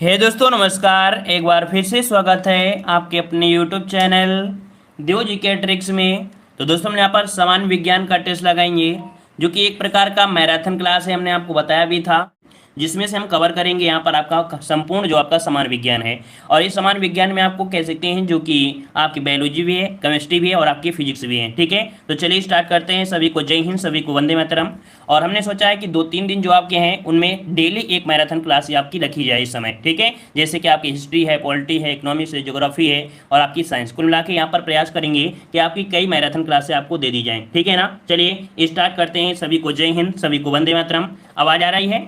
हे दोस्तों नमस्कार। एक बार फिर से स्वागत है आपके अपने YouTube चैनल देव जी के ट्रिक्स में। तो दोस्तों हम यहाँ पर सामान्य विज्ञान का टेस्ट लगाएंगे, जो कि एक प्रकार का मैराथन क्लास है। हमने आपको बताया भी था, जिसमें से हम कवर करेंगे यहाँ पर आपका संपूर्ण जो आपका समान विज्ञान है। और इस समान विज्ञान में आपको कह सकते हैं जो कि आपकी बायोलॉजी भी है, केमिस्ट्री भी है और आपकी फिजिक्स भी है। ठीक है, तो चलिए स्टार्ट करते हैं। सभी को जय हिंद, सभी को वंदे मातरम। और हमने सोचा है कि 2-3 दिन जो आपके हैं उनमें डेली एक मैराथन क्लास आपकी रखी जाए इस समय। ठीक है, जैसे कि आपकी हिस्ट्री है, पॉलिटी है, इकोनॉमिक्स है, ज्योग्राफी है और आपकी साइंस, कुल मिला के यहाँ पर प्रयास करेंगे कि आपकी कई मैराथन क्लासें आपको दे दी जाएँ। ठीक है ना, चलिए स्टार्ट करते हैं। सभी को जय हिंद, सभी को वंदे मातरम। आवाज़ आ रही है?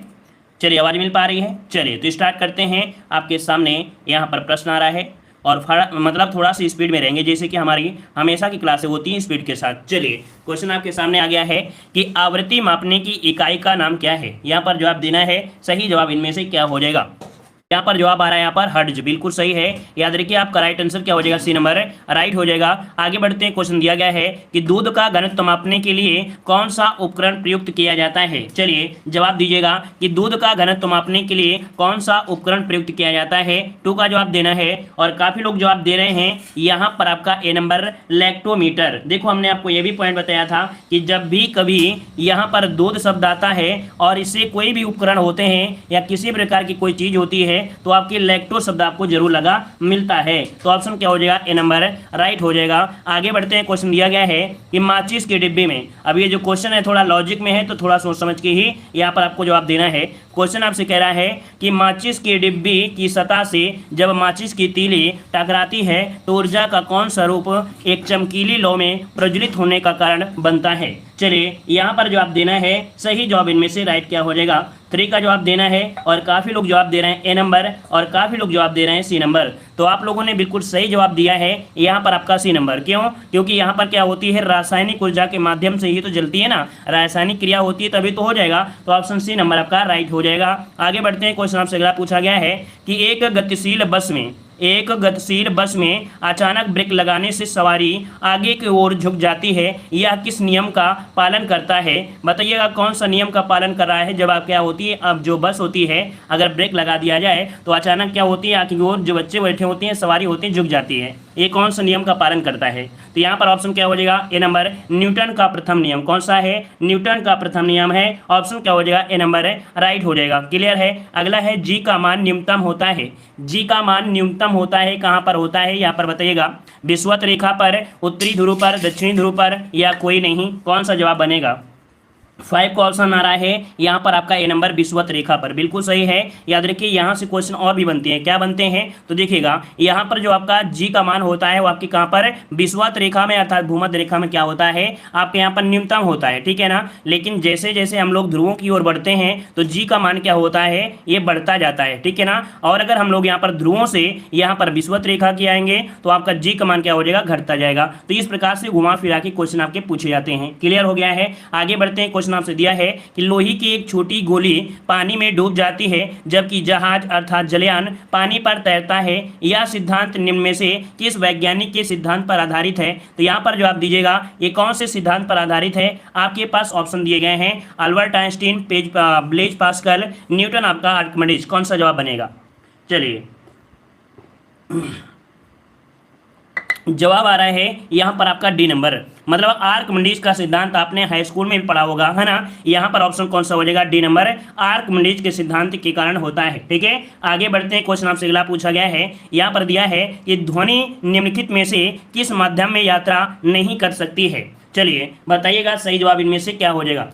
चलिए, आवाज़ मिल पा रही है? चलिए तो स्टार्ट करते हैं। आपके सामने यहाँ पर प्रश्न आ रहा है और मतलब थोड़ा सा स्पीड में रहेंगे, जैसे कि हमारी हमेशा की क्लासें होती हैं स्पीड के साथ। चलिए, क्वेश्चन आपके सामने आ गया है कि आवृत्ति मापने की इकाई का नाम क्या है। यहाँ पर जवाब देना है, सही जवाब इनमें से क्या हो जाएगा। यहाँ पर जवाब आ रहा है यहाँ पर हर्ट्ज, बिल्कुल सही है। याद रखिए आपका राइट आंसर क्या हो जाएगा, सी नंबर राइट हो जाएगा। आगे बढ़ते हैं। क्वेश्चन दिया गया है कि दूध का घनत्व मापने के लिए कौन सा उपकरण प्रयुक्त किया जाता है। चलिए जवाब दीजिएगा कि दूध का घनत्व मापने के लिए कौन सा उपकरण प्रयुक्त किया जाता है। 2 का जवाब देना है और काफी लोग जवाब दे रहे हैं यहाँ पर आपका ए नंबर लैक्टोमीटर। देखो हमने आपको ये भी पॉइंट बताया था कि जब भी कभी यहाँ पर दूध शब्द आता है और इससे कोई भी उपकरण होते हैं या किसी प्रकार की कोई चीज होती है तो आपके लैक्टो शब्द आपको जरूर लगा मिलता है। तो ऑप्शन क्या हो जाएगा, ए नंबर राइट हो जाएगा। आगे बढ़ते हैं। क्वेश्चन दिया गया है कि माचिस के डिब्बे में, अब ये जो क्वेश्चन है थोड़ा लॉजिक में है तो थोड़ा सोच समझ के ही यहाँ पर आपको जवाब देना है। क्वेश्चन आपसे कह रहा है कि माचिस के डिब्बे की सतह से जब माचिस की तीली टकराती है तो ऊर्जा का कौन सा रूप एक चमकीली लौ में प्रज्वलित होने का कारण बनता है। चलिए यहाँ पर जवाब देना है, सही जवाब इनमें से राइट क्या हो जाएगा, 3 का जवाब देना है। और काफ़ी लोग जवाब दे रहे हैं ए नंबर और काफ़ी लोग जवाब दे रहे हैं सी नंबर। तो आप लोगों ने बिल्कुल सही जवाब दिया है यहाँ पर आपका सी नंबर। क्यों? क्योंकि यहाँ पर क्या होती है, रासायनिक ऊर्जा के माध्यम से ही तो जलती है ना, रासायनिक क्रिया होती है तभी तो हो जाएगा। तो ऑप्शन सी नंबर आपका राइट हो जाएगा। आगे बढ़ते हैं। क्वेश्चन आपसे अगला पूछा गया है कि एक गतिशील बस में अचानक ब्रेक लगाने से सवारी आगे की ओर झुक जाती है, यह किस नियम का पालन करता है। बताइएगा कौन सा नियम का पालन कर रहा है। जब आप क्या होती है, अब जो बस होती है अगर ब्रेक लगा दिया जाए तो अचानक क्या होती है, आगे की ओर जो बच्चे बैठे होते हैं, सवारी होती है, झुक जाती है। ये कौन सा नियम का पालन करता है। तो यहाँ पर ऑप्शन क्या हो जाएगा, ए नंबर न्यूटन का प्रथम नियम। कौन सा है, न्यूटन का प्रथम नियम है। ऑप्शन क्या हो जाएगा, ए नंबर राइट हो जाएगा। क्लियर है। अगला है जी का मान न्यूनतम होता है। जी का मान न्यूनतम होता है कहाँ पर होता है, यहाँ पर बताइएगा। विषुवत रेखा पर, उत्तरी ध्रुव पर, दक्षिणी ध्रुव पर या कोई नहीं। कौन सा जवाब बनेगा। 5 का ऑप्शन आ रहा है यहाँ पर आपका ए नंबर विषुवत रेखा पर, बिल्कुल सही है। याद रखिए यहाँ से क्वेश्चन और भी बनते हैं। क्या बनते हैं तो देखिएगा, यहाँ पर जो आपका जी का मान होता है वो आपकी कहाँ पर, विषुवत रेखा में अर्थात भूमध्य रेखा में क्या होता है आपके यहाँ पर न्यूनतम होता है। ठीक है ना, लेकिन जैसे जैसे हम लोग ध्रुवों की ओर बढ़ते हैं तो जी का मान क्या होता है, ये बढ़ता जाता है। ठीक है ना, और अगर हम लोग यहाँ पर ध्रुवों से यहाँ पर विषुवत रेखा की आएंगे तो आपका जी का मान क्या हो जाएगा, घटता जाएगा। तो इस प्रकार से घुमा फिरा के क्वेश्चन आपके पूछे जाते हैं। क्लियर हो गया है। आगे बढ़ते हैं। क्वेश्चन आपसे दिया है कि लोहे की एक छोटी गोली पानी में डूब जाती है जबकि जहाज अर्थात जलयान पानी पर तैरता है। यह सिद्धांत निम्न में से किस वैज्ञानिक के सिद्धांत पर आधारित है। तो यहां पर जवाब दीजिएगा ये कौन से सिद्धांत पर आधारित है। आपके पास ऑप्शन दिए गए हैं, Albert Einstein, Blaise Pascal, Newton, आपका आर्किमिडीज। कौन सा जवाब बनेगा। चलिए जवाब आ रहा है यहाँ पर आपका डी नंबर, मतलब आर्किमिडीज का सिद्धांत आपने हाई स्कूल में भी पढ़ा होगा, है ना। यहाँ पर ऑप्शन कौन सा हो जाएगा, डी नंबर आर्किमिडीज के सिद्धांत के कारण होता है। ठीक है, आगे बढ़ते हैं। क्वेश्चन आपसे अगला पूछा गया है, यहाँ पर दिया है कि ध्वनि निम्नलिखित में से किस माध्यम में यात्रा नहीं कर सकती है। चलिए बताइएगा सही जवाब इनमें से क्या हो जाएगा।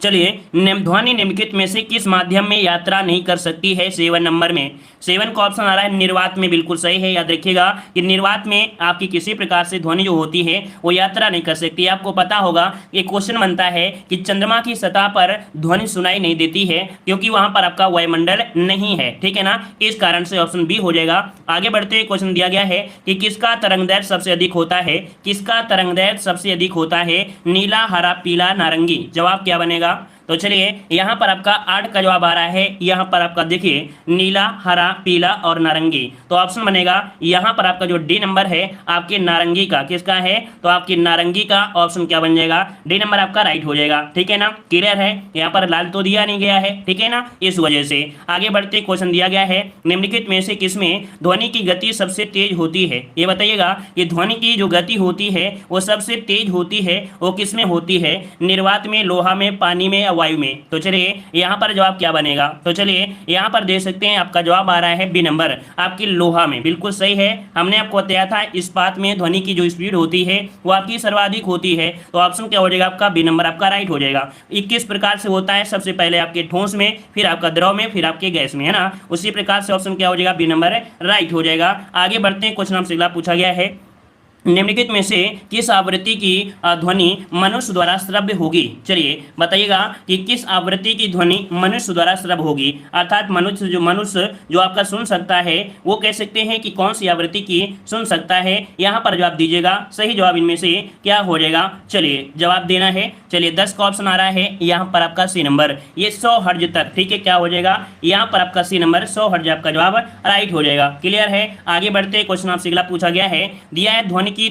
चलिए, ध्वनि निम्नलिखित में से किस माध्यम में यात्रा नहीं कर सकती है। 7 नंबर में 7 का ऑप्शन आ रहा है निर्वात में, बिल्कुल सही है। याद रखिएगा कि निर्वात में आपकी किसी प्रकार से ध्वनि जो होती है वो यात्रा नहीं कर सकती। आपको पता होगा ये क्वेश्चन बनता है कि चंद्रमा की सतह पर ध्वनि सुनाई नहीं देती है क्योंकि वहां पर आपका वायुमंडल नहीं है। ठीक है ना, इस कारण से ऑप्शन बी हो जाएगा। आगे बढ़ते हैं। क्वेश्चन दिया गया है कि किसका तरंगदैर्घ्य सबसे अधिक होता है। किसका तरंगदैर्घ्य सबसे अधिक होता है, नीला, हरा, पीला, नारंगी। जवाब क्या बनेगा। तो चलिए यहाँ पर आपका 8 का जवाब आ रहा है। यहाँ पर आपका देखिए नीला, हरा, पीला और नारंगी। तो ऑप्शन बनेगा यहाँ पर आपका जो डी नंबर है आपके नारंगी का, किसका है, तो आपकी नारंगी का ऑप्शन क्या बन जाएगा, डी नंबर आपका राइट हो जाएगा। ठीक है ना, क्लियर है। यहाँ पर लाल तो दिया नहीं गया है, ठीक है ना, इस वजह से आगे बढ़ते क्वेश्चन दिया गया है निम्नलिखित में से किसमें ध्वनि की गति सबसे तेज होती है। ये बताइएगा कि ध्वनि की जो गति होती है वो सबसे तेज होती है, वो किसमें होती है, निर्वात में, लोहा में, पानी में या वायु में। तो चलिए यहाँ पर जवाब क्या बनेगा, तो चलिए यहाँ पर देख सकते हैं आपका जवाब आ रहा है बी नंबर आपकी लोहा में। बिल्कुल सही है, हमने आपको बताया था इस्पात में ध्वनि की जो स्पीड होती है वो आपकी सर्वाधिक होती है। तो ऑप्शन क्या हो जाएगा आपका बी नंबर आपका राइट हो जाएगा। 21 प्रकार से होता है, सबसे पहले आपके ठोस में, फिर आपका द्रव में, फिर आपके गैस में, है ना। उसी प्रकार से ऑप्शन क्या हो जाएगा, बी नंबर राइट हो जाएगा। आगे बढ़ते हैं, क्वेश्चन हमसे अगला पूछा गया है निम्नलिखित में से किस आवृत्ति की ध्वनि मनुष्य द्वारा श्रव्य होगी। चलिए बताइएगा कि किस आवृत्ति की ध्वनि मनुष्य द्वारा श्रव्य होगी, अर्थात मनुष्य जो आपका सुन सकता है वो कह सकते हैं कि कौन सी आवृत्ति की सुन सकता है। यहाँ पर जवाब दीजिएगा, सही जवाब इनमें से क्या हो जाएगा। चलिए जवाब देना है, चलिए 10 का ऑप्शन आ रहा है यहाँ पर आपका सी नंबर, ये 100 हर्ज तक, ठीक है, क्या हो जाएगा यहाँ पर आपका सी नंबर 100 हर्ज आपका जवाब राइट हो जाएगा। क्लियर है। आगे बढ़ते क्वेश्चन आपसे अगला पूछा गया है, दिया है ध्वनि की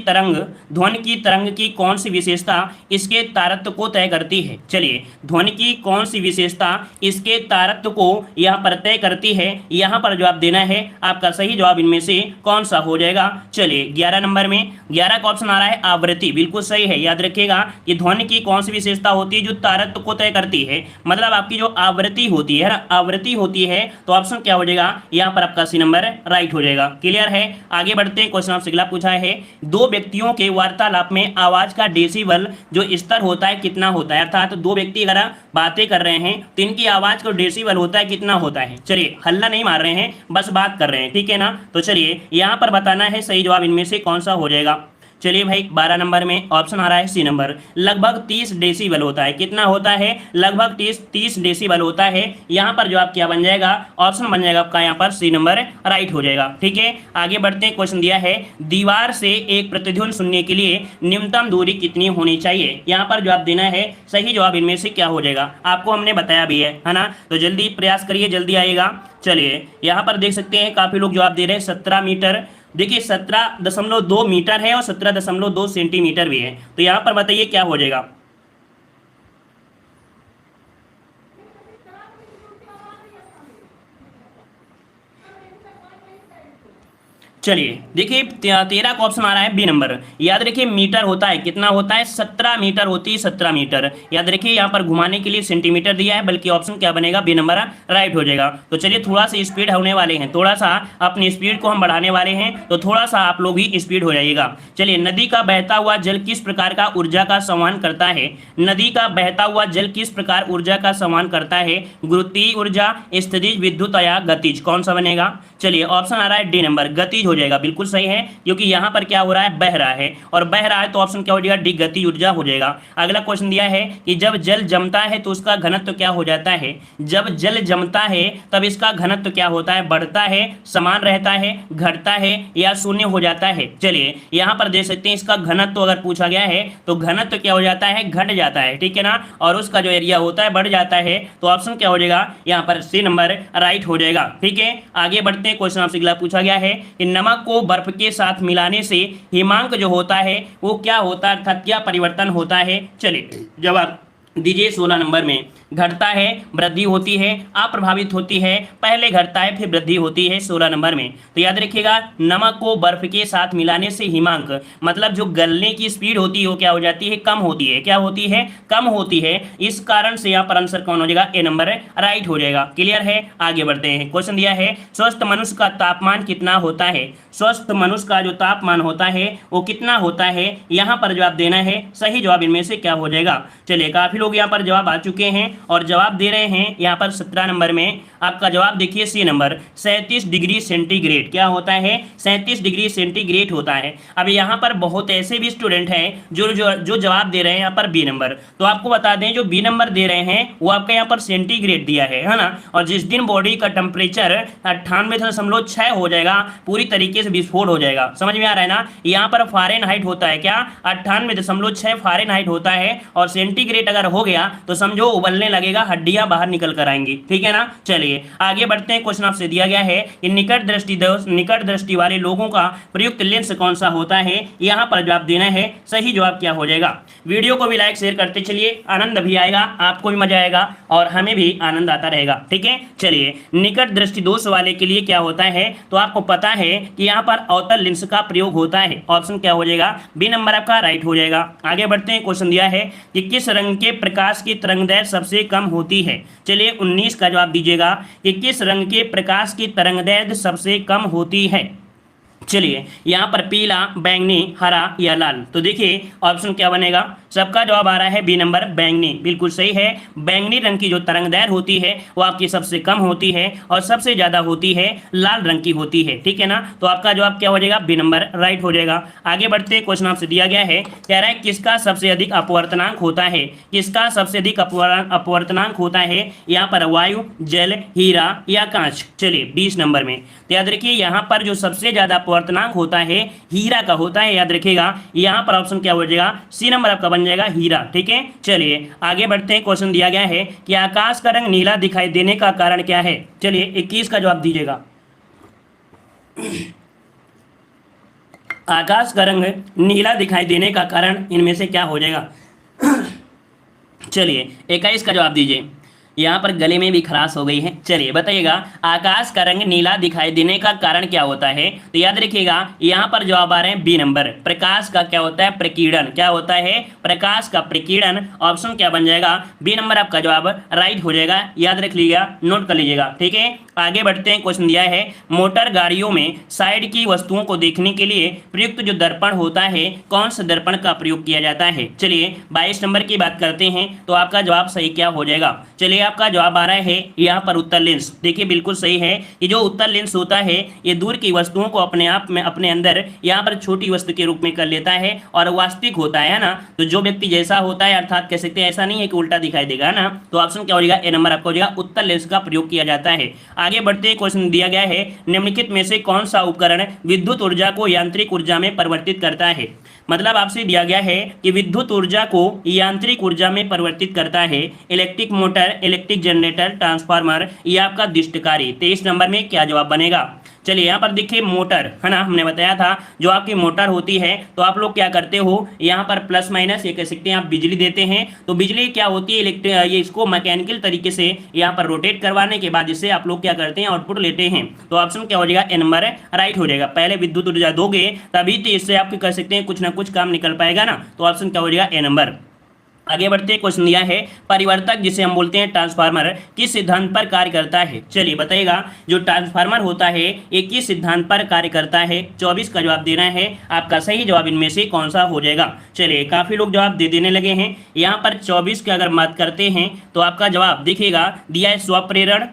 तरंग की कौन सी विशेषता इसके तारत्व को तय करती है। चलिए ध्वनि की कौन सी विशेषता इसके तारत्व को यहाँ पर तय करती है, यहाँ पर जवाब देना है। आपका सही जवाब इनमें से कौन सा हो जाएगा। चलिए 11 नंबर में 11 का ऑप्शन आ रहा है आवृत्ति, बिल्कुल सही है। याद रखिएगा कि ध्वनि की कौन सी विशेषता होती है जो तारत्व को तय करती है, मतलब आपकी जो आवृत्ति होती है, आवृत्ति होती है। तो ऑप्शन क्या हो जाएगा यहाँ पर आपका सी नंबर राइट हो जाएगा। क्लियर है। आगे बढ़ते हैं, क्वेश्चन आपसे अगला पूछा है, दो व्यक्तियों के वार्तालाप में आवाज का डेसिबल जो स्तर होता है कितना होता है, अर्थात दो व्यक्ति अगर बातें कर रहे हैं तो इनकी आवाज का डेसिबल होता है कितना होता है। चलिए हल्ला नहीं मार रहे हैं, बस बात कर रहे हैं, ठीक है ना। तो चलिए यहाँ पर बताना है सही जवाब इनमें से कौन सा हो जाएगा। चलिए भाई 12 नंबर में ऑप्शन आ रहा है सी नंबर, लगभग 30 डेसिबल होता है। कितना होता है, लगभग 30 डेसिबल होता है। यहाँ पर जवाब क्या बन जाएगा, ऑप्शन बन जाएगा आपका यहाँ पर सी नंबर राइट हो जाएगा। ठीक है। आगे बढ़ते हैं, क्वेश्चन दिया है दीवार से एक प्रतिध्वनि सुनने के लिए न्यूनतम दूरी कितनी होनी चाहिए। यहाँ पर जवाब देना है, सही जवाब इनमें से क्या हो जाएगा, आपको हमने बताया भी है ना। तो जल्दी प्रयास करिए, जल्दी आएगा। चलिए यहाँ पर देख सकते हैं काफी लोग जवाब दे रहे हैं 17 मीटर। देखिए 17.2 मीटर है और 17.2 सेंटीमीटर भी है। तो यहाँ पर बताइए क्या हो जाएगा। चलिए देखिए 13 का ऑप्शन आ रहा है बी नंबर। याद रखिए मीटर होता है, कितना होता है, 17 मीटर होती है, 17 मीटर। याद रखिए यहाँ पर घुमाने के लिए सेंटीमीटर दिया है, बल्कि ऑप्शन क्या बनेगा, बी नंबर राइट हो जाएगा। तो चलिए थोड़ा सा स्पीड होने वाले हैं, थोड़ा सा अपनी स्पीड को हम बढ़ाने वाले हैं, तो थोड़ा सा आप लोग भी स्पीड हो जाइएगा। चलिए नदी का बहता हुआ जल किस प्रकार का ऊर्जा का संवहन करता है। नदी का बहता हुआ जल किस प्रकार ऊर्जा का संवहन करता है, गुरुत्वीय ऊर्जा, स्थितिज, विद्युत या गतिज, कौन सा बनेगा। चलिए ऑप्शन आ रहा है डी नंबर, गतिज हो जाएगा। बिल्कुल सही है, क्योंकि यहाँ पर क्या हो रहा है, बह रहा है, और बह रहा है तो ऑप्शन क्या हो जाएगा, डी गतिज ऊर्जा हो जाएगा। अगला क्वेश्चन दिया है कि जब जल जमता है तो उसका घनत्व क्या हो जाता है। जब जल जमता है तब इसका घनत्व क्या होता है, बढ़ता है, समान रहता है, घटता है या शून्य हो जाता है। चलिए यहाँ पर देख सकते हैं इसका घनत्व अगर पूछा गया है तो घनत्व क्या हो जाता है, घट जाता है, ठीक है ना, और उसका जो एरिया होता है बढ़ जाता है। तो ऑप्शन क्या हो जाएगा यहाँ पर सी नंबर राइट हो जाएगा। ठीक है। आगे बढ़ते हैं, क्वेश्चन आपसे अगला पूछा गया है कि नमक को बर्फ के साथ मिलाने से हिमांक जो होता है वो क्या होता है, अर्थात क्या परिवर्तन होता है। चलिए जवाब दीजिए। 16 नंबर में घटता है, वृद्धि होती है, अप्रभावित होती है, पहले घटता है फिर वृद्धि होती है 16 नंबर में। तो याद रखिएगा नमक को बर्फ के साथ मिलाने से हिमांक मतलब जो गलने की स्पीड होती है वो क्या हो जाती है, कम होती है। क्या होती है, कम होती है। इस कारण से यहाँ पर आंसर कौन हो जाएगा, ए नंबर राइट हो जाएगा। क्लियर है। आगे बढ़ते हैं, क्वेश्चन दिया है स्वस्थ मनुष्य का तापमान कितना होता है। स्वस्थ मनुष्य का जो तापमान होता है वो कितना होता है, यहाँ पर जवाब देना है। सही जवाब इनमें से क्या हो जाएगा। चलिए काफी लोग यहाँ पर जवाब आ चुके हैं और जवाब दे रहे हैं। यहाँ पर 17 नंबर में आपका जवाब देखिए सी नंबर 37 डिग्री सेंटीग्रेड। क्या होता है, 37 डिग्री सेंटीग्रेड होता है। अब यहाँ पर बहुत ऐसे भी स्टूडेंट हैं जो जवाब दे रहे हैं यहाँ पर बी नंबर। तो आपको बता दें जो बी नंबर दे रहे हैं वो आपका यहाँ पर सेंटीग्रेड दिया है ना। और जिस दिन बॉडी का टेम्परेचर 98.6 हो जाएगा पूरी तरीके से विस्फोट हो जाएगा। समझ में आ रहा है ना। यहाँ पर फ़ारेनहाइट होता है क्या, 98.6 फ़ारेनहाइट होता है, और सेंटीग्रेड अगर हो गया तो समझो उबलने लगेगा, हड्डियां बाहर निकल कर आएंगी, ठीक है ना। चलिए आगे बढ़ते हैं। क्वेश्चन आपसे दिया गया है कि निकट दृष्टि वाले लोगों का प्रयुक्त लेंस कौन सा होता है, यहां पर जवाब देना है। सही जवाब क्या हो जाएगा। वीडियो को भी लाइक शेयर करते चलिए, आनंद भी आएगा, आपको भी मजा आएगा और हमें भी आनंद आता रहेगा, ठीक है। चलिए निकट दृष्टि दोष वाले के लिए क्या होता है, तो आपको पता है कि यहां पर अवतल लेंस का प्रयोग होता है। ऑप्शन क्या हो जाएगा, बी नंबर आपका राइट हो जाएगा। आगे बढ़ते हैं। क्वेश्चन दिया है कि किस रंग के प्रकाश की तरंगदैर्घ्य सबसे कम होती है। चलिए 19 का जवाब दीजिएगा कि किस रंग के प्रकाश की तरंगदैर्घ्य सबसे कम होती है। चलिए यहाँ पर पीला, बैंगनी, हरा या लाल, तो देखिए ऑप्शन क्या बनेगा। सबका जवाब आ रहा है बी नंबर बैंगनी, बिल्कुल सही है। बैंगनी रंग की जो तरंगदैर्घ्य होती है वो आपकी सबसे कम होती है और सबसे ज्यादा होती है लाल रंग की होती है, ठीक है ना। तो आपका जवाब क्या हो जाएगा, बी नंबर राइट हो जाएगा। आगे बढ़ते। क्वेश्चन आपसे दिया गया है, कह रहा है किसका सबसे अधिक अपवर्तनांक होता है। किसका सबसे अधिक अपवर्तनांक होता है, यहाँ पर वायु, जल, हीरा या कांच। चलिए 20 नंबर में याद रखिए यहाँ पर जो सबसे ज्यादा अपवर्तनांक होता है हीरा का होता है, याद रखिएगा। यहाँ पर ऑप्शन क्या हो जाएगा, सी नंबर आपका बन जाएगा हीरा, ठीक है। चलिए आगे बढ़ते हैं। क्वेश्चन दिया गया है कि आकाश का रंग नीला दिखाई देने का कारण क्या है। चलिए 21 का जवाब दीजिएगा। आकाश का रंग नीला दिखाई देने का कारण इनमें से क्या हो जाएगा। चलिए 21 का जवाब दीजिए। यहाँ पर गले में भी खराश हो गई है। चलिए बताइएगा आकाश का रंग नीला दिखाई देने का कारण क्या होता है। तो याद रखिएगा यहाँ पर जवाब आ रहे हैं बी नंबर, प्रकाश का क्या होता है, प्रकीर्णन। क्या होता है, प्रकाश का प्रकीर्णन। ऑप्शन क्या बन जाएगा, बी नंबर आपका जवाब राइट हो जाएगा। याद रख लीजिएगा, नोट कर लीजिएगा, ठीक है। आगे बढ़ते हैं। क्वेश्चन दिया है मोटर गाड़ियों में साइड की वस्तुओं को देखने के लिए प्रयुक्त जो दर्पण होता है, कौन सा दर्पण का प्रयोग किया जाता है। चलिए 22 नंबर की बात करते हैं तो आपका जवाब सही क्या हो जाएगा। चलिए आपका जवाब आ रहा है यहाँ पर उत्तर लेंस। देखिए बिल्कुल सही है कि जो उत्तर लेंस होता है ये दूर की वस्तुओं को अपने आप में अपने अंदर यहाँ पर छोटी वस्तु के रूप में कर लेता है और वास्तविक होता है ना। तो जो व्यक्ति जैसा होता है अर्थात कह सकते हैं ऐसा नहीं है कि उल्टा दिखाई देगा ना। तो ऑप्शन क्या हो जाएगा, ए नंबर आपका हो जाएगा, उत्तर लेंस का प्रयोग किया जाता है। आगे बढ़ते हैं। क्वेश्चन दिया गया है निम्नलिखित में से कौन सा उपकरण विद्युत ऊर्जा को यांत्रिक ऊर्जा में परिवर्तित करता है। मतलब आपसे दिया गया है कि विद्युत ऊर्जा को यांत्रिक ऊर्जा में परिवर्तित करता है electric motor, electric generator, transformer या आपका दृष्टिकारी। 23 नंबर में क्या जवाब बनेगा। चलिए यहाँ पर देखिए मोटर है ना, हमने बताया था जो आपकी मोटर होती है तो आप लोग क्या करते हो, यहाँ पर प्लस माइनस ये कह सकते हैं आप बिजली देते हैं। तो बिजली क्या होती है, इलेक्ट्रिक, ये इसको मैकेनिकल तरीके से यहाँ पर रोटेट करवाने के बाद इससे आप लोग क्या करते हैं, आउटपुट लेते हैं। तो ऑप्शन क्या हो जाएगा, ए नंबर राइट हो जाएगा। पहले विद्युत ऊर्जा दोगे तभी तो इससे आप कर सकते हैं कुछ ना कुछ काम निकल पाएगा ना। तो ऑप्शन क्या हो जाएगा, ए नंबर। आगे बढ़ते हैं। क्वेश्चन दिया है परिवर्तक जिसे हम बोलते हैं ट्रांसफार्मर किस सिद्धांत पर कार्य करता है। चलिए बताइएगा जो ट्रांसफार्मर होता है ये किस सिद्धांत पर कार्य करता है। 24 का जवाब देना है। आपका सही जवाब इनमें से कौन सा हो जाएगा। चलिए काफी लोग जवाब दे देने लगे हैं। यहाँ पर 24 की अगर बात करते हैं तो आपका जवाब देखिएगा दिया है स्वप्रेरण,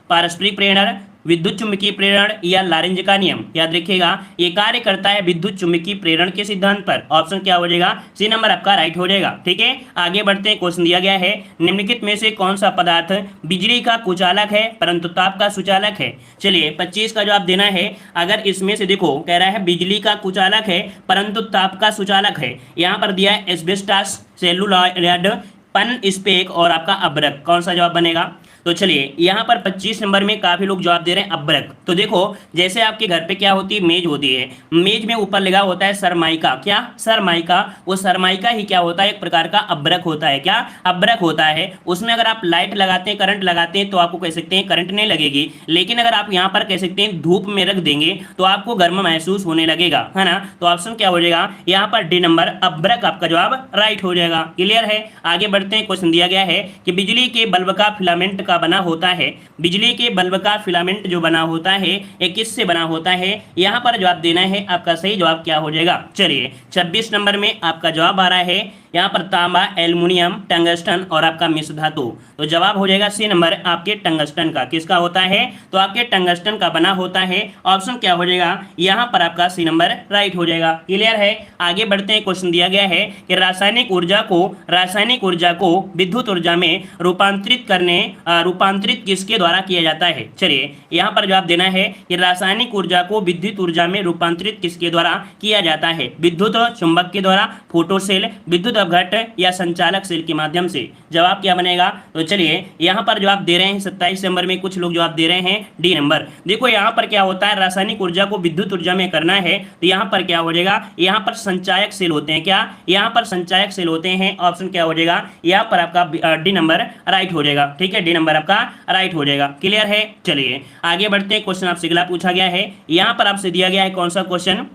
पारस्परिक प्रेरण, विद्युत चुंबकीय प्रेरण या लॉरेंज का नियम। याद रखिएगा ये कार्य करता है विद्युत चुंबकीय प्रेरण के सिद्धांत पर। ऑप्शन क्या हो जाएगा, सी नंबर आपका राइट हो जाएगा, ठीक है। आगे बढ़ते हैं। क्वेश्चन दिया गया है निम्नलिखित में से कौन सा पदार्थ बिजली का कुचालक है परंतु ताप का सुचालक है। चलिए 25 का जवाब देना है। अगर इसमें से देखो कह रहा है बिजली का कुचालक है परंतु ताप का सुचालक है। यहाँ पर दिया है एस्बेस्टस, सेलुलॉइड, पन स्पेक और आपका अब्रक। कौन सा जवाब बनेगा। तो चलिए यहाँ पर 25 नंबर में काफी लोग जवाब दे रहे हैं अब्रक। तो देखो जैसे आपके घर पे क्या होती है, मेज होती है, मेज में ऊपर लगा होता है सरमाइका। क्या सरमाइका, वो सरमाइका ही क्या होता है, एक प्रकार का अब्रक होता है। क्या अब्रक होता है। उसमें अगर आप लाइट लगाते हैं, करंट लगाते हैं तो आपको कह सकते हैं करंट नहीं लगेगी, लेकिन अगर आप यहाँ पर कह सकते हैं धूप में रख देंगे तो आपको गर्म महसूस होने लगेगा, है ना। तो ऑप्शन क्या हो जाएगा यहाँ पर डी नंबर अब्रक आपका जवाब राइट हो जाएगा। क्लियर है। आगे बढ़ते हैं। क्वेश्चन दिया गया है कि बिजली के बल्ब का फिलामेंट का बना होता है। बिजली के बल्ब का फिलामेंट जो बना होता है ये किससे बना होता है। यहाँ पर जवाब देना है। आपका सही जवाब क्या हो जाएगा। चलिए 26 नंबर में आपका जवाब आ रहा है यहाँ पर तांबा, एल्युमिनियम, टंगस्टन और आपका मिश्र धातु। तो जवाब हो जाएगा सी नंबर आपके टंगस्टन का। किसका होता है, तो आपके टंगस्टन का बना होता है। ऑप्शन क्या हो जाएगा यहाँ पर आपका सी नंबर राइट हो जाएगा। क्लियर है। आगे बढ़ते हैं। क्वेश्चन दिया गया है कि रासायनिक ऊर्जा को विद्युत ऊर्जा में रूपांतरित किसके द्वारा किया जाता है। चलिए यहाँ पर जवाब देना है कि रासायनिक ऊर्जा को विद्युत ऊर्जा में रूपांतरित किसके द्वारा किया जाता है। विद्युत चुंबक के द्वारा, फोटो सेल, विद्युत अपघट या संचालक सेल के माध्यम से। जवाब क्या बनेगा? तो चलिए यहाँ पर जवाब दे रहे हैं 27 नंबर में कुछ लोग जवाब दे रहे हैं डी नंबर। देखो यहाँ पर क्या होता है, रासायनिक ऊर्जा को विद्युत ऊर्जा में करना है तो यहाँ पर क्या हो जाएगा, यहाँ पर संचायक सेल होते हैं। क्या यहाँ पर संचायक सेल होते हैं? ऑप्शन क्या हो जाएगा यहाँ पर आपका डी नंबर राइट हो जाएगा। ठीक है, डी नंबर आपका राइट हो जाएगा। क्लियर है? चलिए आगे बढ़ते हैं। क्वेश्चन आपसे अगला पूछा गया है, यहाँ पर आपसे दिया गया है कौन सा क्वेश्चन,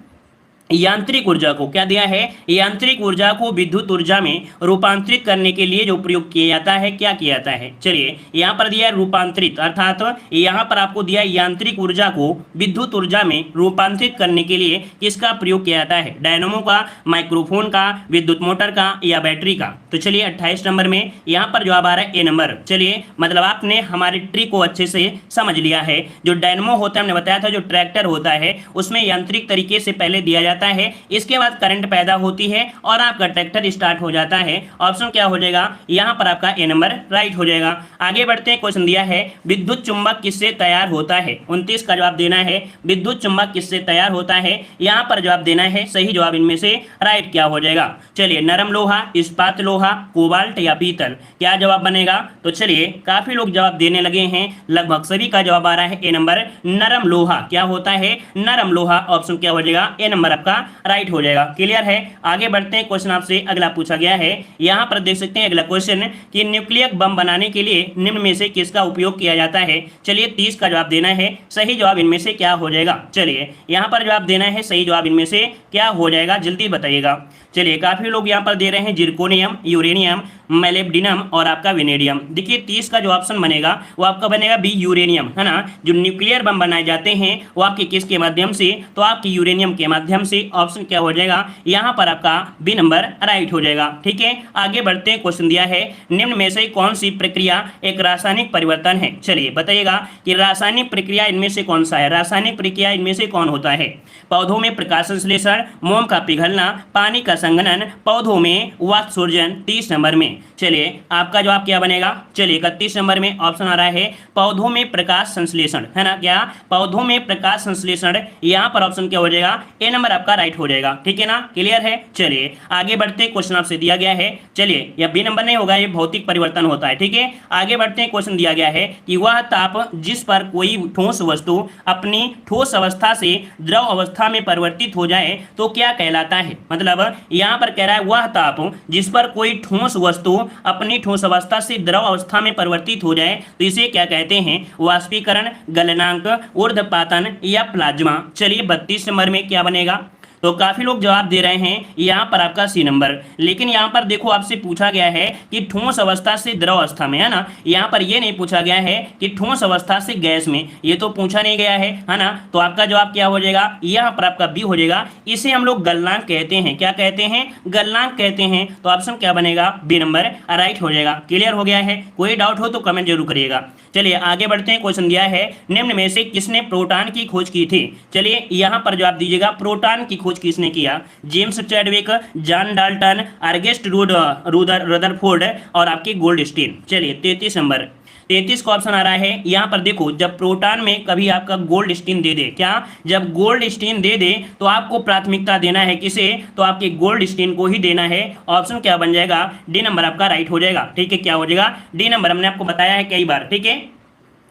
यांत्रिक ऊर्जा को क्या दिया है, यांत्रिक ऊर्जा को विद्युत ऊर्जा में रूपांतरित करने के लिए जो प्रयोग किया जाता है क्या किया जाता है। चलिए यहाँ पर दिया है रूपांतरित, अर्थात यहाँ पर आपको दिया है यांत्रिक ऊर्जा को विद्युत ऊर्जा में रूपांतरित करने के लिए किसका प्रयोग किया जाता है, डायनमो का, माइक्रोफोन का, विद्युत मोटर का या बैटरी का। तो चलिए 28 नंबर में यहाँ पर जवाब आ रहा है ए नंबर। चलिए मतलब आपने हमारी ट्रिक को अच्छे से समझ लिया है। जो डायनमो होता है हमने बताया था, जो ट्रैक्टर होता है उसमें यांत्रिक तरीके से पहले दिया जाता है, इसके बाद करंट पैदा होती है और आपका ट्रैक्टर स्टार्ट हो जाता है। ऑप्शन क्या हो जाएगा यहां पर आपका ए नंबर राइट हो जाएगा। आगे बढ़ते हैं। क्वेश्चन दिया है विद्युत चुंबक किससे तैयार होता है, 29 का जवाब देना है। विद्युत चुंबक किससे तैयार होता है, यहां पर जवाब देना है। सही जवाब इनमें से राइट क्या हो जाएगा। चलिए नरम लोहा, इस्पात लोहा, कोबाल्ट या पीतल, क्या जवाब बनेगा। तो चलिए काफी लोग जवाब देने लगे हैं, लगभग सभी का जवाब आ रहा है ए नंबर, नरम लोहा। क्या होता है, नरम लोहा। ऑप्शन क्या हो जाएगा ए नंबर आपका राइट हो जाएगा। क्लियर है? आगे बढ़ते हैं। क्वेश्चन आपसे अगला पूछा गया है, यहां पर देख सकते हैं अगला क्वेश्चन कि न्यूक्लियर बम बनाने के लिए निम्न में से किसका उपयोग किया जाता है। चलिए 30 का जवाब देना है। सही जवाब इनमें से क्या हो जाएगा। चलिए यहां पर जवाब देना है, सही जवाब इनमें से क्या हो जाएगा, जल्दी बताइएगा। चलिए काफी लोग यहां पर दे रहे हैं जिरकोनियम, यूरेनियम, मोलिब्डेनम और आपका वेनेडियम। देखिए 30 का जो ऑप्शन बनेगा वो आपका बनेगा बी, यूरेनियम, है ना। जो न्यूक्लियर बम बनाए जाते हैं वो आपके किसके माध्यम से, तो आपकी यूरेनियम के माध्यम से। ऑप्शन क्या हो जाएगा यहां पर आपका बी नंबर राइट हो जाएगा। ठीक है, आगे बढ़ते हैं। क्वेश्चन दिया है निम्न में से कौन सी प्रक्रिया एक रासायनिक परिवर्तन है। चलिए बताइएगा कि रासायनिक प्रक्रिया इनमें से कौन सा है, रासायनिक प्रक्रिया इनमें से कौन होता है। पौधों में प्रकाश संश्लेषण, मोम का पिघलना, पानी का संघनन, पौधों में वाष्पोत्सर्जन। 30 नंबर में चलिए आपका जवाब क्या बनेगा। चलिए 31 नंबर में ऑप्शन आ रहा है पौधों में प्रकाश संश्लेषण, है ना। क्या पौधों में प्रकाश संश्लेषण, यहाँ पर ऑप्शन क्या हो जाएगा ए नंबर आपका राइट हो जाएगा। ठीक है ना, क्लियर है। चलिए आगे बढ़ते, क्वेश्चन आपसे दिया गया है। चलिए यह बी नंबर नहीं होगा, ये भौतिक परिवर्तन होता है। ठीक है, आगे बढ़ते हैं। क्वेश्चन दिया गया है कि वह ताप जिस पर कोई ठोस वस्तु अपनी ठोस अवस्था से द्रव अवस्था में परिवर्तित हो जाए तो क्या कहलाता है। मतलब यहाँ पर कह रहा है वह ताप जिस पर कोई ठोस वस्तु अपनी ठोस अवस्था से द्रव अवस्था में परिवर्तित हो जाए तो इसे क्या कहते हैं, वाष्पीकरण, गलनांक, ऊर्ध्वपातन या प्लाज्मा। चलिए 32 नंबर में क्या बनेगा। तो काफी लोग जवाब दे रहे हैं यहाँ पर आपका सी नंबर। लेकिन यहाँ पर देखो आपसे पूछा गया है कि ठोस अवस्था से द्रव अवस्था में, है ना। यहाँ पर ये नहीं पूछा गया है कि ठोस अवस्था से गैस में, ये तो पूछा नहीं गया है ना। तो आपका जवाब क्या हो जाएगा, यहाँ पर आपका बी हो जाएगा। इसे हम लोग गलनांक कहते हैं। क्या कहते हैं, गलनांक कहते हैं। तो ऑप्शन क्या बनेगा बी नंबर राइट हो जाएगा। क्लियर हो गया है, कोई डाउट हो तो कमेंट जरूर करिएगा। चलिए आगे बढ़ते हैं। क्वेश्चन दिया है निम्न में से किसने प्रोटॉन की खोज की थी। चलिए यहाँ पर जवाब दीजिएगा प्रोटॉन की खोज किसने किया। James Chadwick, John Dalton, August Rutherford और आपके गोल्डस्टीन। चलिए 33 नंबर, 33 का ऑप्शन आ रहा है। यहाँ पर देखो जब प्रोटॉन में कभी आपका गोल्डस्टीन दे दे, क्या जब गोल्डस्टीन दे दे तो आपको प्राथमिकता देना है किसे, तो आपके गोल्डस्टीन को ही देना है। ऑप्शन क्या बन जाएगा डी नंबर आपका राइट हो जाएगा। ठीक है, क्या हो जाएगा डी नंबर, हमने आपको बताया है कई बार। ठीक है,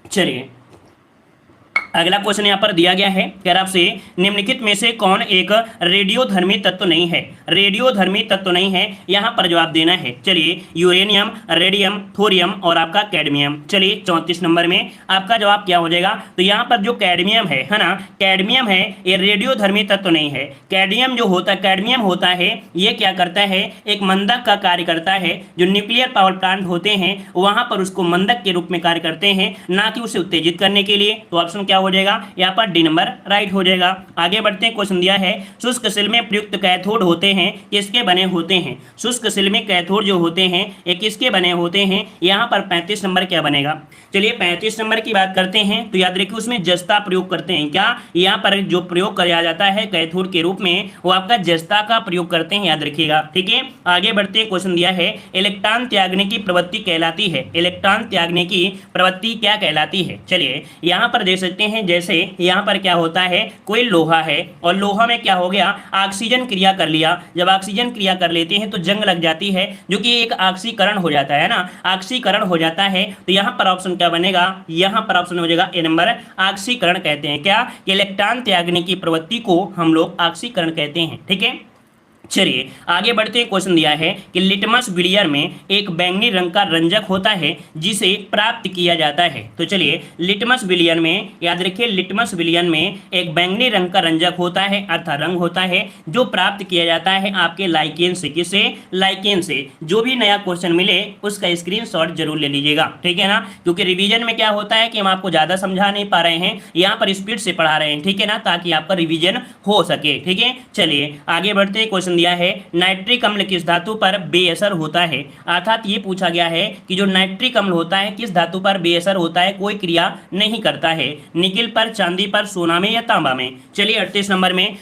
चलिए अगला क्वेश्चन यहाँ पर दिया गया है, कह रहा आपसे निम्नलिखित में से कौन एक रेडियोधर्मी तत्व नहीं है। रेडियोधर्मी तत्व नहीं है, यहाँ पर जवाब देना है। चलिए यूरेनियम, रेडियम, थोरियम और आपका कैडमियम। चलिए 34 नंबर में आपका जवाब क्या हो जाएगा। तो यहाँ पर जो कैडमियम है ना, कैडमियम है, ये रेडियोधर्मी तत्व नहीं है। कैडमियम जो होता है, कैडमियम होता है, ये क्या करता है, एक मंदक का कार्य करता है। जो न्यूक्लियर पावर प्लांट होते हैं वहां पर उसको मंदक के रूप में कार्य करते हैं, ना कि उसे उत्तेजित करने के लिए। तो ऑप्शन क्या हो जाएगा यहाँ पर डी नंबर राइट हो जाएगा। आगे बढ़ते हैं। क्वेश्चन दिया है शुष्क शिल में प्रयुक्त कैथोड होते हैं, किसके बने होते हैं। शुष्क शिल में कैथोड जो होते हैं ये किसके बने होते हैं। यहाँ पर 35 नंबर क्या बनेगा। चलिए 35 नंबर की बात करते हैं तो याद रखिए उसमें जस्ता प्रयोग करते हैं। क्या यहाँ पर जो प्रयोग किया जाता है कैथोड के रूप में वो आपका जस्ता का प्रयोग करते हैं, याद रखिएगा। ठीक है, आगे बढ़ते हैं। क्वेश्चन दिया है इलेक्ट्रॉन त्यागने की प्रवृत्ति कहलाती है। इलेक्ट्रॉन त्यागने की प्रवृत्ति क्या कहलाती है। चलिए यहाँ पर देख सकते हैं हैं, जैसे यहाँ पर क्या होता है, कोई लोहा है और लोहा में क्या हो गया, ऑक्सीजन क्रिया कर लिया। जब ऑक्सीजन क्रिया कर लेते हैं तो जंग लग जाती है, जो कि एक ऑक्सीकरण हो जाता है ना, ऑक्सीकरण हो जाता है। तो यहाँ पर ऑप्शन क्या बनेगा, यहाँ पर ऑप्शन हो जाएगा ए नंबर, ऑक्सीकरण कहते हैं क्या, कि इलेक्ट्रॉन त्यागने की प्रवृत्ति को हम लोग ऑक्सीकरण कहते हैं। ठीक है, चलिए आगे बढ़ते हैं। क्वेश्चन दिया है कि लिटमस विलियर में एक बैंगनी रंग का रंजक होता है जिसे प्राप्त किया जाता है। तो चलिए लिटमस विलियर में, याद रखिए लिटमस विलियर में एक बैंगनी रंग का रंजक होता है अर्थात रंग होता है जो प्राप्त किया जाता है आपके लाइकेन से। किसे, लाइकेन से। जो भी नया क्वेश्चन मिले उसका स्क्रीनशॉट जरूर ले लीजिएगा, ठीक है ना, क्योंकि रिवीजन में क्या होता है कि हम आपको ज्यादा समझा नहीं पा रहे हैं, यहाँ पर स्पीड से पढ़ा रहे हैं, ठीक है ना, ताकि आपका रिवीजन हो सके। ठीक है, चलिए आगे बढ़ते हैं। क्वेश्चन दिया है नाइट्रिक अम्ल किस धातु पर बेअसर होता है, अर्थात ये पूछा गया है कि जो नाइट्रिक अम्ल होता है किस धातु पर बेअसर होता है, कोई क्रिया नहीं करता है, निकिल पर, चांदी पर, सोना में या तांबा में। चलिए 38 नंबर में,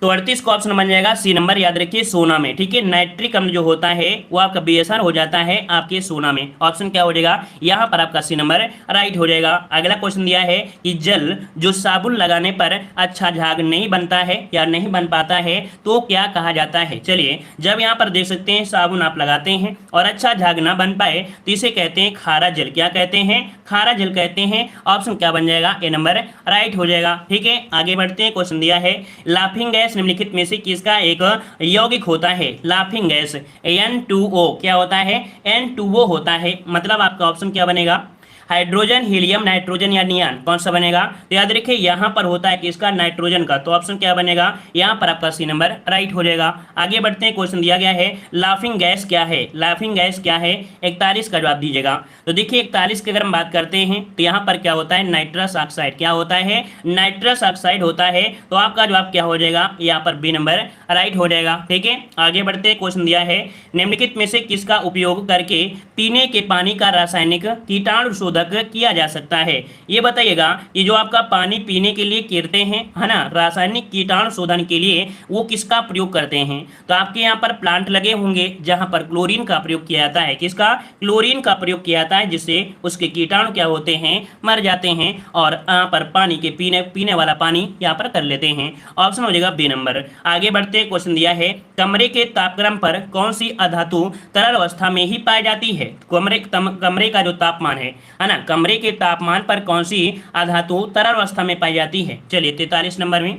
तो 38 का ऑप्शन बन जाएगा सी नंबर, याद रखिए सोना में। ठीक है, नाइट्रिक अम्ल जो होता है वो आपका बेअसर हो जाता है आपके सोना में। ऑप्शन क्या हो जाएगा यहाँ पर आपका सी नंबर राइट हो जाएगा। अगला क्वेश्चन दिया है कि जल जो साबुन लगाने पर अच्छा झाग नहीं बनता है या नहीं बन पाता है तो क्या कहा जाता है। चलिए जब यहाँ पर देख सकते हैं साबुन आप लगाते हैं और अच्छा झाग ना बन पाए तो इसे कहते हैं खारा जल। क्या कहते हैं, खारा जल कहते हैं। ऑप्शन क्या बन जाएगा, ए नंबर राइट हो जाएगा। ठीक है, आगे बढ़ते हैं। क्वेश्चन दिया है लाफिंग गैस निम्नलिखित में से किसका एक यौगिक होता है। लाफिंग गैस N2O क्या होता है, N2O होता है। मतलब आपका ऑप्शन क्या बनेगा, हाइड्रोजन, हीलियम, नाइट्रोजन या नियॉन, कौन सा बनेगा। तो याद रखिए यहाँ पर होता है किसका, नाइट्रोजन का। तो ऑप्शन क्या बनेगा, यहाँ पर आपका सी नंबर राइट हो जाएगा। आगे बढ़ते हैं। क्वेश्चन दिया गया है लाफिंग गैस क्या है, लाफिंग गैस क्या है, 41 का जवाब दीजिएगा। तो देखिए 41 की अगर हम बात करते हैं तो यहाँ पर क्या होता है, नाइट्रस ऑक्साइड। क्या होता है, नाइट्रस ऑक्साइड होता है। तो आपका जवाब क्या हो जाएगा, यहाँ पर बी नंबर राइट हो जाएगा। ठीक है, आगे बढ़ते हैं। क्वेश्चन दिया है निम्नलिखित में से किसका उपयोग करके पीने के पानी का रासायनिक कीटाणु किया जा सकता है। ये बताइएगा कि जो आपका पानी पीने के लिए करते हैं है ना, रासायनिक कीटाणु शोधन के लिए वो किसका प्रयोग करते हैं। तो आपके यहाँ पर प्लांट लगे होंगे जहां पर क्लोरीन का प्रयोग किया जाता है। किसका, क्लोरीन का प्रयोग किया जाता है, जिससे उसके कीटाणु क्या होते हैं, मर जाते हैं और यहाँ पर पानी के पीने वाला पानी यहाँ पर कर लेते हैं। ऑप्शन हो जाएगा बी नंबर। आगे बढ़ते। क्वेश्चन दिया है कमरे के तापक्रम पर कौन सी अधातु तरल अवस्था में ही पाई जाती है। कमरे का जो तापमान है ना, कमरे के तापमान पर कौन सी अधातु तरल अवस्था में पाई जाती है। चलिए 43 नंबर में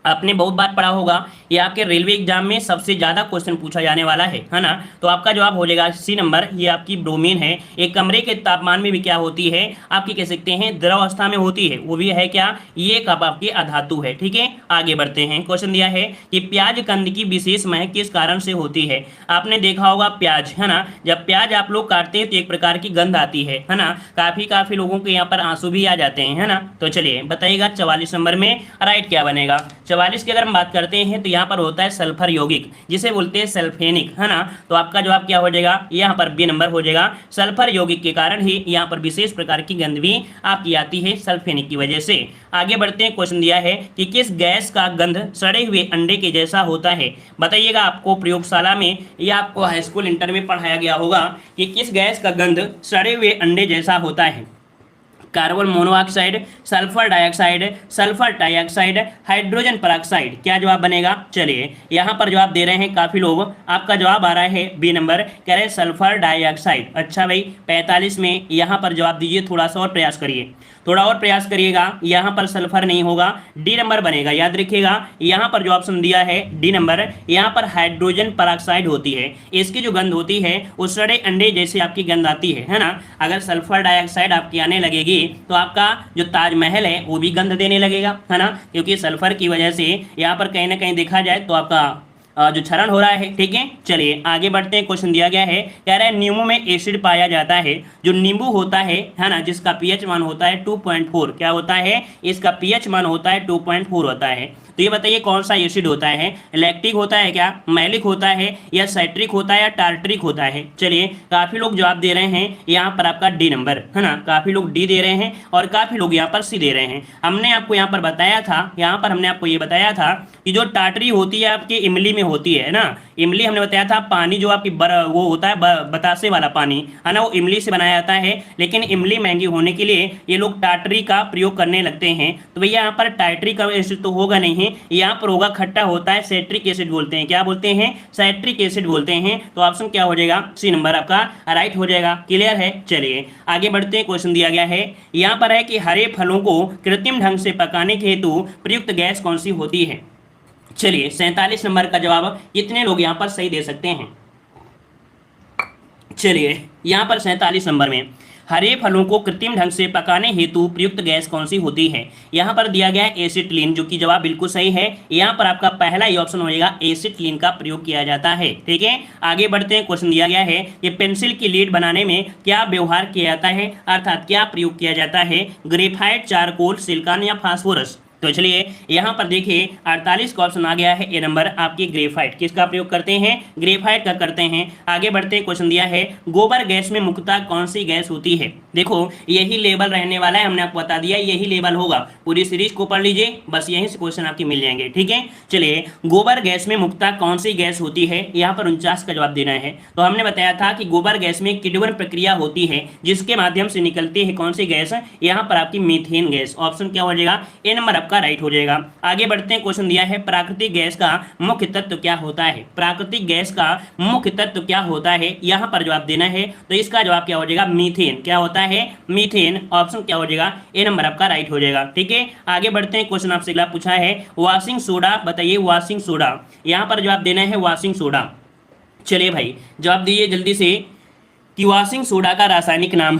आपने बहुत बार पढ़ा होगा, ये आपके रेलवे एग्जाम में सबसे ज्यादा क्वेश्चन पूछा जाने वाला है ना। तो आपका जवाब हो जाएगा सी नंबर, ये आपकी ब्रोमीन है। एक कमरे के तापमान में भी क्या होती है, आपकी कह सकते हैं द्रव अवस्था में होती है, वो भी है क्या, ये कब आपकी अधातु है। ठीक है, आगे बढ़ते हैं। क्वेश्चन दिया है कि प्याज कंद की विशेष महक किस कारण से होती है। आपने देखा होगा प्याज है ना, जब प्याज आप लोग काटते हैं तो एक प्रकार की गंध आती है ना, काफी लोगों के यहाँ पर आंसू भी आ जाते हैं है ना। तो चलिए बताइएगा 44 नंबर में राइट क्या बनेगा। 44 की अगर हम बात करते हैं तो यहाँ पर होता है सल्फर यौगिक, जिसे बोलते हैं सल्फेनिक है ना। तो आपका जवाब क्या हो जाएगा, यहाँ पर बी नंबर हो जाएगा। सल्फर यौगिक के कारण ही यहाँ पर विशेष प्रकार की गंध भी आपकी आती है सल्फेनिक की वजह से। आगे बढ़ते हैं। क्वेश्चन दिया है कि किस गैस का गंध सड़े हुए अंडे के जैसा होता है। बताइएगा, आपको प्रयोगशाला में या आपको हाई स्कूल इंटर में पढ़ाया गया होगा कि किस गैस का गंध सड़े हुए अंडे जैसा होता है। Carbon monoxide, sulphur dioxide, sulphur dioxide, hydrogen peroxide, क्या जवाब बनेगा। चलिए यहाँ पर जवाब दे रहे हैं काफी लोग, आपका जवाब आ रहा है बी नंबर, कह रहे हैं सल्फर डाइऑक्साइड। अच्छा भाई 45 में यहाँ पर जवाब दीजिए, थोड़ा सा और प्रयास करिए, थोड़ा और प्रयास करिएगा। यहाँ पर सल्फर नहीं होगा, डी नंबर बनेगा। याद रखिएगा यहाँ पर जो ऑप्शन दिया है डी नंबर, यहाँ पर हाइड्रोजन पेरोक्साइड होती है। इसकी जो गंध होती है उस सड़े अंडे जैसे आपकी गंध आती है ना। अगर सल्फर डाइऑक्साइड आपकी आने लगेगी तो आपका जो ताजमहल है वो भी गंध देने लगेगा है ना, क्योंकि सल्फर की वजह से यहाँ पर कहीं ना कहीं देखा जाए तो आपका जो क्षरण हो रहा है। ठीक है, चलिए आगे बढ़ते हैं। क्वेश्चन दिया गया है, कह रहा है नींबू में एसिड पाया जाता है। जो नींबू होता है ना, जिसका पीएच मान होता है 2.4, क्या होता है, इसका पीएच मान होता है 2.4 होता है। तो ये बताइए कौन सा एसिड होता है, लैक्टिक होता है क्या, मैलिक होता है या साइट्रिक होता है या टार्ट्रिक होता है। चलिए काफी लोग जवाब दे रहे हैं यहाँ पर आपका डी नंबर है ना, काफी लोग डी दे रहे हैं और काफी लोग यहाँ पर सी दे रहे हैं। हमने आपको यहाँ पर बताया था, यहाँ पर हमने आपको ये बताया था कि जो टार्टरी होती है आपके इमली में होती है ना। इमली हमने बताया था पानी जो आपकी वो होता है बतासे वाला पानी है ना, वो इमली से बनाया जाता है। लेकिन इमली महंगी होने के लिए ये लोग टाटरी का प्रयोग करने लगते हैं। तो भैया यहाँ पर टाटरी का एसिड तो होगा नहीं, यहाँ पर होगा खट्टा होता है, सेट्रिक एसिड बोलते हैं। क्या बोलते हैं? सेट्रिक एसिड बोलते हैं। तो ऑप्शन क्या हो जाएगा? सी नंबर आपका राइट हो जाएगा। क्लियर है? चलिए आगे बढ़ते हैं। क्वेश्चन दिया गया है, यहाँ पर है कि हरे फलों को कृत्रिम ढंग से पकाने के हेतु प्रयुक्त गैस कौन सी होती है? चलिए 47 नंबर का जवाब कितने लोग यहाँ पर सही दे सकते हैं? चलिए यहाँ पर 47 नंबर में हरे फलों को कृत्रिम ढंग से पकाने हेतु प्रयुक्त गैस कौन सी होती है? यहाँ पर दिया गया है एसिटिलीन, जो कि जवाब बिल्कुल सही है। यहाँ पर आपका पहला ही ऑप्शन हो जाएगा, एसिटिलीन का प्रयोग किया जाता है। ठीक है, आगे बढ़ते हैं। क्वेश्चन दिया गया है कि पेंसिल की लीड बनाने में क्या व्यवहार किया जाता है, अर्थात क्या प्रयोग किया जाता है? ग्रेफाइट, चारकोल, सिलिकॉन या फास्फोरस? तो चलिए यहाँ पर देखिए 48 का ऑप्शन आ गया है ए नंबर आपकी ग्रेफाइट। किसका प्रयोग करते हैं? ग्रेफाइट का करते हैं। आगे बढ़ते हैं। क्वेश्चन दिया है गोबर गैस में मुख्यतः कौन सी गैस होती है? देखो यही लेवल रहने वाला है, हमने आपको बता दिया यही लेवल होगा। पूरी सीरीज को पढ़ लीजिए, बस यहीं से क्वेश्चन आपके मिल जाएंगे। ठीक है, चलिए गोबर गैस में मुख्यतः कौन सी गैस होती है? यहाँ पर 49 का जवाब देना है। तो हमने बताया था कि गोबर गैस में किण्वन प्रक्रिया होती है, जिसके माध्यम से निकलती है कौन सी गैस? यहाँ पर आपकी मीथेन गैस। ऑप्शन क्या हो जाएगा? ए नंबर का राइट हो जाएगा। आगे बढ़ते हैं। क्वेश्चन दिया है प्राकृतिक गैस का मुख्य तत्व क्या होता है? प्राकृतिक गैस का मुख्य तत्व क्या होता है? यहां पर जवाब देना है। तो इसका जवाब क्या हो जाएगा? मीथेन। क्या होता है? मीथेन। ऑप्शन क्या हो जाएगा? ए नंबर आपका राइट हो जाएगा। ठीक है, आगे बढ़ते हैं। क्वेश्चन आपसे अगला पूछा है वॉशिंग सोडा, बताइए वॉशिंग सोडा। यहां पर जवाब देना है वॉशिंग सोडा। चलिए भाई जवाब दीजिए जल्दी से कि वॉशिंग सोडा का रासायनिक नाम।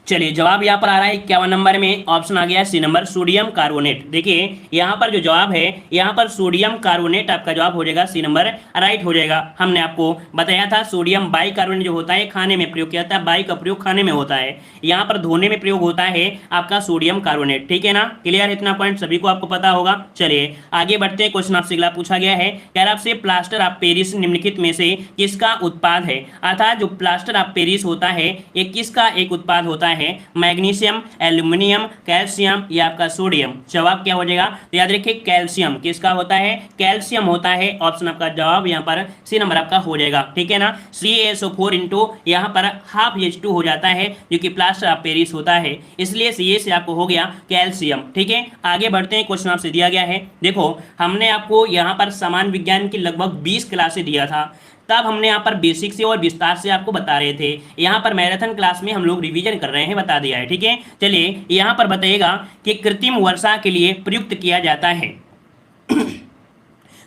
चलिए जवाब यहाँ पर आ रहा है 51 नंबर में। ऑप्शन आ गया सी नंबर, सोडियम कार्बोनेट। देखिए यहाँ पर जो जवाब है, यहाँ पर सोडियम कार्बोनेट आपका जवाब हो जाएगा सी नंबर राइट हो जाएगा। हमने आपको बताया था सोडियम बाइकार्बोनेट जो होता है खाने में प्रयोग किया जाता है, बाई का प्रयोग खाने में होता है, यहाँ पर धोने में प्रयोग होता है आपका सोडियम कार्बोनेट। ठीक है ना, क्लियर? इतना पॉइंट सभी को आपको पता होगा। चलिए आगे बढ़ते हैं। क्वेश्चन आपसे अगला पूछा गया है, कह रहा आपसे प्लास्टर ऑफ पेरिस निम्नलिखित में से किसका उत्पाद है? अर्थात जो प्लास्टर ऑफ पेरिस होता है ये किसका एक उत्पाद होता है? मैग्नीशियम, एल्यूमिनियम, कैल्शियम या आपका सोडियम? जवाब क्या हो जाएगा? तो याद रखिए कैल्शियम। किसका होता है? कैल्शियम होता है। ऑप्शन आपका जवाब यहाँ पर सी नंबर आपका हो जाएगा। ठीक है ना, CaSO4 इंटू यहाँ पर हाफ H2 हो जाता है, जो कि प्लास्टर ऑफ पेरिस होता है, इसलिए Ca से आपको हो गया कैल्शियम। ठीक है, आगे बढ़ते हैं। क्वेश्चन आपसे दिया गया है, देखो हमने आपको यहाँ पर सामान्य विज्ञान की लगभग 20 क्लासें दिया था, तब हमने यहाँ पर बेसिक से और विस्तार से आपको बता रहे थे। यहाँ पर मैराथन क्लास में हम लोग रिवीजन कर रहे हैं, बता दिया है। ठीक है, चलिए यहाँ पर बताइएगा कि कृत्रिम वर्षा के लिए प्रयुक्त किया जाता है।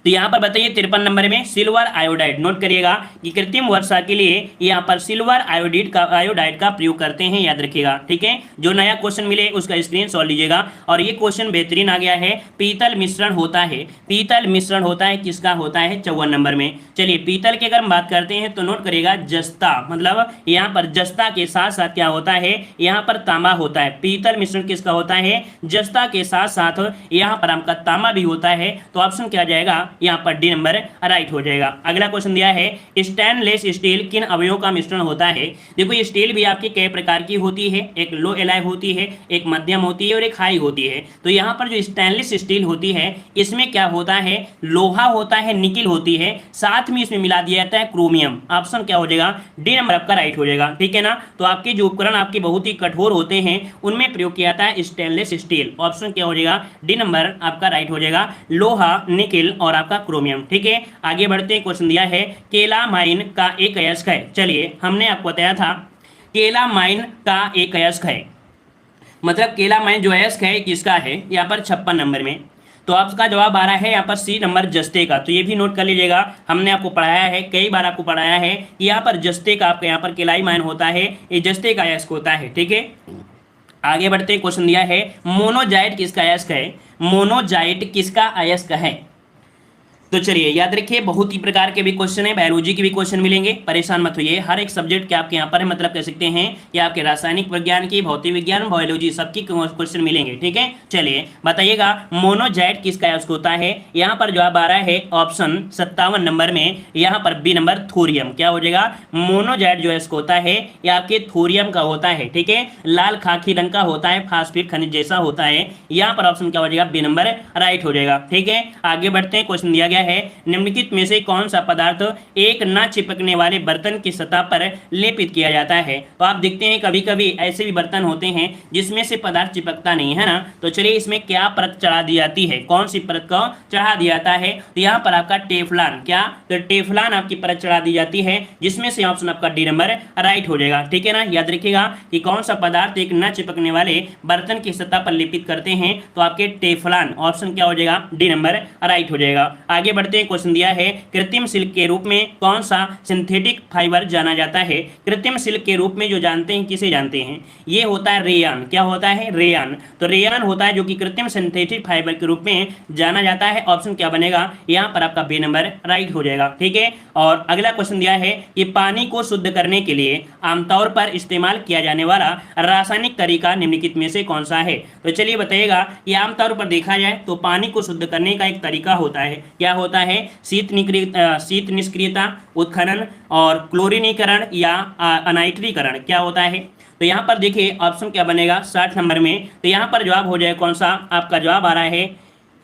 तो यहाँ पर बताइए 53 नंबर में सिल्वर आयोडाइड। नोट करिएगा कि कृत्रिम वर्षा के लिए यहाँ पर सिल्वर आयोडाइड का प्रयोग करते हैं, याद रखिएगा। ठीक है, जो नया क्वेश्चन मिले उसका स्क्रीनशॉट लीजिएगा। और ये क्वेश्चन बेहतरीन आ गया है, पीतल मिश्रण होता है। पीतल मिश्रण होता है, किसका होता है? 54 नंबर में। चलिए पीतल की अगर हम बात करते हैं तो नोट करिएगा जस्ता, मतलब यहाँ पर जस्ता के साथ साथ क्या होता है? यहाँ पर तांबा होता है। पीतल मिश्रण किसका होता है? जस्ता के साथ साथ यहाँ पर आपका तांबा भी होता है। तो ऑप्शन क्या जाएगा? यहाँ पर डी नंबर राइट हो जाएगा। अगला क्वेश्चन दिया है स्टेनलेस स्टील किन अवयवों का मिश्रण होता है? देखो ये स्टील भी आपकी कई प्रकार की होती है, एक लो एलॉय होती है, एक मध्यम होती है और एक हाई होती है। तो यहाँ पर जो स्टेनलेस स्टील होती है इसमें क्या होता है? लोहा होता है, निकिल होती है, साथ में इसमें मिला दिया जाता है क्रोमियम। ऑप्शन क्या हो जाएगा? डी नंबर आपका राइट हो जाएगा। ठीक है ना, तो आपके जो उपकरण आपके बहुत ही कठोर होते हैं उनमें प्रयोग किया जाता है स्टेनलेस स्टील। ऑप्शन क्या हो जाएगा? डी नंबर आपका राइट हो जाएगा, लोहा, निकिल और आपका क्रोमियम। ठीक है, आगे बढ़ते हैं। क्वेश्चन दिया है केलामाइन का एक अयस्क है। चलिए हमने आपको बताया था केलामाइन का एक अयस्क है, मतलब केलामाइन जो अयस्क है किसका है? यहाँ पर 56 नंबर में। तो आपका जवाब आ रहा है यहाँ पर सी नंबर जस्ते का। तो ये भी नोट कर लीजिएगा, हमने आपको पढ़ाया है, कई बार आपको पढ़ाया है कि यहाँ पर जस्ते का आपका यहाँ पर केलामाइन होता है, ये जस्ते का अयस्क होता है। ठीक है, आगे बढ़ते हैं। क्वेश्चन दिया है मोनोजाइट किसका अयस्क है? मोनोजाइट किसका अयस्क है? तो चलिए याद रखिए, बहुत ही प्रकार के भी क्वेश्चन है, बायोलॉजी के भी क्वेश्चन मिलेंगे, परेशान मत होइए। हर एक सब्जेक्ट के आपके यहाँ पर है, मतलब कह सकते हैं कि आपके रासायनिक विज्ञान की, भौतिक विज्ञान, बायोलॉजी सबकी क्वेश्चन मिलेंगे। ठीक है, चलिए बताइएगा मोनोजाइट किसका यूज होता है। यहाँ पर जवाब आ रहा है ऑप्शन 57 नंबर में, यहाँ पर बी नंबर थोरियम। क्या हो जाएगा, मोनोजाइट जो है इसको होता है ये आपके थोरियम का होता है। ठीक है, लाल खाकी रंग का होता है, फास्फेट खनिज जैसा होता है। यहाँ पर ऑप्शन क्या हो जाएगा, बी नंबर राइट हो जाएगा। ठीक है, आगे बढ़ते हैं। क्वेश्चन दिया गया है निम्नलिखित में से कौन सा पदार्थ एक न चिपकने वाले बर्तन की सतह पर लेपित किया जाता है। तो आप देखते हैं कभी कभी ऐसे भी बर्तन होते हैं जिसमें से पदार्थ चिपकता नहीं है ना, तो चलिए इसमें क्या परत चढ़ा दी जाती है, कौन सी परत को चढ़ा दिया जाता है। तो यहाँ पर आपका टेफ्लॉन, क्या, तो टेफ्लॉन आपकी परत चढ़ा दी जाती है, जिसमें से ऑप्शन आपका डी नंबर राइट हो जाएगा। ठीक है ना, याद रखिएगा कि कौन सा पदार्थ एक न चिपकने वाले बर्तन की सतह पर लेपित करते हैं, तो आपके टेफ्लॉन, ऑप्शन क्या हो जाएगा, डी नंबर राइट हो जाएगा। आगे बढ़ते हैं। क्वेश्चन दिया है कृत्रिम सिल्क के रूप में कौन सा सिंथेटिक फाइबर जाना जाता है। कृत्रिम सिल्क के रूप में जो जानते हैं, किसे जानते हैं, ये होता है रेयान। क्या होता है, रेयान। तो रेयान होता है जो कि कृत्रिम सिंथेटिक फाइबर के रूप में जाना जाता है। ऑप्शन क्या बनेगा, यहाँ पर आपका बी नंबर राइट हो जाएगा। ठीक है, और अगला क्वेश्चन दिया है कि पानी को शुद्ध करने के लिए आमतौर पर इस्तेमाल किया जाने वाला रासायनिक तरीका निम्नलिखित में से कौन सा है। तो चलिए बताइएगा कि आमतौर पर देखा जाए तो पानी को शुद्ध करने का एक तरीका होता है, क्या होता है, शीत निष्क्रियता, उत्खनन और क्लोरीनीकरण या अनाइट्रीकरण। क्या होता है, तो यहाँ पर देखिए ऑप्शन क्या बनेगा 60 नंबर में। तो यहाँ पर जवाब हो जाए कौन सा, आपका जवाब आ रहा है,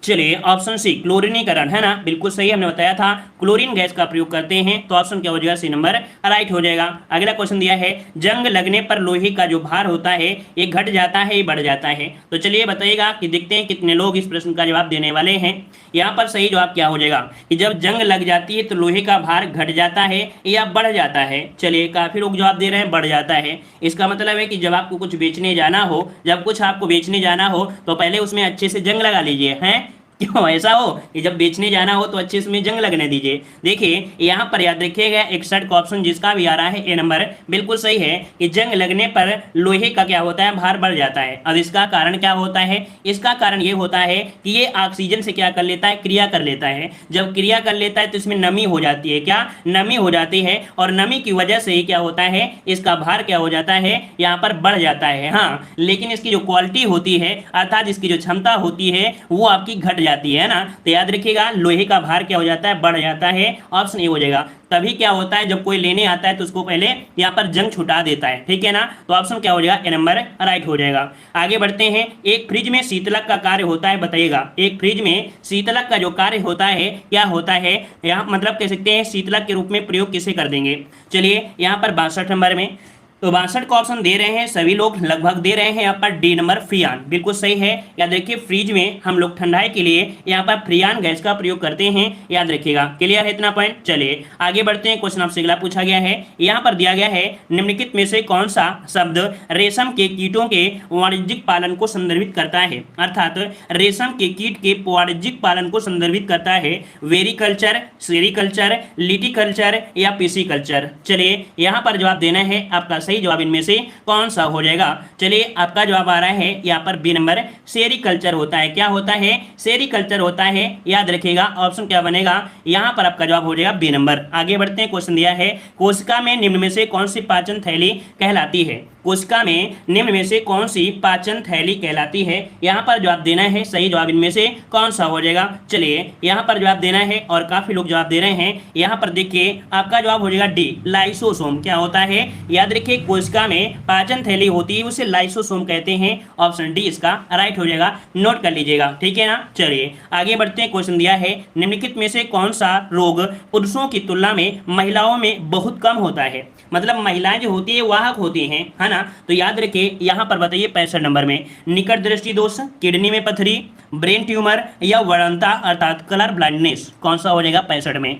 चलिए ऑप्शन सी क्लोरीनीकरण, है ना, बिल्कुल सही हमने बताया था, क्लोरीन गैस का प्रयोग करते हैं। तो ऑप्शन क्या हो जाएगा, सी नंबर राइट हो जाएगा। अगला क्वेश्चन दिया है जंग लगने पर लोहे का जो भार होता है ये घट जाता है, ये बढ़ जाता है। तो चलिए बताइएगा कि देखते हैं कितने लोग इस प्रश्न का जवाब देने वाले हैं। यहाँ पर सही जवाब क्या हो जाएगा कि जब जंग लग जाती है तो लोहे का भार घट जाता है या बढ़ जाता है। चलिए काफी लोग जवाब दे रहे हैं बढ़ जाता है। इसका मतलब है कि जब आपको कुछ बेचने जाना हो, जब कुछ आपको बेचने जाना हो तो पहले उसमें अच्छे से जंग लगा लीजिए, हैं, क्यों ऐसा हो कि जब बेचने जाना हो तो अच्छे इसमें जंग लगने दीजिए। देखिए यहाँ पर याद रखिएगा 61 का ऑप्शन जिसका भी आ रहा है ए नंबर बिल्कुल सही है कि जंग लगने पर लोहे का क्या होता है, भार बढ़ जाता है। अब इसका कारण क्या होता है, इसका कारण ये होता है कि ये ऑक्सीजन से क्या कर लेता है, क्रिया कर लेता है। जब क्रिया कर लेता है तो इसमें नमी हो जाती है, क्या, नमी हो जाती है, और नमी की वजह से ही क्या होता है, इसका भार क्या हो जाता है, यहाँ पर बढ़ जाता है। हाँ, लेकिन इसकी जो क्वालिटी होती है अर्थात इसकी जो क्षमता होती है वो आपकी घट जाती है ना। तो याद रखिएगा लोहे का भार क्या हो जाता है, बढ़ जाता है। ऑप्शन ए हो जाएगा। तभी क्या होता है जब कोई लेने आता है तो उसको पहले यहाँ पर जंग छुटा देता है, ठीक है ना। तो ऑप्शन क्या हो जाएगा, ए नंबर राइट हो जाएगा। आगे बढ़ते हैं। एक फ्रिज में शीतलक का कार्य होता है, बताइएगा एक फ्रिज में शीतलक का जो कार्य होता है क्या होता है, यहाँ मतलब कह सकते हैं शीतलक के रूप में प्रयोग किसे कर देंगे। चलिए यहाँ पर 62 नंबर में तो 62 का ऑप्शन दे रहे हैं सभी लोग, लगभग दे रहे हैं यहाँ पर डी नंबर फ्रियान, बिल्कुल सही है। याद रखिए फ्रिज में हम लोग ठंडाई के लिए यहाँ पर फ्रियान गैस का प्रयोग करते हैं, याद रखिएगा। क्लियर है इतना पॉइंट। चलिए आगे बढ़ते हैं। क्वेश्चन आपसे अगला पूछा गया है, यहाँ पर दिया गया है निम्नलिखित में से कौन सा शब्द रेशम के कीटों के वाणिज्यिक पालन को संदर्भित करता है, अर्थात रेशम के कीट के वाणिज्यिक पालन को संदर्भित करता है। वेरीकल्चर, सेरीकल्चर, लिटिकल्चर या पिसिकल्चर। चलिए यहाँ पर जवाब देना है, आपका सही जवाब इनमें से कौन सा हो जाएगा। चलिए आपका जवाब आ रहा है यहाँ पर बी नंबर सेरीकल्चर होता है। क्या होता है, सेरीकल्चर होता है, याद रखिएगा। ऑप्शन क्या बनेगा, यहाँ पर आपका जवाब हो जाएगा बी नंबर। आगे बढ़ते हैं। क्वेश्चन दिया है कोशिका में निम्न में से कौन सी पाचन थैली कहलाती है। कोशिका में निम्न में से कौन सी पाचन थैली कहलाती है, यहाँ पर जवाब देना है। सही जवाब इनमें से कौन सा हो जाएगा। चलिए यहाँ पर जवाब देना है और काफी लोग जवाब दे रहे हैं। यहाँ पर देखिए आपका जवाब हो जाएगा डी, लाइसोसोम। क्या होता है, याद रखिए कोशिका में पाचन थैली होती है उसे लाइसोसोम कहते हैं। ऑप्शन डी इसका राइट हो जाएगा, नोट कर लीजिएगा, ठीक है ना। चलिए आगे बढ़ते हैं। क्वेश्चन दिया है निम्नलिखित में से कौन सा रोग पुरुषों की तुलना में महिलाओं में बहुत कम होता है, मतलब महिलाएं जो होती है वाहक होती हैं, है ना। तो याद रखिए यहाँ पर बताइए 65 नंबर में निकट दृष्टि दोष, किडनी में पथरी, ब्रेन ट्यूमर या वरणता अर्थात कलर ब्लाइंडनेस, कौन सा हो जाएगा 65 में।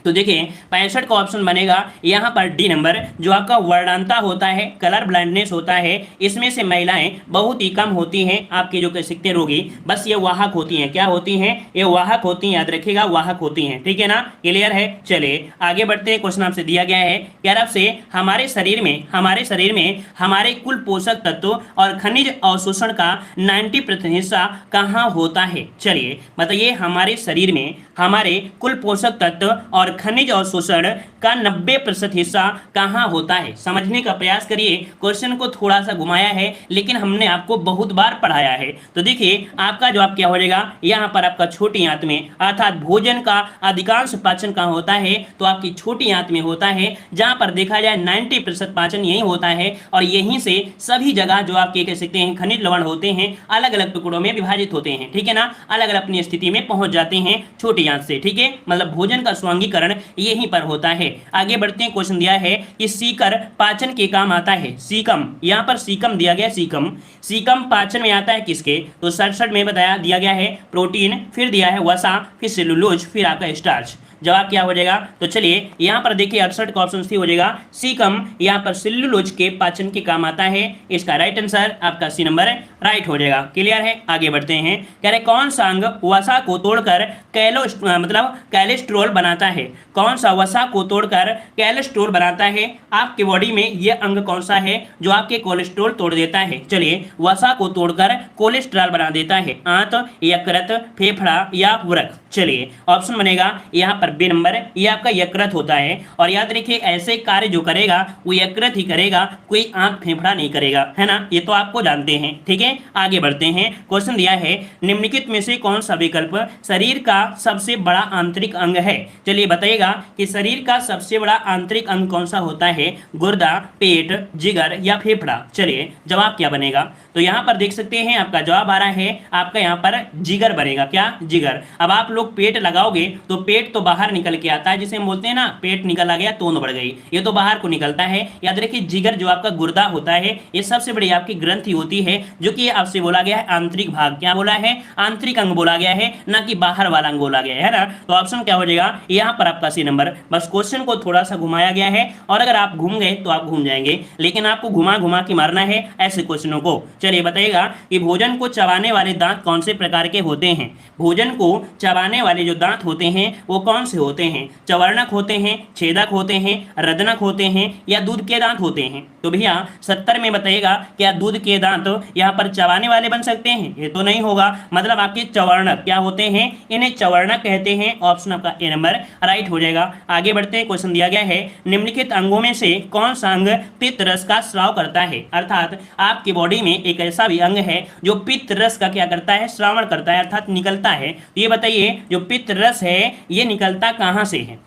तो देखिए 65 का ऑप्शन बनेगा यहाँ पर डी नंबर, जो आपका वर्णांता होता है, कलर ब्लाइंडनेस होता है, इसमें से महिलाएं बहुत ही कम होती हैं आपके जो कह सकते हैं रोगी, बस ये वाहक होती हैं। क्या होती हैं, ये वाहक होती हैं, याद रखिएगा वाहक होती हैं, ठीक है ना। क्लियर है। चलिए आगे बढ़ते हैं। क्वेश्चन आपसे दिया गया है कि अरब से हमारे शरीर में हमारे कुल पोषक तत्व और खनिज अवशोषण का 90% हिस्सा कहाँ होता है। चलिए बताइए हमारे शरीर में हमारे कुल पोषक तत्व और खनिज और शोषण का 90% हिस्सा कहाँ होता है? समझने का प्रयास करिए। क्वेश्चन को थोड़ा सा घुमाया है लेकिन हमने आपको बहुत बार पढ़ाया है। तो देखिए आपका जवाब क्या हो जाएगा, यहाँ पर आपका छोटी आंत में, अर्थात भोजन का अधिकांश पाचन कहाँ होता है? तो आपकी छोटी आंत में होता है, जहां पर देखा जाए 90% पाचन यही होता है और यहीं से सभी जगह जो आपके कह सकते हैं खनिज लवण होते हैं अलग अलग टुकड़ों में विभाजित होते हैं, ठीक है ना, अलग अलग अपनी स्थिति में पहुंच जाते हैं छोटी आंत से, ठीक है। मतलब भोजन का स्वांगीकरण यहीं पर होता है। आगे बढ़ते हैं। क्वेश्चन दिया है कि सीकर पाचन के काम आता है। सीकम, यहाँ पर सीकम दिया गया, सीकम, सीकम पाचन में आता है किसके? तो 67 में बताया दिया गया है प्रोटीन, फिर दिया है वसा, फिर सेलुलोज, फिर आपका स्टार्च। जवाब क्या हो जाएगा? तो चलिए यहाँ पर देखिए 68 का ऑप्शन सी हो जाएगा सीकम, यहाँ पर सेल्यूलोज के पाचन के काम आता है। इसका राइट आंसर आपका सी नंबर राइट हो जाएगा। क्लियर है? आगे बढ़ते हैं। कह रहे कौन सा अंग वसा को तोड़कर कैलेस्ट्रोल बनाता है? कौन सा वसा को तोड़कर कैलेस्ट्रोल बनाता है? आपके बॉडी में यह अंग कौन सा है जो आपके कोलेस्ट्रॉल तोड़ देता है? चलिए, वसा को तोड़कर कोलेस्ट्रॉल बना देता है। आंत, यकृत, फेफड़ा या वृक्क? चलिए ऑप्शन बनेगा यहाँ पर बी नंबर, ये आपका यकृत होता है। और याद रखिए ऐसे कार्य जो करेगा वो यकृत ही करेगा, कोई आंत फेफड़ा नहीं करेगा, है ना, ये तो आपको जानते हैं, ठीक है। आगे बढ़ते हैं। क्वेश्चन दिया है निम्नलिखित में से कौन सा विकल्प शरीर का सबसे बड़ा आंतरिक अंग है? चलिए बताइएगा कि शरीर का सबसे बड़ा आंतरिक अंग कौन सा होता है? गुर्दा, पेट, जिगर या फेफड़ा? चलिए जवाब क्या बनेगा? तो यहाँ पर देख सकते हैं आपका जवाब आ रहा है, आपका यहाँ पर जिगर बनेगा। क्या? जिगर। अब आप लोग पेट लगाओगे तो पेट तो बाहर निकल के आता है, जिसे हम बोलते हैं ना पेट निकल आ गया तोंद बढ़ गई, ये तो बाहर को निकलता है। याद रखिए जिगर जो आपका गुर्दा होता है ये सबसे बड़ी आपकी ग्रंथि होती है, जो कि आपसे बोला गया है आंतरिक भाग। क्या बोला है? आंतरिक अंग बोला गया है, ना कि बाहर वाला अंग बोला गया है ना। तो ऑप्शन क्या हो जाएगा यहाँ पर आपका सी नंबर। बस क्वेश्चन को थोड़ा सा घुमाया गया है और अगर आप घूम गए तो आप घूम जाएंगे, लेकिन आपको घुमा घुमा के मारना है ऐसे क्वेश्चनों को। चलिए बताइएगा कि भोजन को चबाने वाले दांत कौन से प्रकार के होते हैं? भोजन को चबाने वाले जो दांत होते हैं वो कौन से होते हैं? चवर्णक होते हैं, छेदक होते हैं, रदनक होते हैं या दूध के दांत होते हैं? तो भैया 70 में बताइएगा क्या दूध के दांत यहाँ पर चबाने वाले बन सकते हैं? ये तो नहीं होगा, मतलब आपके चवर्णक क्या होते हैं? इन्हें चवर्णक कहते हैं। ऑप्शन आपका ए नंबर राइट हो जाएगा। आगे बढ़ते हैं। क्वेश्चन दिया गया है निम्नलिखित अंगों में से कौन सा अंग पित्त रस का स्राव करता है? अर्थात आपकी बॉडी में एक ऐसा भी अंग है जो पित्त रस का क्या करता है? श्रावण करता है, अर्थात निकलता है। तो ये बताइए जो पित्त रस है ये निकलता कहाँ से है?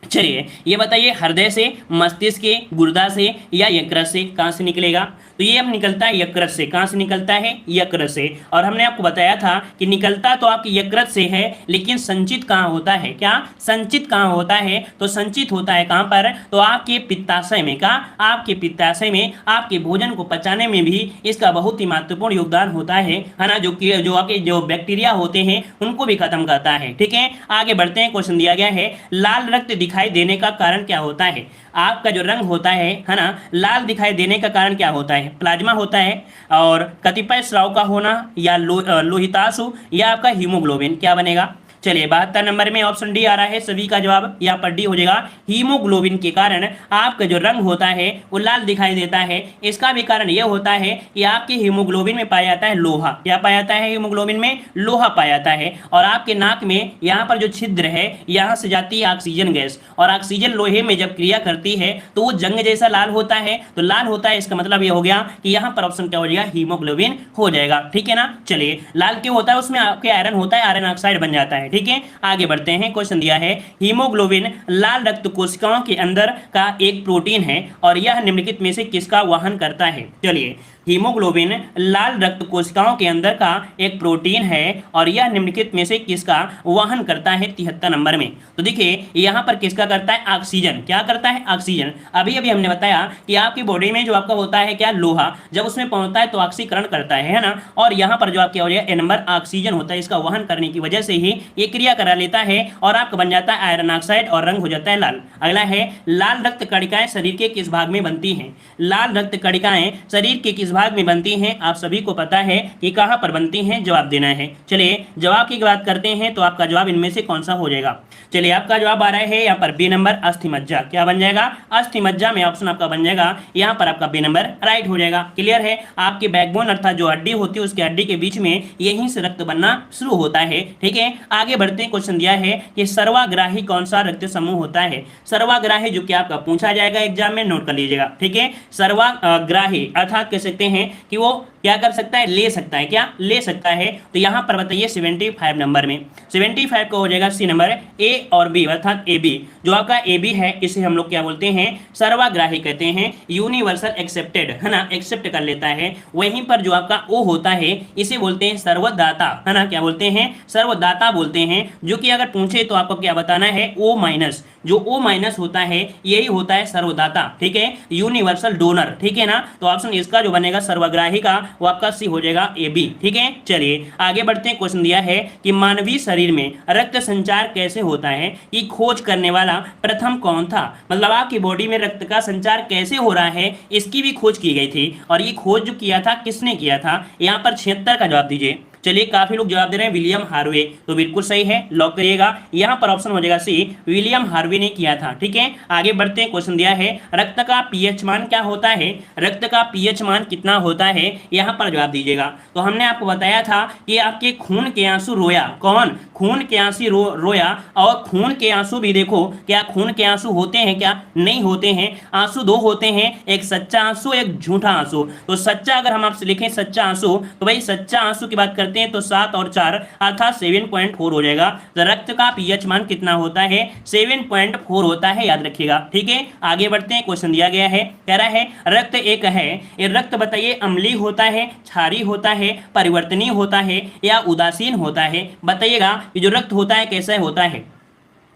चलिए ये बताइए हृदय से, मस्तिष्क के, गुर्दा से या यकृत से? कहाँ से निकलेगा? तो ये अब निकलता है यकृत से। कहाँ से निकलता है? यकृत से। और हमने आपको बताया था कि निकलता तो आपकी यकृत से है, लेकिन संचित कहाँ होता है? क्या संचित कहाँ होता है? तो संचित होता है कहाँ पर? तो आपके पित्ताशय में। का? आपके पित्ताशय में। आपके भोजन को पचाने में भी इसका बहुत ही महत्वपूर्ण योगदान होता है ना, जो आपके जो बैक्टीरिया होते हैं उनको भी खत्म करता है, ठीक है। आगे बढ़ते हैं। क्वेश्चन दिया गया है लाल रक्त दिखाई देने का कारण क्या होता है? आपका जो रंग होता है ना, लाल दिखाई देने का कारण क्या होता है? प्लाज्मा होता है, और कतिपय स्राव का होना, या लोहिताशु, या आपका हीमोग्लोबिन? क्या बनेगा? चलिए 72 नंबर में ऑप्शन डी आ रहा है, सभी का जवाब यहाँ पर डी हो जाएगा। हीमोग्लोबिन के कारण आपका जो रंग होता है वो लाल दिखाई देता है। इसका भी कारण यह होता है कि आपके हीमोग्लोबिन में पाया जाता है लोहा। क्या पाया जाता है? हीमोग्लोबिन में लोहा पाया जाता है। और आपके नाक में यहाँ पर जो छिद्र है यहाँ से जाती है ऑक्सीजन गैस, और ऑक्सीजन लोहे में जब क्रिया करती है तो वो जंग जैसा लाल होता है। तो लाल होता है, इसका मतलब यह हो गया कि यहाँ पर ऑप्शन क्या हो जाएगा? हीमोग्लोबिन हो जाएगा, ठीक है ना। चलिए लाल क्यों होता है? उसमें आपके आयरन होता है, आयरन ऑक्साइड बन जाता है, ठीक है। आगे बढ़ते हैं। क्वेश्चन दिया है हीमोग्लोबिन लाल रक्त कोशिकाओं के अंदर का एक प्रोटीन है और यह निम्नलिखित में से किसका वहन करता है? चलिए हीमोग्लोबिन लाल रक्त कोशिकाओं के अंदर का एक प्रोटीन है और यह निम्नलिखित में से किसका वहन करता है? 73 नंबर में। तो देखिए यहाँ पर किसका करता है? ऑक्सीजन। क्या करता है? ऑक्सीजन। अभी अभी हमने बताया कि आपकी बॉडी में जो आपका होता है क्या? लोहा। जब उसमें पहुंचता है तो ऑक्सीकरण करता है ना। और यहाँ पर जो आपके हो जाए ए नंबर ऑक्सीजन होता है, इसका वहन करने की वजह से ही ये क्रिया करा लेता है और आपका बन जाता है आयरन ऑक्साइड और रंग हो जाता है लाल। अगला है लाल रक्त कणिकाएं शरीर के किस भाग में बनती हैं? लाल रक्त कणिकाएं शरीर के किस किस भाग में बनती हैं, आप सभी को पता है कि कहाँ पर बनती हैं, जवाब देना है। चलिए जवाब की बात करते हैं, तो आपका जवाब इनमें से कौन सा हो जाएगा। चलिए आपका जवाब आ रहा है यहाँ पर बी नंबर, अस्थि मज्जा। क्या बन जाएगा, अस्थि मज्जा में ऑप्शन आपका बन जाएगा यहाँ पर आपका बी नंबर राइट हो जाएगा। क्लियर है, आपके बैकबोन अर्थात जो हड्डी होती है उसकी हड्डी के बीच में यहीं से रक्त बनना शुरू होता है। ठीक है, आगे बढ़ते हैं। क्वेश्चन दिया है कि सर्वाग्राही कौन सा रक्त समूह होता है। सर्वाग्राही जो कि आपका पूछा जाएगा एग्जाम में, नोट कर लीजिएगा। ठीक है, सर्वाग्राही अर्थात कह सकते हैं कि वो क्या कर सकता है, ले सकता है, क्या ले सकता है। तो यहां पर बताइए 75 नंबर में 75 का हो जाएगा सी नंबर, ए और बी अर्थात ए बी। जो आपका ए बी है इसे हम लोग क्या बोलते हैं, सर्वाग्राही कहते हैं, यूनिवर्सल एक्सेप्टेड है ना, एक्सेप्ट कर लेता है। वहीं पर जो आपका ओ होता है इसे बोलते हैं सर्वदाता है ना, क्या बोलते हैं, सर्वदाता बोलते हैं। जो कि अगर पूछे तो आपको क्या बताना है, ओ माइनस, जो ओ माइनस होता है यही होता है सर्वदाता। ठीक है, यूनिवर्सल डोनर। ठीक है ना, तो ऑप्शन इसका जो बनेगा सर्वग्राही का वो आपका सी हो जाएगा ए बी। ठीक है, चलिए आगे बढ़ते हैं। क्वेश्चन दिया है कि मानवीय शरीर में रक्त संचार कैसे होता है, ये खोज करने वाला प्रथम कौन था। मतलब आपकी बॉडी में रक्त का संचार कैसे हो रहा है इसकी भी खोज की गई थी, और ये खोज जो किया था किसने किया था, यहाँ पर 76 का जवाब दीजिए। चलिए काफी लोग जवाब दे रहे हैं विलियम हार्वे, तो बिल्कुल सही है, लॉक करिएगा। यहाँ पर ऑप्शन हो जाएगा सी, विलियम हार्वे ने किया था। ठीक है, आगे बढ़ते हैं। क्वेश्चन दिया है रक्त का पीएच मान क्या होता है, रक्त का पीएच मान कितना होता है, यहाँ पर जवाब दीजिएगा। तो हमने आपको बताया था कि आपके खून के आंसू रोया, कौन, खून के आंसू रोया। और खून के आंसू भी देखो, क्या खून के आंसू होते हैं, क्या नहीं होते हैं। आंसू दो होते हैं, एक सच्चा आंसू, एक झूठा आंसू। तो सच्चा अगर हम आपसे लिखें सच्चा आंसू, तो भाई सच्चा आंसू की बात करते हैं तो 7 और 4 अर्थात 7.4 हो जाएगा। तो रक्त का पीएच मान कितना होता है, 7.4 होता है, याद रखिएगा। ठीक है, आगे बढ़ते हैं। क्वेश्चन दिया गया है, कह रहा है रक्त एक है, ये रक्त बताइए अम्लीय होता है, क्षारीय होता है, परिवर्तनीय होता है या उदासीन होता है। बताइएगा ये जो रक्त होता है कैसा होता है।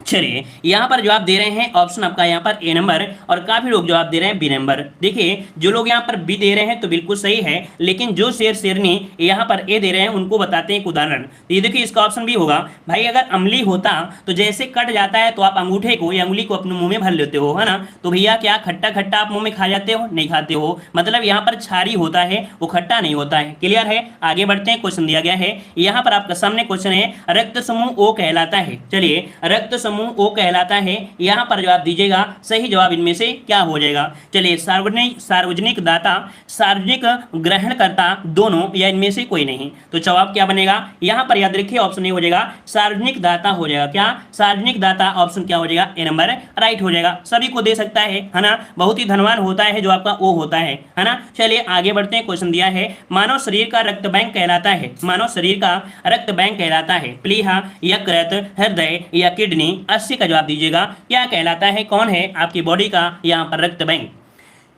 चलिए यहाँ पर जवाब दे रहे हैं ऑप्शन आपका यहाँ पर ए नंबर, और काफी लोग जवाब दे रहे हैं बी नंबर। देखिए जो लोग यहाँ पर बी दे रहे हैं तो बिल्कुल सही है, लेकिन जो शेर शेरनी यहाँ पर ए दे रहे हैं उनको बताते हैं एक उदाहरण। तो ये देखिए इसका ऑप्शन भी होगा भाई, अगर अम्लीय होता तो जैसे कट जाता है तो आप अंगूठे को या उंगली को अपने मुंह में भर लेते हो, है ना। तो भैया क्या खट्टा खट्टा आप मुंह में खा जाते हो, नहीं खाते हो। मतलब यहाँ पर क्षारीय होता है, वो खट्टा नहीं होता है। क्लियर है, आगे बढ़ते हैं। क्वेश्चन दिया गया है यहाँ पर आपका सामने क्वेश्चन है रक्त समूह ओ कहलाता है। चलिए रक्त समूह ओ कहलाता है, यहां पर जवाब दीजिएगा। सही जवाब इनमें से क्या हो जाएगा। चलिए सार्वजनिक दाता, सार्वजनिक ग्रहणकर्ता, दोनों या इनमें से कोई नहीं। तो जवाब क्या बनेगा, यहां पर याद रखिए ऑप्शन ए हो जाएगा सार्वजनिक दाता हो जाएगा। क्या, सार्वजनिक दाता, ऑप्शन क्या हो जाएगा, ए नंबर राइट हो जाएगा। सभी को दे सकता है ना, बहुत ही धनवान होता है जो आपका ओ होता है ना। चलिए आगे बढ़ते हैं। क्वेश्चन दिया है मानव शरीर का रक्त बैंक कहलाता है, मानव शरीर का रक्त बैंक कहलाता है प्लीहा, यकृत, हृदय या किडनी। 80 का जवाब दीजिएगा, क्या कहलाता है, कौन है आपकी बॉडी का यहाँ पर रक्त बैंक।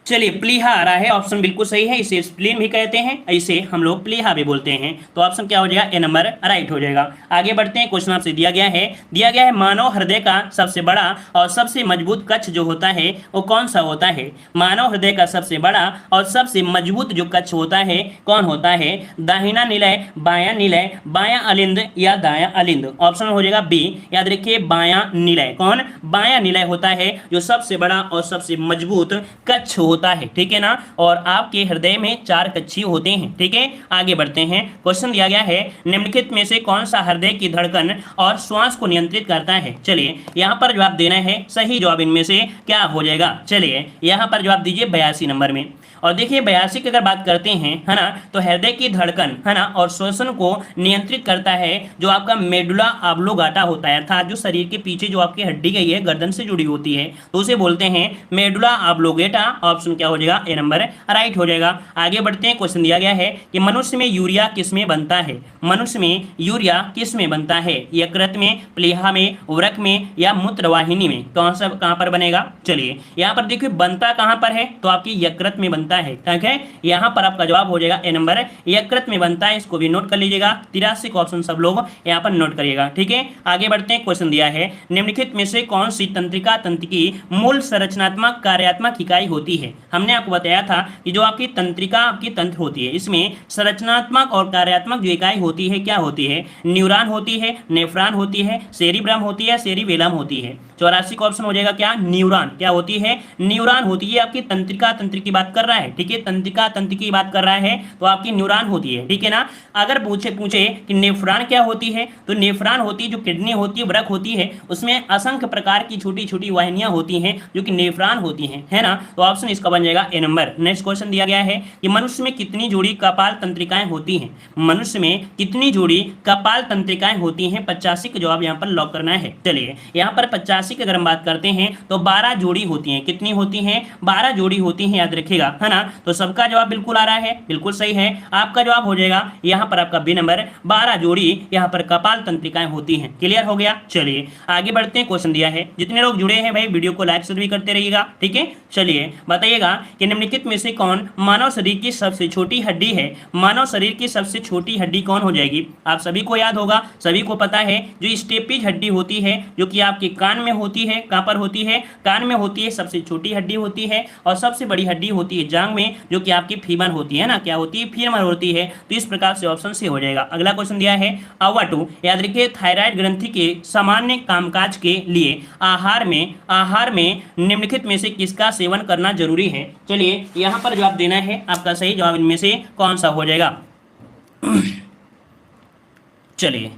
चलिए प्लीहा आ रहा है, ऑप्शन बिल्कुल सही है। इसे स्प्लीन भी कहते हैं, इसे हम लोग प्लीहा भी बोलते हैं। तो ऑप्शन क्या हो जाएगा, ए नंबर राइट हो जाएगा। आगे बढ़ते हैं। क्वेश्चन आपसे दिया गया है मानव हृदय का सबसे बड़ा और सबसे मजबूत कक्ष जो होता है वो कौन सा होता है। मानव हृदय का सबसे बड़ा और सबसे मजबूत जो कक्ष होता है कौन होता है, दाहिना निलय, बायां निलय, बायां अलिंद या दायां अलिंद। ऑप्शन हो जाएगा बी, याद रखिए बायां निलय। कौन, बायां निलय होता है जो सबसे बड़ा और सबसे मजबूत कक्ष होता है। ठीक है ना, और आपके हृदय में 4 कक्षीय होते हैं। ठीक है, आगे बढ़ते हैं। क्वेश्चन दिया गया है निम्नलिखित में से कौन सा हृदय की धड़कन और श्वास को नियंत्रित करता है। चलिए यहां पर जवाब देना है, सही जवाब इनमें से क्या हो जाएगा। चलिए यहां पर जवाब दीजिए 82 नंबर में। और देखिए 82 की अगर बात करते हैं, है ना, तो हृदय की धड़कन, है ना, और श्वसन को नियंत्रित करता है जो आपका मेडुला ऑब्लोगाटा होता है, अर्थात जो शरीर के पीछे जो आपकी हड्डी गई है, गर्दन से जुड़ी होती है, तो उसे बोलते हैं मेडुला ऑब्लोगेटा। ऑप्शन क्या हो जाएगा, ए नंबर राइट हो जाएगा। आगे बढ़ते हैं। क्वेश्चन दिया गया है कि मनुष्य में यूरिया किस में बनता है। मनुष्य में यूरिया किस में बनता है, यकृत में, प्लीहा में, वृक्क में या मूत्रवाहिनी में। कहां पर बनेगा। चलिए यहां पर देखिए बनता कहां पर है, तो आपकी यकृत में बनता है। ठीक है, यहां पर आपका जवाब हो जाएगा ए नंबर, यकृत में बनता है। इसको भी नोट कर लीजिएगा। 83 का ऑप्शन सब लोग यहां पर नोट करिएगा। ठीक है, आगे बढ़ते हैं। क्वेश्चन दिया है निम्नलिखित में से कौन सी तंत्रिका तंत्र की मूल संरचनात्मक कार्यात्मक इकाई होती है। हमने आपको बताया था कि जो आपकी तंत्रिका आपकी तंत्र होती है, इसमें संरचनात्मक और कार्यात्मक जो इकाई होती है क्या होती है, न्यूरॉन होती है, नेफ्रॉन होती है, सेरिब्रम होती है, सेरिबेलम होती है। 84 का ऑप्शन हो जाएगा क्या, न्यूरॉन। क्या होती है, न्यूरॉन होती है। आपकी तंत्रिका तंत्र की बात कर रहा है, ठीक है, तंत्रिका तंत्र की बात कर रहा है तो आपकी न्यूरॉन होती है, ठीक है ना। अगर पूछे पूछे कि नेफ्रॉन क्या होती है, तो नेफ्रॉन होती है जो किडनी होती है, वृक्क होती है, उसमें असंख्य प्रकार की छोटी छोटी वाहिनियां होती हैं जो कि नेफ्रॉन होती हैं, है ना। तो ऑप्शन इसका बन जाएगा ए नंबर। नेक्स्ट क्वेश्चन दिया गया है कि मनुष्य में कितनी जोड़ी कपाल तंत्रिकाएं होती हैं, मनुष्य में कितनी जोड़ी कपाल तंत्रिकाएं होती हैं। 85 का जवाब यहाँ पर लॉक करना है। चलिए यहाँ पर 85 की अगर हम बात करते हैं तो 12 जोड़ी होती हैं। कितनी होती हैं, 12 जोड़ी होती हैं, याद रखिएगा, है ना। तो सबका जवाब बिल्कुल आ रहा है, बिल्कुल सही है। आपका जवाब हो जाएगा यहाँ पर आपका बी नंबर, 12 जोड़ी यहाँ पर कपाल तंत्रिकाएं होती हैं। क्लियर हो गया। चलिए आगे बढ़ते हैं। क्वेश्चन दिया है, जितने लोग जुड़े हैं भाई वीडियो को लाइक शेयर भी करते रहिएगा, ठीक है। चलिए बताइएगा कि निम्नलिखित में से कौन मानव शरीर की सबसे छोटी हड्डी है। मानव शरीर की सबसे छोटी हड्डी कौन हो जाएगी। आप सभी को याद होगा, सभी को पता है, जो स्टेपिज हड्डी होती है जो कि आपके कान में होती है। कहां पर होती है, कान में होती है, सबसे छोटी हड्डी होती है। और सबसे बड़ी हड्डी होती है जांघ में, जो कि आपकी फीमर होती है ना। क्या होती है, फीमर होती है। तो इस प्रकार से ऑप्शन से हो जाएगा। अगला क्वेश्चन दिया है अवर 2, याद रखिए, थायराइड ग्रंथि के सामान्य कामकाज के लिए आहार में निम्नलिखित में से किसका सेवन करना जरूरी है। चलिए यहां पर जवाब देना है, आपका सही जवाब इनमें से कौन सा हो जाएगा। चलिए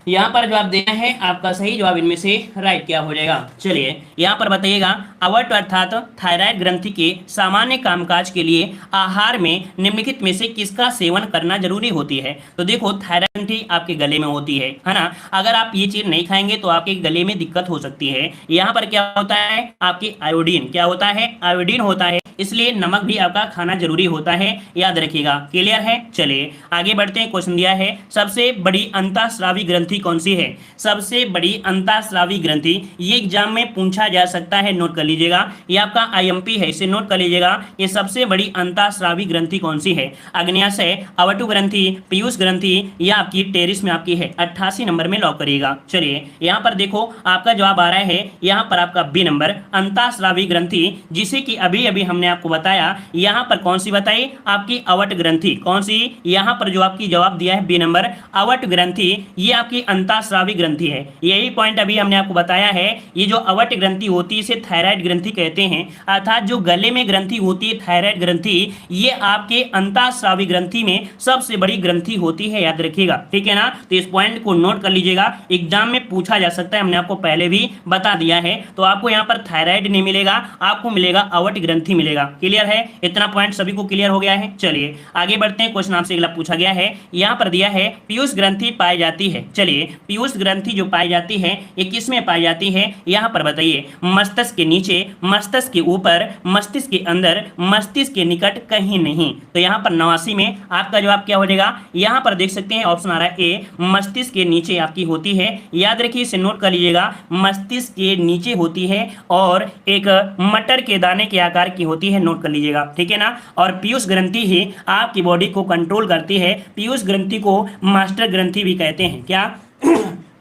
यहाँ पर जवाब देना है, आपका सही जवाब इनमें से राइट क्या हो जाएगा। चलिए यहाँ पर बताइएगा अवर्ट अर्थात थायराइड ग्रंथि के सामान्य कामकाज के लिए आहार में निम्नलिखित में से किसका सेवन करना जरूरी होती है। तो देखो थायराइड ग्रंथि आपके गले में होती है ना। अगर आप ये चीज नहीं खाएंगे तो आपके गले में दिक्कत हो सकती है। यहाँ पर क्या होता है, आपकी आयोडीन, क्या होता है, आयोडीन होता है, इसलिए नमक भी आपका खाना जरूरी होता है, याद रखिएगा। क्लियर है। चलिए आगे बढ़ते हैं। क्वेश्चन दिया है सबसे बड़ी अंतःस्रावी ग्रंथि कौन सी है। सबसे बड़ी अंतःस्रावी ग्रंथि, ये एग्जाम में पूछा जा सकता है, नोट कर लीजिएगा। ये आपका आईएमपी है, इसे नोट कर लीजिएगा। ये सबसे बड़ी अंतःस्रावी ग्रंथि कौन सी है। अग्न्याशय, अवटु ग्रंथि, पीयूष ग्रंथि या आपकी टेरिस में आपकी है। 88 नंबर में लॉक करिएगा। चलिए यहाँ पर देखो आपका जवाब आ रहा है, यहाँ पर आपका बी नंबर, अंतःस्रावी ग्रंथि, जिसे कि अभी अभी हमने आपको बताया। यहाँ पर कौन सी बताई, आपकी अवट ग्रंथि। कौन सी, यहाँ पर जो आपकी जवाब दिया है बी नंबर, अवट ग्रंथि, ये आपकी अंतःस्रावी ग्रंथि है। यही पॉइंट अभी हमने आपको बताया है। ये जो अवट ग्रंथि होती है इसे थायराइड ग्रंथि कहते हैं, अर्थात जो गले में ग्रंथि होती है थायराइड ग्रंथि, ये आपके अंतःस्रावी ग्रंथि में सबसे बड़ी ग्रंथि होती है, याद रखिएगा, ठीक है ना। तो इस पॉइंट को नोट कर लीजिएगा, एग्जाम में पूछा जा सकता है, हमने आपको पहले भी बता दिया है। तो आपको यहाँ पर थायराइड नहीं मिलेगा, आपको मिलेगा अवट ग्रंथि मिलेगा। क्लियर है, इतना पॉइंट सभी को क्लियर हो गया है। चलिए आगे बढ़ते हैं। क्वेश्चन आपसे अगला पूछा गया है, यहाँ पर दिया है पीयूष ग्रंथि पाई जाती है। चलिए पीयूष ग्रंथि जो पाई जाती है ये किस में पाई जाती है, यहाँ पर बताइए। मस्तिष्क के नीचे, मस्तिष्क के ऊपर, मस्तिष्क के अंदर, मस्तिष्क के निकट, कहीं नहीं। तो यहाँ पर 89 में आपका जवाब क्या हो जाएगा। यहाँ पर देख सकते हैं ऑप्शन आ रहा है ए, मस्तिष्क के नीचे आपकी होती है। याद रखिए, इसे नोट कर लीजिएगा, मस्तिष्क के नीचे होती है और एक मटर के दाने के आकार की होती है, नोट कर लीजिएगा, ठीक है ना। और पीयूष ग्रंथि ही आपकी बॉडी को कंट्रोल करती है। पीयूष ग्रंथि को मास्टर ग्रंथि भी कहते हैं। क्या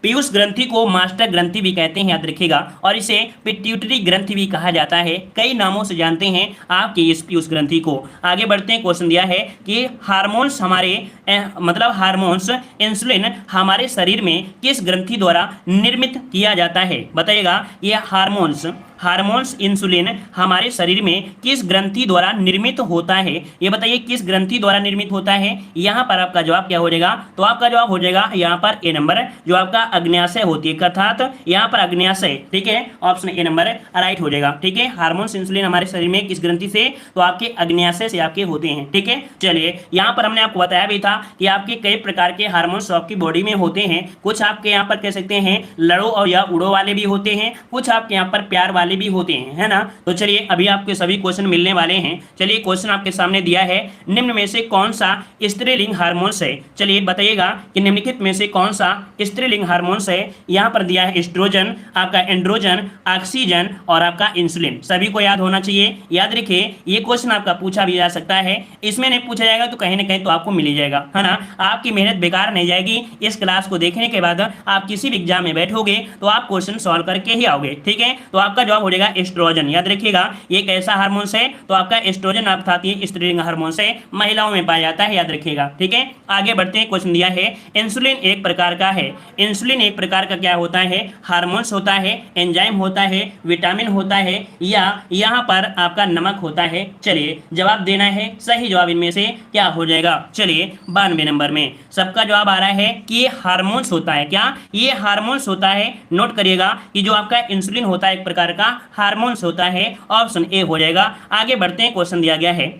पीयूष ग्रंथि को मास्टर ग्रंथि भी कहते हैं, याद रखिएगा। और इसे पिट्यूटरी ग्रंथि भी कहा जाता है, कई नामों से जानते हैं आपके इस पीयूष ग्रंथि को। आगे बढ़ते हैं। क्वेश्चन दिया है कि हार्मोन्स हमारे मतलब हार्मोन्स इंसुलिन हमारे शरीर में किस ग्रंथि द्वारा निर्मित किया जाता है। बताइएगा ये हार्मोन्स इंसुलिन हमारे शरीर में किस ग्रंथि द्वारा निर्मित होता है, ये बताइए किस ग्रंथि द्वारा निर्मित होता है। यहाँ पर आपका जवाब क्या हो जाएगा, तो आपका जवाब हो जाएगा यहाँ पर ए नंबर, जो आपका अग्न्याशय होती है, अर्थात यहाँ पर अग्न्याशय, ठीक है। ऑप्शन ए नंबर राइट हो जाएगा, ठीक है। हार्मोन्स इंसुलिन हमारे शरीर में किस ग्रंथि से, तो आपके अग्न्याशय से आपके होते हैं, ठीक है। चलिए यहाँ पर हमने आपको बताया भी था कि आपके कई प्रकार के हार्मोन्स आपकी बॉडी में होते हैं। कुछ आपके यहाँ पर कह सकते हैं लड़ो और या उड़ो वाले भी होते हैं, कुछ आपके यहाँ पर प्यार वाले भी होते हैं, है ना। तो चलिए अभी आपके सभी क्वेश्चन मिलने वाले हैं। चलिए क्वेश्चन आपके सामने दिया है, निम्न में से कौन सा स्त्रीलिंग हार्मोन्स है। चलिए बताइएगा कि निम्नलिखित में से कौन सा स्त्रीलिंग हार्मोन्स है। यहाँ पर दिया है एस्ट्रोजन, आपका एंड्रोजन, ऑक्सीजन और आपका इंसुलिन। सभी को याद होना चाहिए। याद रखिए ये क्वेश्चन आपका पूछा भी जा सकता है, इसमें नहीं पूछा जाएगा तो कहीं ना कहीं तो आपको मिल ही जाएगा, है ना। आपकी मेहनत बेकार नहीं जाएगी। इस क्लास को देखने के बाद आप किसी भी एग्जाम में बैठोगे तो आप क्वेश्चन सॉल्व करके ही आओगे, ठीक है। तो आपका जवाब जवाब हो जाएगा एस्ट्रोजन। याद रखिएगा ये एक ऐसा हार्मोन है, तो आपका एस्ट्रोजन अर्थात ये स्त्रीलिंग हार्मोन है, महिलाओं में पाया जाता है, याद रखिएगा। ठीक है, आगे बढ़ते हैं। क्वेश्चन दिया है इंसुलिन एक प्रकार का है। इंसुलिन एक प्रकार का क्या होता है? हार्मोन्स होता है, एंजाइम होता है, विटामिन होता है, या यहाँ पर आपका नमक होता है। चलिए जवाब देना है, सही जवाब इनमें से क्या हो जाएगा? चलिए 92 नंबर में सबका जवाब आ रहा है कि ये हार्मोन्स होता है। क्या? ये हार्मोन्स होता है। नोट करिएगा कि जो आपका इंसुलिन होता है एक प्रकार का हार्मोन्स होता है। ऑप्शन ए हो जाएगा। आगे बढ़ते हैं। क्वेश्चन दिया गया है,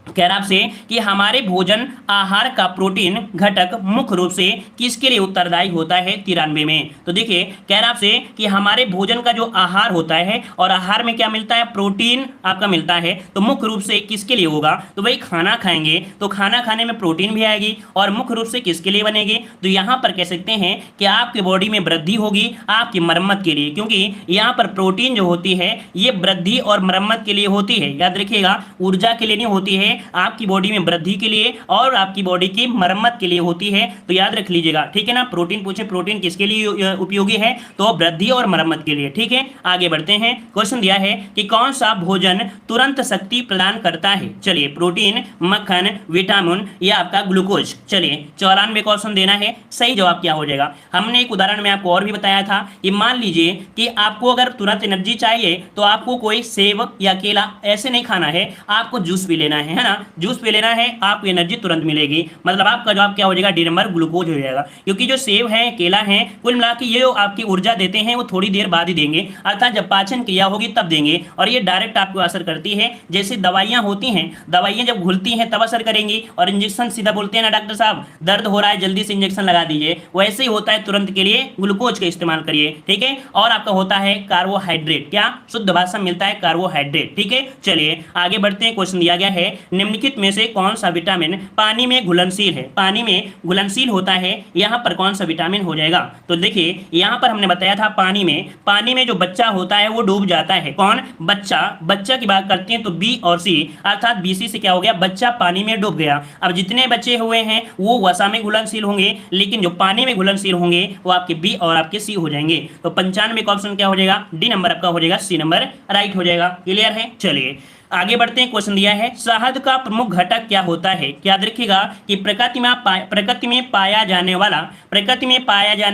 कह रहा आपसे कि हमारे भोजन आहार का प्रोटीन घटक मुख्य रूप से किसके लिए उत्तरदायी होता है? 93 में। तो देखिए कह रहा आपसे कि हमारे भोजन का जो आहार होता है, और आहार में क्या मिलता है? प्रोटीन आपका मिलता है। तो मुख्य रूप से किसके लिए होगा? तो भाई खाना खाएंगे तो खाना खाने में प्रोटीन भी आएगी, और मुख्य रूप से किसके लिए बनेगी? तो यहाँ पर कह सकते हैं कि आपकी बॉडी में वृद्धि होगी आपकी मरम्मत के लिए, क्योंकि यहाँ पर प्रोटीन जो होती है ये वृद्धि और मरम्मत के लिए होती है। याद रखिएगा ऊर्जा के लिए नहीं होती है, आपकी बॉडी में वृद्धि के लिए और आपकी बॉडी की मरम्मत के लिए होती है। तो याद रख लीजिएगा, ठीक है ना। प्रोटीन पूछे, प्रोटीन किसके लिए उपयोगी है? तो वृद्धि और मरम्मत के लिए। ठीक है, आगे बढ़ते हैं। क्वेश्चन दिया है कि कौन सा भोजन तुरंत शक्ति प्रदान करता है? चलिए प्रोटीन, मक्खन, विटामिन या आपका ग्लूकोज। चलिए 94 क्वेश्चन देना है, सही जवाब क्या हो जाएगा? हमने एक उदाहरण में आपको और भी बताया था कि मान लीजिए कि आपको अगर तुरंत एनर्जी चाहिए तो आपको कोई सेब या केला ऐसे नहीं खाना है, आपको जूस पी लेना है ना। जूस पी लेना है, आपको एनर्जी तुरंत मिलेगी। मतलब आपका जवाब क्या हो जाएगा? डी नंबर ग्लूकोज हो जाएगा। क्योंकि जो सेब है, केला है, कुल मिला के ये जो आपकी ऊर्जा देते हैं वो थोड़ी देर बाद ही देंगे, अर्थात जब पाचन क्रिया होगी तब देंगे, और ये डायरेक्ट आपको असर करती है। जैसे दवाइयां होती हैं, दवाइयां जब घुलती हैं तब असर करेंगी, और इंजेक्शन सीधा बोलते हैं ना डॉक्टर साहब दर्द हो रहा है जल्दी से इंजेक्शन लगा दीजिए, वैसे ही होता है। तुरंत के लिए ग्लूकोज का इस्तेमाल करिए। ठीक है, और आपका होता है कार्बोहाइड्रेट। क्या? शुद्ध भाषा में मिलता है कार्बोहाइड्रेट। ठीक है, चलिए आगे बढ़ते हैं। क्वेश्चन दिया गया है निम्नलिखित में से कौन सा विटामिन पानी में घुलनशील है? पानी में घुलनशील होता है, यहाँ पर कौन सा विटामिन हो जाएगा? तो देखिए यहाँ पर हमने बताया था पानी में जो बच्चा होता है वो डूब जाता है। कौन? बच्चा। बच्चा की बात करते हैं तो बी और सी, अर्थात बीसी से क्या हो गया? बच्चा पानी में डूब गया। अब जितने बच्चे हुए हैं वो वसा में घुलनशील होंगे, लेकिन जो पानी में घुलनशील होंगे वो आपके बी और आपके सी हो जाएंगे। तो 95 का ऑप्शन क्या हो जाएगा? डी नंबर आपका हो जाएगा, सी नंबर राइट हो जाएगा। क्लियर है? चलिए आगे बढ़ते हैं। क्वेश्चन दिया है शहद का प्रमुख घटक क्या होता है? याद रखिएगा कि प्रकृति में पाया जाने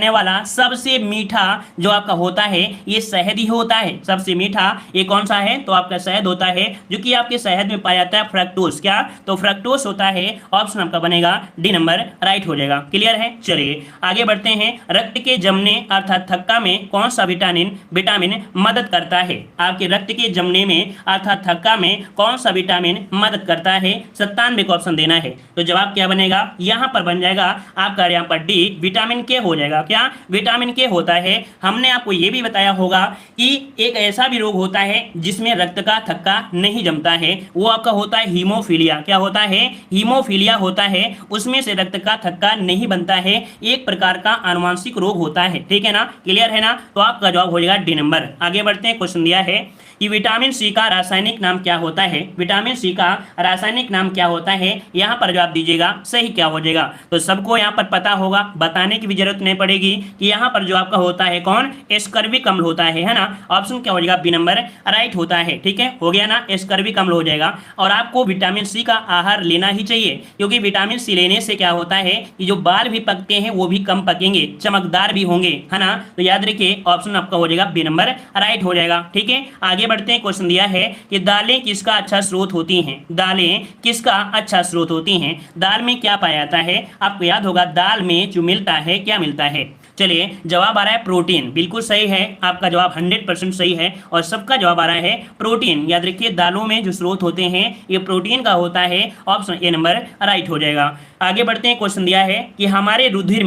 वाला सबसे मीठा जो आपका होता है ये शहद ही होता है। सबसे मीठा ये कौन सा है? तो आपका शहद होता है, जो कि आपके शहद में पाया जाता है फ्रक्टोज। क्या? तो फ्रक्टोज होता है। ऑप्शन आपका बनेगा डी नंबर राइट हो जाएगा। क्लियर है? चलिए आगे बढ़ते हैं। रक्त के जमने अर्थात थक्का में कौन सा विटामिन मदद करता है? आपके रक्त के जमने में अर्थात थक्का में कौन सा विटामिन मदद करता है? 97 को ऑप्शन देना है। तो जवाब क्या बनेगा? यहां पर बन जाएगा आपका यहां पर डी, विटामिन के हो जाएगा। क्या? विटामिन के होता है। हमने आपको यह भी बताया होगा कि एक ऐसा भी रोग होता है जिसमें रक्त का थक्का नहीं जमता है, वो आपका होता है हीमोफीलिया। क्या होता है? हीमोफीलिया होता है, उसमें से रक्त का थक्का नहीं बनता है। एक प्रकार का आनुवांशिक रोग होता है। ठीक है ना? क्लियर है ना? तो आपका जवाब हो जाएगा डी नंबर। आगे बढ़ते हैं। क्वेश्चन दिया है कि विटामिन सी का रासायनिक नाम क्या होता है? विटामिन सी का रासायनिक नाम क्या होता है? यहाँ पर जवाब दीजिएगा, सही क्या हो जाएगा? तो सबको यहाँ पर पता होगा, बताने की भी जरूरत नहीं पड़ेगी कि यहाँ पर जो आपका होता है कौन? एस्कर्बिक अम्ल होता है ना। ऑप्शन क्या हो जाएगा? बी नंबर राइट होता है। ठीक है, हो गया ना, एस्कर्बिक अम्ल हो जाएगा। और आपको विटामिन सी का आहार लेना ही चाहिए, क्योंकि विटामिन सी लेने से क्या होता है कि जो बाल भी पकते हैं वो भी कम पकेंगे, चमकदार भी होंगे, है ना। तो याद रखिए ऑप्शन आपका हो जाएगा बी नंबर राइट हो जाएगा। ठीक है, आगे बढ़ते हैं। क्वेश्चन दिया है कि दालें किसका अच्छा स्रोत होती हैं? दालें किसका अच्छा स्रोत होती हैं? दाल में क्या पाया जाता है? आपको याद होगा दाल में जो मिलता है, क्या मिलता है? चलिए जवाब आ रहा है प्रोटीन। बिल्कुल सही है, आपका जवाब 100% सही है, और सबका जवाब आ रहा है प्रोटीन। याद रखिए दालों में जो स्रोत होते हैं ये प्रोटीन का होता है। ऑप्शन ए नंबर राइट हो जाएगा। आगे बढ़ते हैं। क्वेश्चन दिया है कि हमारे रुधिर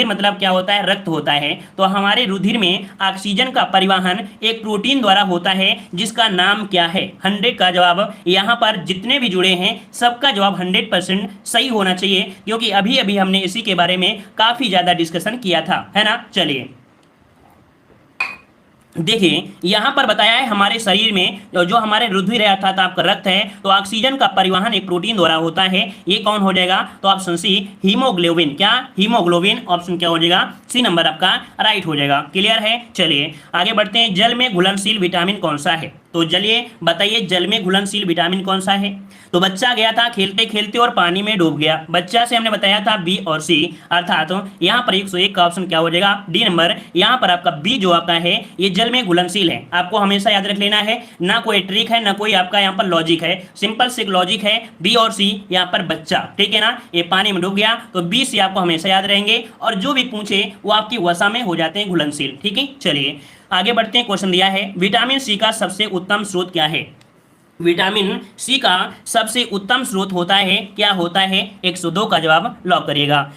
मतलब क्या होता है? रक्त होता है। तो हमारे रुधिर में ऑक्सीजन का परिवहन एक प्रोटीन द्वारा होता है, जिसका नाम क्या है? 100 का जवाब यहाँ पर जितने भी जुड़े हैं सबका जवाब 100% सही होना चाहिए, क्योंकि अभी अभी हमने इसी के बारे में काफी ज्यादा डिस्कशन किया था, है ना। चलिए देखिए यहाँ पर बताया है हमारे शरीर में जो हमारे रुधिर है अर्थात आपका रक्त है, तो ऑक्सीजन का परिवहन एक प्रोटीन द्वारा होता है। ये कौन हो जाएगा? तो ऑप्शन सी हीमोग्लोबिन। क्या? हीमोग्लोबिन। ऑप्शन क्या हो जाएगा? सी नंबर आपका राइट हो जाएगा। क्लियर है? चलिए आगे बढ़ते हैं। जल में घुलनशील विटामिन कौन सा है? तो चलिए बताइए, जल में घुलनशील विटामिन कौन सा है? तो बच्चा गया था खेलते खेलते और पानी में डूब गया। बच्चा से हमने बताया था बी और सी, अर्थात तो यहाँ पर 101 का ऑप्शन क्या हो जाएगा? D number. यहाँ पर आपका बी जो आपका है ये जल में घुलनशील है। आपको हमेशा याद रख लेना है, ना कोई ट्रिक है ना कोई आपका यहाँ पर लॉजिक है, सिंपल से लॉजिक है। बी और सी यहाँ पर बच्चा, ठीक है ना, ये पानी में डूब गया तो बी सी आपको हमेशा याद रहेंगे, और जो भी पूछे वो आपकी वसा में हो जाते हैं घुलनशील। ठीक है, चलिए आगे बढ़ते हैं। क्वेश्चन दिया है विटामिन सी का सबसे उत्तम स्रोत क्या है? विटामिन सी का सबसे उत्तम स्रोत होता है, क्या होता है? 102 का जवाब लॉक करिएगा।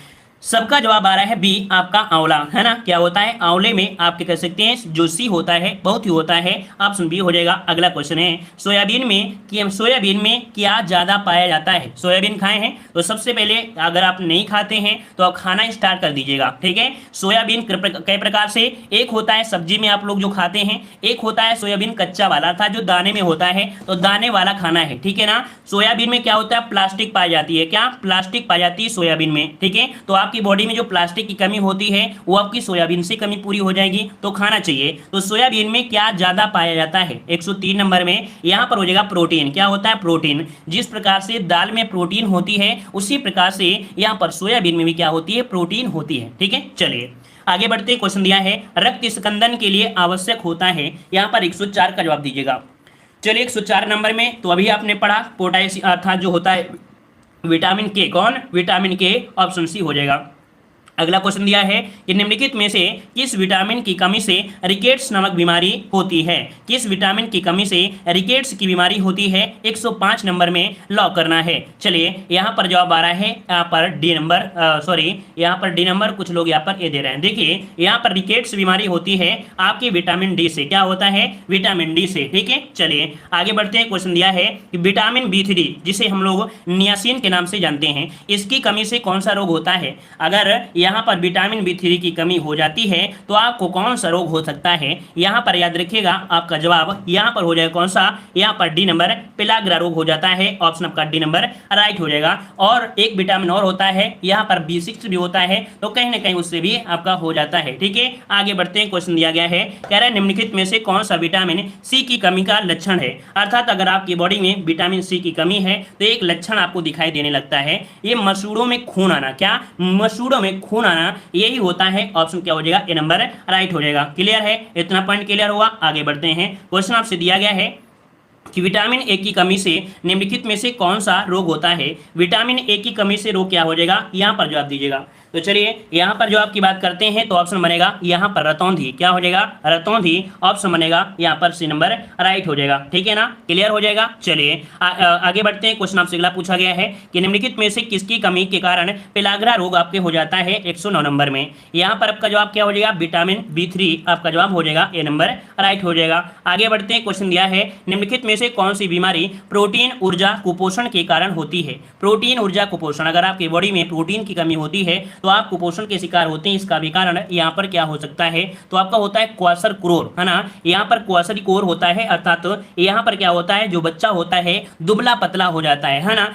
सबका जवाब आ रहा है बी आपका आंवला, है ना। क्या होता है? आंवले में आपके कह सकते हैं जो सी होता है बहुत ही होता है, ऑप्शन बी हो जाएगा। अगला क्वेश्चन है सोयाबीन में क्या ज्यादा पाया जाता है? सोयाबीन खाए हैं तो सबसे पहले अगर आप नहीं खाते हैं तो आप खाना स्टार्ट कर दीजिएगा। ठीक है, सोयाबीन कई प्रकार से, एक होता है सब्जी में आप लोग जो खाते हैं, एक होता है सोयाबीन कच्चा वाला था जो दाने में होता है, तो दाने वाला खाना है। ठीक है ना। सोयाबीन में क्या होता है? प्लास्टिक पाई जाती है। क्या? प्लास्टिक पाई जाती है सोयाबीन में। ठीक है, तो आपकी बॉडी में जो प्लास्टिक की कमी होती है वो आपकी सोयाबीन से कमी पूरी हो जाएगी, तो खाना चाहिए। तो सोयाबीन में क्या ज्यादा पाया जाता है? 103 नंबर में यहाँ पर हो जाएगा प्रोटीन। क्या होता है? प्रोटीन। जिस प्रकार से दाल में प्रोटीन होती है उसी प्रकार से यहाँ पर सोयाबीन में भी क्या होती है? प्रोटीन होती है। ठीक है, चलिए आगे बढ़ते। क्वेश्चन दिया है रक्त स्कंदन के लिए आवश्यक होता है, यहाँ पर 104 का जवाब दीजिएगा। चलिए 104 नंबर में तो अभी आपने पढ़ा पोटेशियम अर्थात जो होता है विटामिन के, कौन? विटामिन के, ऑप्शन सी हो जाएगा। अगला क्वेश्चन दिया है कि निम्नलिखित में से किस विटामिन की कमी से रिकेट्स नामक बीमारी होती है? किस विटामिन की कमी से रिकेट्स की बीमारी होती है? 105 नंबर में लॉक करना है। चलिए यहाँ पर जवाब आ रहा है यहाँ पर डी नंबर, यहाँ पर डी नंबर, कुछ लोग यहाँ पर ए दे रहे हैं। देखिए यहाँ पर रिकेट्स बीमारी होती है आपकी विटामिन डी से। क्या होता है? विटामिन डी से। ठीक है, चलिए आगे बढ़ते हैं। क्वेश्चन दिया है कि विटामिन B3 जिसे हम लोग नियासिन के नाम से जानते हैं, इसकी कमी से कौन सा रोग होता है? अगर यहाँ पर विटामिन B3 की कमी हो जाती है तो आपको कौन सा रोग हो सकता है? यहाँ पर याद रखिएगा आपका जवाब यहाँ पर हो जाएगा कौन सा? यहाँ पर डी नंबर, पेलाग्रा रोग हो जाता है। ऑप्शन आपका डी नंबर राइट हो जाएगा। और एक विटामिन और होता है यहाँ पर B6 भी होता है, तो कहीं ना कहीं उससे भी आपका हो जाता है। ठीक है, आगे बढ़ते हैं। क्वेश्चन दिया गया है, कह रहा है निम्नलिखित में से कौन सा विटामिन सी की कमी का लक्षण है? अर्थात अगर आपकी बॉडी में विटामिन सी की कमी है तो एक लक्षण आपको दिखाई देने लगता है, ये मसूड़ों में खून आना। क्या? मसूड़ों में खून आना, यही होता है। ऑप्शन क्या हो जाएगा? ए नंबर राइट हो जाएगा। क्लियर है? इतना पॉइंट क्लियर हुआ। आगे बढ़ते हैं। क्वेश्चन आपसे दिया गया है कि विटामिन ए की कमी से निम्नलिखित में से कौन सा रोग होता है? विटामिन ए की कमी से रोग क्या हो जाएगा? यहाँ पर जवाब दीजिएगा। तो चलिए यहाँ पर जो आपकी बात करते हैं तो ऑप्शन बनेगा यहाँ पर रतौंधी। क्या हो जाएगा? रतौंधी। ऑप्शन बनेगा यहाँ पर सी नंबर राइट हो जाएगा। ठीक है ना, क्लियर हो जाएगा। चलिए आगे बढ़ते हैं। क्वेश्चन आपसे अगला पूछा गया है कि निम्नलिखित में से किसकी कमी के कारण पेलाग्रा रोग आपके हो जाता है? 109 नंबर में। यहाँ पर आपका जवाब क्या हो जाएगा? विटामिन B3 आपका जवाब हो जाएगा ए नंबर राइट हो जाएगा। आगे बढ़ते हैं। क्वेश्चन दिया है निम्नलिखित में से कौन सी बीमारी प्रोटीन ऊर्जा कुपोषण के कारण होती है? प्रोटीन ऊर्जा कुपोषण, अगर आपकी बॉडी में प्रोटीन की कमी होती है तो आप कुपोषण के शिकार होते हैं। इसका भी कारण यहाँ पर क्या हो सकता है? तो आपका होता है क्वाशरकोर, है ना। यहाँ पर क्वाशरकोर होता है, अर्थात तो यहाँ पर क्या होता है? जो बच्चा होता है दुबला पतला हो जाता है ना,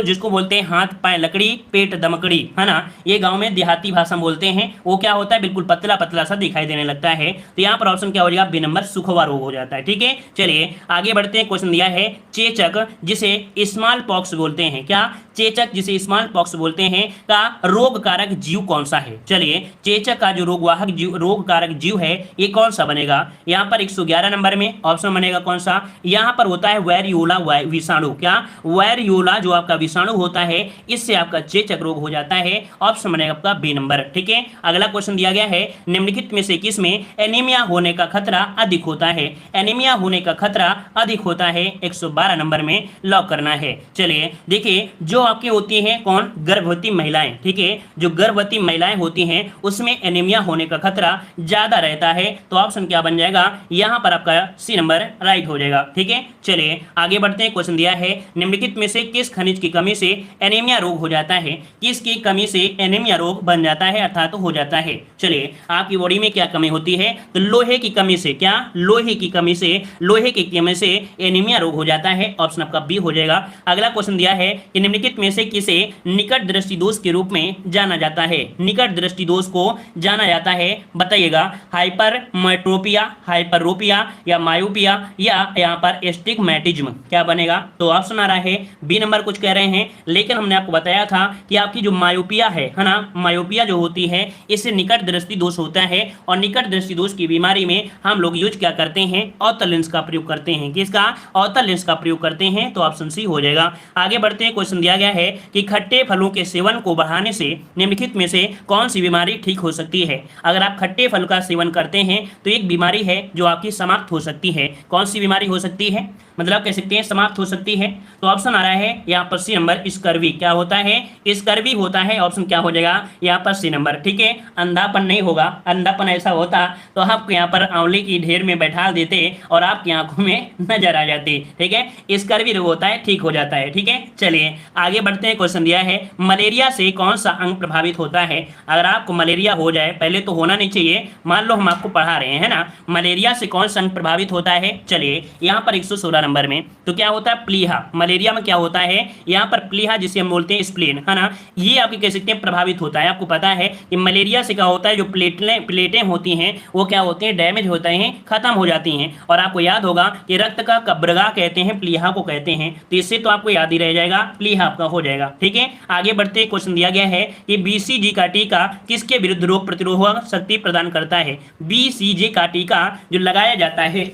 जिसको बोलते हैं हाथ पाए लकड़ी पेट दमकड़ी, है ना। ये गाँव में देहाती भाषा बोलते हैं। वो क्या होता है? बिल्कुल पतला पतला सा दिखाई देने लगता है। तो यहाँ पर ऑप्शन क्या हो जाएगा? बी नंबर, सुखवा रोग हो जाता है। ठीक है, चलिए आगे बढ़ते हैं। क्वेश्चन दिया है चेचक जिसे स्मॉल पॉक्स बोलते हैं। क्या? चेचक जिसे स्मॉल पॉक्स बोलते हैं का रोग कारक जीव कौन सा है? चलिए चेचक का जो रोग कारक जीव है ये कौन सा बनेगा? यहाँ पर 111 नंबर में ऑप्शन बनेगा कौन सा? यहाँ पर होता है वेरियोला विषाणु। क्या? वेरियोला जो आपका विषाणु होता है इससे आपका चेचक रोग हो जाता है। ऑप्शन बनेगा आपका बी नंबर। ठीक है, अगला क्वेश्चन दिया गया है निम्नलिखित में से किसमें एनीमिया होने का खतरा अधिक होता है? एनीमिया होने का खतरा अधिक होता है 112 नंबर में लॉक करना है। चलिए देखिए जो आपकी होती हैं कौन? गर्भवती महिलाएं। ठीक है, जो गर्भवती महिलाएं होती हैं उसमें एनीमिया होने का खतरा ज्यादा रहता है। तो ऑप्शन क्या बन जाएगा, यहां पर आपका सी नंबर राइट हो जाएगा। ठीक है, चलिए आगे बढ़ते हैं। क्वेश्चन दिया है निम्नलिखित में से किस खनिज की कमी से एनीमिया रोग हो जाता है, किसकी कमी से एनीमिया रोग बन जाता है अर्थात हो जाता है। चलिए आपकी बॉडी में क्या कमी होती है, तो लोहे की कमी से, क्या लोहे की कमी से, लोहे की कमी से एनीमिया रोग हो जाता है। ऑप्शन आपका बी हो जाएगा। अगला क्वेश्चन दिया है कि निम्नलिखित में से किसे निकट दृष्टि दोष के रूप में जाना जाता है, निकट दृष्टि दोष को जाना जाता है, बताइएगा। हाइपरमेट्रोपिया, हाइपरोपिया या मायोपिया या यहाँ पर एस्टिग्मेटिज्म, क्या बनेगा, तो ऑप्शन आ रहा है बी नंबर कुछ कह रहे हैं। लेकिन हमने आपको बताया था कि आपकी जो मायोपिया है ना, मायोपिया जो होती है इससे निकट दृष्टि दोष होता है और निकट दृष्टि दोष की बीमारी में हम लोग यूज क्या करते हैं, अवतल लेंस का प्रयोग करते हैं। किसका, अवतल लेंस का प्रयोग करते हैं। तो ऑप्शन सी हो जाएगा। आगे बढ़ते हैं। क्वेश्चन दिया गया है कि खट्टे फलों के सेवन को बढ़ाने से निम्नलिखित में से कौन सी बीमारी ठीक हो सकती है। अगर आप खट्टे फल का सेवन करते हैं तो एक बीमारी है जो आपकी समाप्त हो सकती है। कौन सी बीमारी हो सकती है, मतलब कह सकते हैं समाप्त हो सकती है। तो ऑप्शन आ रहा है यहाँ पर सी नंबर स्कर्वी, क्या होता है, स्कर्वी होता है। ऑप्शन क्या हो जाएगा, यहाँ पर सी नंबर। ठीक है, अंधापन नहीं होगा, अंधापन ऐसा होता तो आपको यहाँ पर आंवले की ढेर में बैठा देते और आपकी आंखों में नजर आ जाती। ठीक है, स्कर्वी रोग होता है, ठीक हो जाता है। ठीक है, चलिए आगे बढ़ते हैं। क्वेश्चन दिया है मलेरिया से कौन सा अंग प्रभावित होता है। अगर आपको मलेरिया हो जाए, पहले तो होना नहीं चाहिए, मान लो हम आपको पढ़ा रहे हैं ना, मलेरिया से कौन सा अंग प्रभावित होता है। चलिए यहाँ पर 116 नंबर में तो क्या होता है, प्लीहा। मलेरिया में क्या होता है, यहाँ पर प्लीहा जिसे हम बोलते हैं स्प्लीन, है ना, ये आपके कह सकते हैं प्रभावित होता है। आपको पता है कि मलेरिया से क्या होता है, जो प्लेटें होती हैं वो क्या होती हैं, डैमेज होते हैं, खत्म हो जाती हैं। और आपको याद होगा कि रक्त का कब्रगा कहते हैं, प्लीहा को कहते हैं। तो इससे तो आपको याद ही रह जाएगा, प्लीहा आपका हो जाएगा। ठीक है, आगे बढ़ते। क्वेश्चन दिया गया है कि बीसीजी का टीका किसके विरुद्ध रोग प्रतिरोधक शक्ति प्रदान करता है। बीसीजी का टीका जो लगाया जाता है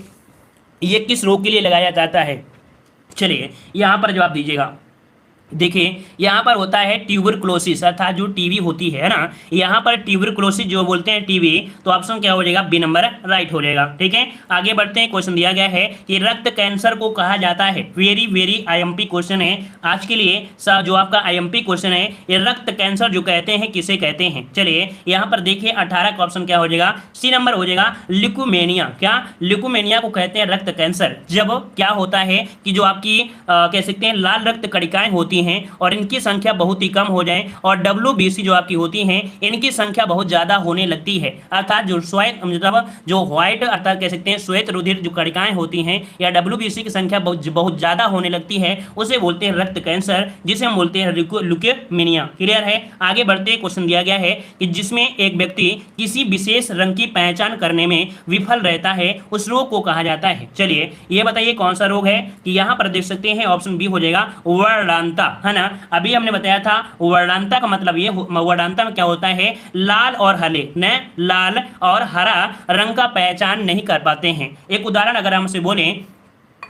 ये किस रोग के लिए लगाया जाता है। चलिए यहाँ पर जवाब दीजिएगा। देखिए यहाँ पर होता है ट्यूबरक्लोसिस अर्थात जो टीबी होती है ना, यहाँ पर ट्यूबरक्लोसिस जो बोलते हैं टीबी। तो ऑप्शन क्या हो जाएगा, बी नंबर राइट हो जाएगा। ठीक है, आगे बढ़ते हैं। क्वेश्चन दिया गया है कि रक्त कैंसर को कहा जाता है, वेरी वेरी आईएमपी क्वेश्चन है आज के लिए। जो आपका आईएमपी क्वेश्चन है, ये रक्त कैंसर जो कहते हैं किसे कहते हैं। चलिए यहाँ पर देखिए 18 का ऑप्शन क्या हो जाएगा, सी नंबर हो जाएगा, ल्यूकोमेनिया। क्या, ल्यूकोमेनिया को कहते हैं रक्त कैंसर। जब क्या होता है कि जो आपकी कह सकते हैं लाल रक्त कणिकाएं होती हैं और इनकी संख्या बहुत ही कम हो जाए और WBC जो आपकी होती हैं इनकी संख्या बहुत ज्यादा होने लगती है, अर्थात जो श्वेत मतलब जो व्हाइट अर्थात कह सकते हैं श्वेत रुधिर जो कणिकाएं होती हैं या WBC की संख्या बहुत ज्यादा होने लगती है, उसे बोलते हैं रक्त कैंसर, जिसे हम बोलते हैं ल्यूकेमिया। क्लियर है, आगे बढ़ते। क्वेश्चन दिया गया है कि जिसमें एक व्यक्ति किसी विशेष रंग की पहचान करने में विफल रहता है उस रोग को कहा जाता है। चलिए ये बताइए कौन सा रोग है, कि यहाँ पर देख सकते हैं ऑप्शन बी हो जाएगा वर्णांता, है ना। अभी हमने बताया था वर्णांता का मतलब ये, वर्णांता में क्या होता है, लाल और हरे न लाल और हरा रंग का पहचान नहीं कर पाते हैं। एक उदाहरण अगर हमसे बोलें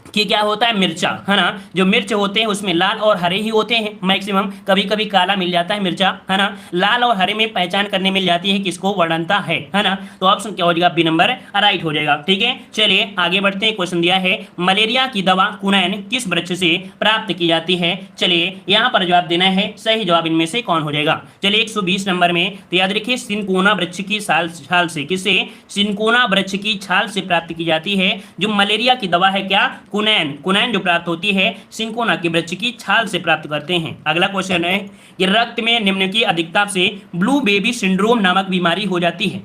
कि क्या होता है, मिर्चा, है ना, जो मिर्च होते हैं उसमें लाल और हरे ही होते हैं मैक्सिमम, कभी कभी काला मिल जाता है मिर्चा, है ना। लाल और हरे में पहचान करने मिल जाती है किसको, वर्णांता है ना। तो ऑप्शन क्या हो जाएगा, बी नंबर राइट हो जाएगा। ठीक है, चलिए आगे बढ़ते हैं। क्वेश्चन दिया है मलेरिया की दवा कुनैन किस वृक्ष से प्राप्त की जाती है। चलिए यहाँ पर जवाब देना है, सही जवाब इनमें से कौन हो जाएगा। चलिए 120 नंबर में तो याद रखिए सिनकोना वृक्ष की छाल से, किसे, सिनकोना वृक्ष की छाल से प्राप्त की जाती है जो मलेरिया की दवा है, क्या, कुनैन जो प्राप्त होती है सिनकोना के वृक्ष की छाल से प्राप्त करते हैं। अगला क्वेश्चन है कि रक्त में निम्न की अधिकता से ब्लू बेबी सिंड्रोम नामक बीमारी हो जाती है।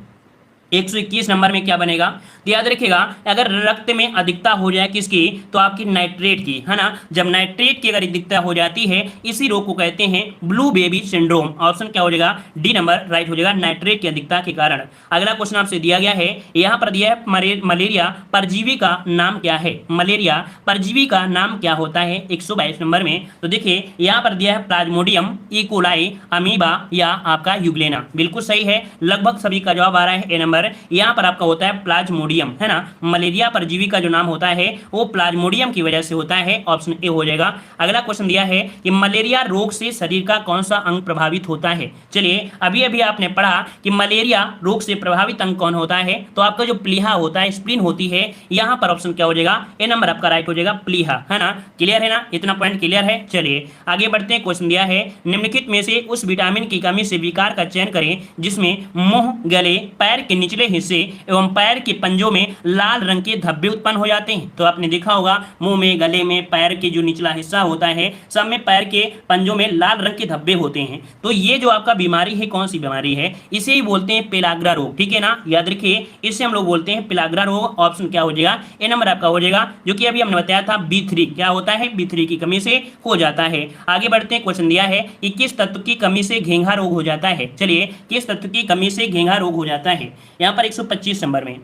121 नंबर में क्या बनेगा, तो याद रखिएगा अगर रक्त में अधिकता हो जाए किसकी, तो आपकी नाइट्रेट की, है ना। जब नाइट्रेट की अगर अधिकता हो जाती है इसी रोग को कहते हैं ब्लू बेबी सिंड्रोम। ऑप्शन क्या हो जाएगा, डी नंबर राइट हो जाएगा, नाइट्रेट की अधिकता के कारण। अगला क्वेश्चन आपसे दिया गया है, यहाँ पर दिया है मलेरिया परजीवी का नाम क्या है। मलेरिया परजीवी का नाम क्या होता है 122 नंबर में। तो देखिए यहाँ पर दिया है प्लाज्मोडियम, इकोलाई, अमीबा या आपका यूग्लेना। बिल्कुल सही है, लगभग सभी का जवाब आ रहा है ए नंबर। यहाँ पर आपका होता है प्लाज्मोडियम। प्लाज्मोडियम, है ना। मलेरिया परजीवी का जो नाम होता है वो प्लाज्मोडियम की वजह से होता है, ऑप्शन ए हो जाएगा। अगला क्वेश्चन दिया है कि मलेरिया रोग से शरीर का कौन सा अंग प्रभावित होता है। चलिए अभी अभी आपने पढ़ा कि मलेरिया रोग से प्रभावित अंग कौन होता है, तो आपका जो प्लीहा होता है, स्प्लीन होती है, यहाँ पर ऑप्शन क्या हो जाएगा, ए नंबर आपका राइट हो जाएगा, प्लीहा, है ना। क्लियर है ना, इतना पॉइंट क्लियर है। चलिए आगे बढ़ते हैं। क्वेश्चन दिया है निम्नलिखित में से उस विटामिन की कमी से विकार का चयन करें जिसमें मुंह, गले, पैर के निचले हिस्से एवं पैर के पंजों में लाल रंग के धब्बे उत्पन्न हो जाते हैं। तो आपने देखा होगा मुंह में, गले में, पैर के जो निचला हिस्सा होता है सब में पैर के पंजों में लाल रंग के धब्बे होते हैं। तो ये जो आपका बीमारी है, कौन सी बीमारी है, इसे ही बोलते हैं पेलाग्रा रोग, ठीक है ना, याद रखिए, इसे हम लोग बोलते हैं पेलाग्रा रोग। ऑप्शन क्या हो जाएगा, ए नंबर आपका हो जाएगा, जो कि अभी हमने बताया था B3 क्या होता है, B3 की कमी से हो जाता है। आगे बढ़ते हैं। क्वेश्चन दिया है कि किस तत्व की कमी से घेंघा रोग हो जाता है। चलिए किस तत्व की कमी से घेंघा रोग हो जाता है, यहाँ पर 125 नंबर में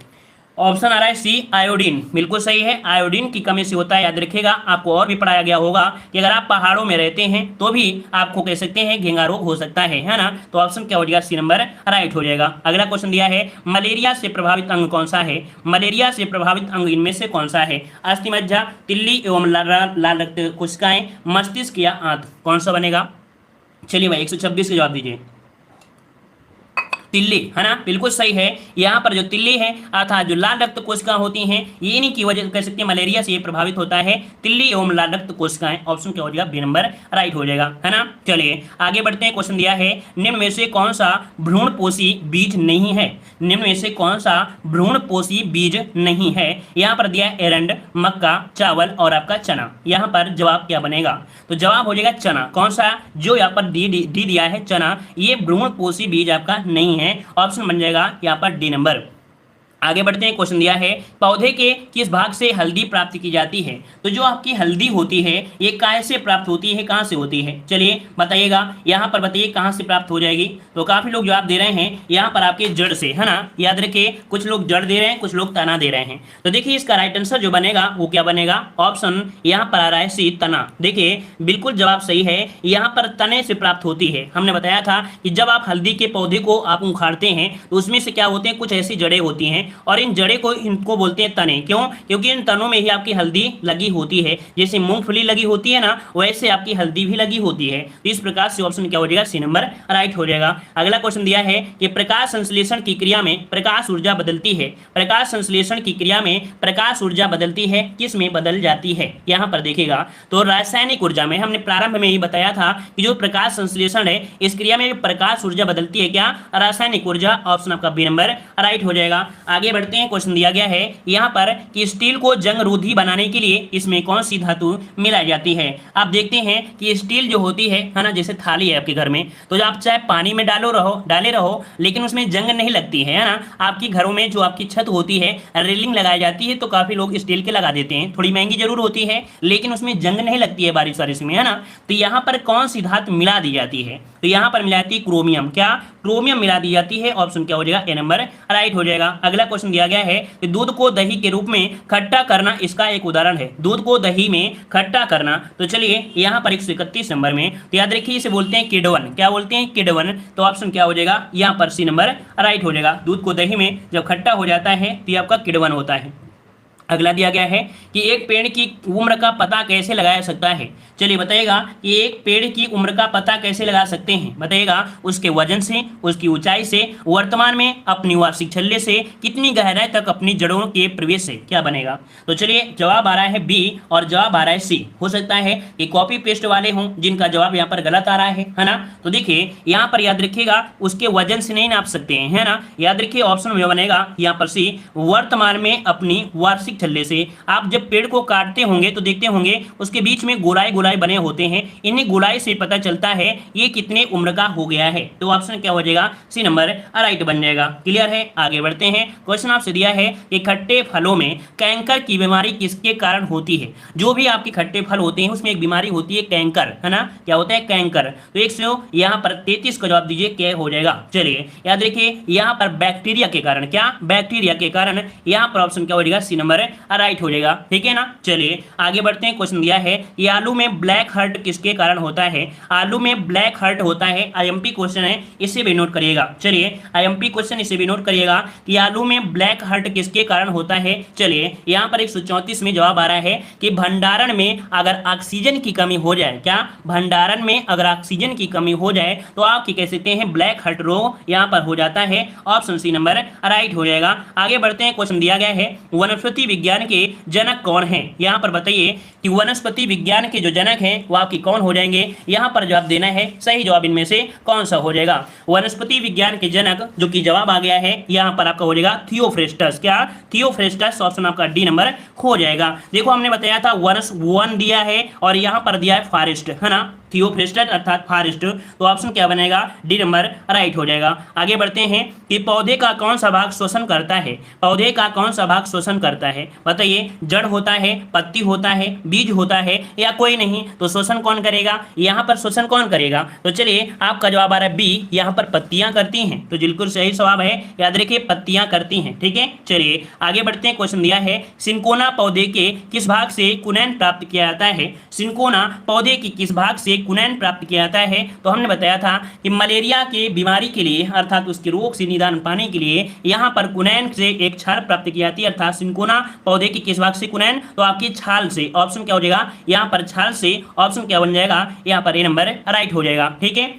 ऑप्शन आ रहा है सी, आयोडीन, बिल्कुल सही है, आयोडीन की कमी से होता है। याद रखिएगा, आपको और भी पढ़ाया गया होगा कि अगर आप पहाड़ों में रहते हैं तो भी आपको कह सकते हैं घेंघा रोग हो सकता है ना। तो ऑप्शन क्या हो जाएगा, सी नंबर राइट हो जाएगा। अगला क्वेश्चन दिया है मलेरिया से प्रभावित अंग कौन सा है। मलेरिया से प्रभावित अंग इनमें से कौन सा है, अस्थिमज्जा, तिल्ली एवं लाल रक्त कोशिकाएं, मस्तिष्क या आंत, कौन सा बनेगा। चलिए भाई 126 का जवाब दीजिए। तिल्ली, है ना, बिल्कुल सही है। यहाँ पर जो तिल्ली है अर्थात जो लाल रक्त कोशिका होती हैं, ये इन्हीं की वजह कह सकते हैं मलेरिया से ये प्रभावित होता है, तिल्ली एवं लाल रक्त कोशिकाएं। ऑप्शन क्या हो जाएगा, बी नंबर राइट हो जाएगा, है ना। चलिए आगे बढ़ते हैं। क्वेश्चन दिया है निम्न में से कौन सा भ्रूणपोषी बीज नहीं है। निम्न में से कौन सा भ्रूणपोषी बीज नहीं है। यहाँ पर दिया है एरंड, मक्का, चावल और आपका चना। यहाँ पर जवाब क्या बनेगा, तो जवाब हो जाएगा चना। कौन सा, जो यहाँ पर डी दिया है चना, ये भ्रूणपोषी बीज आपका नहीं है। ऑप्शन बन जाएगा यहाँ पर डी नंबर। आगे बढ़ते हैं। क्वेश्चन दिया है पौधे के किस भाग से हल्दी प्राप्त की जाती है। तो जो आपकी हल्दी होती है ये कैसे प्राप्त होती है, कहाँ से होती है, चलिए बताइएगा। यहाँ पर बताइए कहाँ से प्राप्त हो जाएगी। तो काफी लोग जवाब दे रहे हैं यहाँ पर आपके जड़ से, है ना। याद रखिए, कुछ लोग जड़ दे रहे हैं, कुछ लोग तना दे रहे हैं। तो देखिए इसका राइट आंसर जो बनेगा वो क्या बनेगा, ऑप्शन यहाँ पर आ रहा है सी, तना। देखिए बिल्कुल जवाब सही है, यहाँ पर तने से प्राप्त होती है। हमने बताया था कि जब आप हल्दी के पौधे को आप उखाड़ते हैं तो उसमें से क्या होते हैं, कुछ ऐसी जड़ें होती हैं और इन जड़े को इनको बोलते हैं तने। क्यों, क्योंकि इन तनों में ही आपकी हल्दी लगी होती है। जैसे मूंगफली लगी होती है ना, वैसे आपकी हल्दी भी लगी होती है। तो इस प्रकार से ऑप्शन क्या हो जाएगा, सी नंबर राइट हो जाएगा। अगला क्वेश्चन दिया है कि प्रकाश संश्लेषण की क्रिया में प्रकाश ऊर्जा बदलती है। प्रकाश संश्लेषण की क्रिया में प्रकाश ऊर्जा बदलती है, किस में बदल जाती है। यहाँ पर देखिएगा तो रासायनिक ऊर्जा में, हमने प्रारंभ में ही बताया था कि जो प्रकाश संश्लेषण है इस क्रिया में प्रकाश ऊर्जा बदलती है, क्या, रासायनिक ऊर्जा। ऑप्शन आपका बी नंबर राइट हो जाएगा। आगे बढ़ते हैं। क्वेश्चन दिया गया है यहाँ पर कि स्टील को जंग रोधी बनाने के लिए इसमें कौन सी धातु मिलाई जाती है। आप देखते हैं कि स्टील जो होती है ना, जैसे थाली है आपके घर में, तो आप चाहे पानी में डाले रहो लेकिन उसमें जंग नहीं लगती है ना। आपकी घरों में जो आपकी छत होती है, रेलिंग लगाई जाती है, तो काफी लोग स्टील के लगा देते हैं। थोड़ी महंगी जरूर होती है लेकिन उसमें जंग नहीं लगती है बारिश वारिश में, है ना। तो यहाँ पर कौन सी धातु मिला दी जाती है, तो यहाँ पर मिला जाती है क्रोमियम। क्या, क्रोमियम मिला दी जाती है। ऑप्शन क्या हो जाएगा, ए नंबर राइट हो जाएगा। अगला क्वेश्चन दिया गया है कि दूध को दही के रूप में खट्टा करना इसका एक उदाहरण है। दूध को दही में खट्टा करना, तो चलिए यहाँ पर 131 नंबर में, तो याद रखिए इसे बोलते हैं किडवन। क्या बोलते हैं, किडवन। तो ऑप्शन क्या हो जाएगा, यहाँ पर सी नंबर राइट हो जाएगा। दूध को दही में जब खट्टा हो जाता है तो ये आपका किडवन होता है। अगला दिया गया है कि एक पेड़ की उम्र का पता कैसे लगाया सकता है। चलिए बताइएगा कि एक पेड़ की उम्र का पता कैसे लगा सकते हैं। बताइएगा उसके वजन से, उसकी ऊंचाई से, वर्तमान में अपनी वार्षिक छल्ले से, कितनी गहराई तक अपनी जड़ों के प्रवेश से, क्या बनेगा। तो चलिए जवाब आ रहा है बी और जवाब आ रहा है सी। हो सकता है कि कॉपी पेस्ट वाले हों जिनका जवाब यहाँ पर गलत आ रहा है ना। तो देखिए यहाँ पर याद रखिएगा उसके वजन से नहीं नाप सकते हैं, है ना। याद रखिए ऑप्शन में बनेगा यहाँ पर सी, वर्तमान में अपनी वार्षिक छल्ले से। आप जब पेड़ को काटते होंगे तो देखते होंगे उसके बीच में गोलाई गोलाई बने होते हैं, इन्हीं गोलाई से पता चलता है ये कितने उम्र का हो गया है। तो ऑप्शन क्या हो जाएगा, सी नंबर राइट बन जाएगा। क्लियर है। आगे बढ़ते हैं। क्वेश्चन आपसे दिया है कि खट्टे फलों में कैंकर की बीमारी किसके कारण होती है। जो भी आपके खट्टे फल होते हैं उसमें एक बीमारी होती है कैंकर, है ना। क्या होता है, कैंकर। तो 100 यहाँ पर 33 का जवाब दीजिए, क्या हो जाएगा। चलिए याद रखिए यहाँ पर बैक्टीरिया के कारण, क्या, बैक्टीरिया के कारण। यहाँ पर ऑप्शन क्या हो जाएगा, सी नंबर राइट हो जाएगा। ठीक है ना। चलिए आगे बढ़ते हैं। क्वेश्चन दिया है कि आलू में ब्लैक हर्ट किसके कारण होता है। आलू में ब्लैक हर्ट होता है, आईएमपी क्वेश्चन है, इसे भी नोट करिएगा। चलिए आईएमपी क्वेश्चन इसे भी नोट करिएगा कि आलू में ब्लैक हर्ट किसके कारण होता है। चलिए यहाँ पर 134 में जवाब आ रहा है कि भंडारण में अगर ऑक्सीजन की कमी हो जाए, क्या भंडारण में अगर ऑक्सीजन की कमी हो जाए तो आप क्या कह सकते हैं, ब्लैक हर्ट रोग यहाँ पर हो जाता है। ऑप्शन सी नंबर राइट हो जाएगा। आगे बढ़ते हैं। क्वेश्चन दिया गया है वनस्पति विज्ञान के जनक कौन है। यहाँ पर बताइए कि वनस्पति विज्ञान के जो जनक हैं वो आपकी कौन हो जाएंगे। यहाँ पर जवाब देना है, सही जवाब इनमें से कौन सा हो जाएगा। वनस्पति विज्ञान के जनक जो कि जवाब आ गया है यहाँ पर आपका हो जाएगा थियोफ्रेस्टस। क्या थियोफ्रेस्टस, ऑप्शन आपका डी नंबर हो जाएगा। देखो हमने बताया था वन दिया है और यहाँ पर दिया है फॉरेस्ट, है ना, थियोफ्रेस्टस अर्थात फॉरेस्ट, तो ऑप्शन क्या बनेगा, डी नंबर राइट हो जाएगा। आगे बढ़ते हैं कि पौधे का कौन सा भाग शोषण करता है। पौधे का कौन सा भाग शोषण करता है, बताइए। जड़ होता है, पत्ती होता है, बीज होता है या कोई नहीं, तो शोषण कौन करेगा, यहाँ पर शोषण कौन करेगा। तो चलिए आपका जवाब आ रहा है बी, यहाँ पर पत्तियां करती हैं, तो बिल्कुल सही जवाब है, याद रखिए पत्तियां करती हैं। ठीक है। चलिए आगे बढ़ते हैं। क्वेश्चन दिया है सिंकोना पौधे के किस भाग से कुनैन प्राप्त किया जाता है। सिंकोना पौधे की किस भाग से कुनैन प्राप्त किया जाता है। तो हमने बताया था कि मलेरिया के बीमारी के लिए अर्थात उसके रोग से निदान पाने के लिए यहाँ पर कुनैन से एक छाल प्राप्त की जाती है, अर्थात सिंकोना पौधे की किस भाग से कुनैन, तो आपकी छाल से। ऑप्शन क्या हो जाएगा यहाँ पर छाल से, ऑप्शन क्या बन जाएगा यहाँ पर ए नंबर राइट हो जाएगा। ठीक है।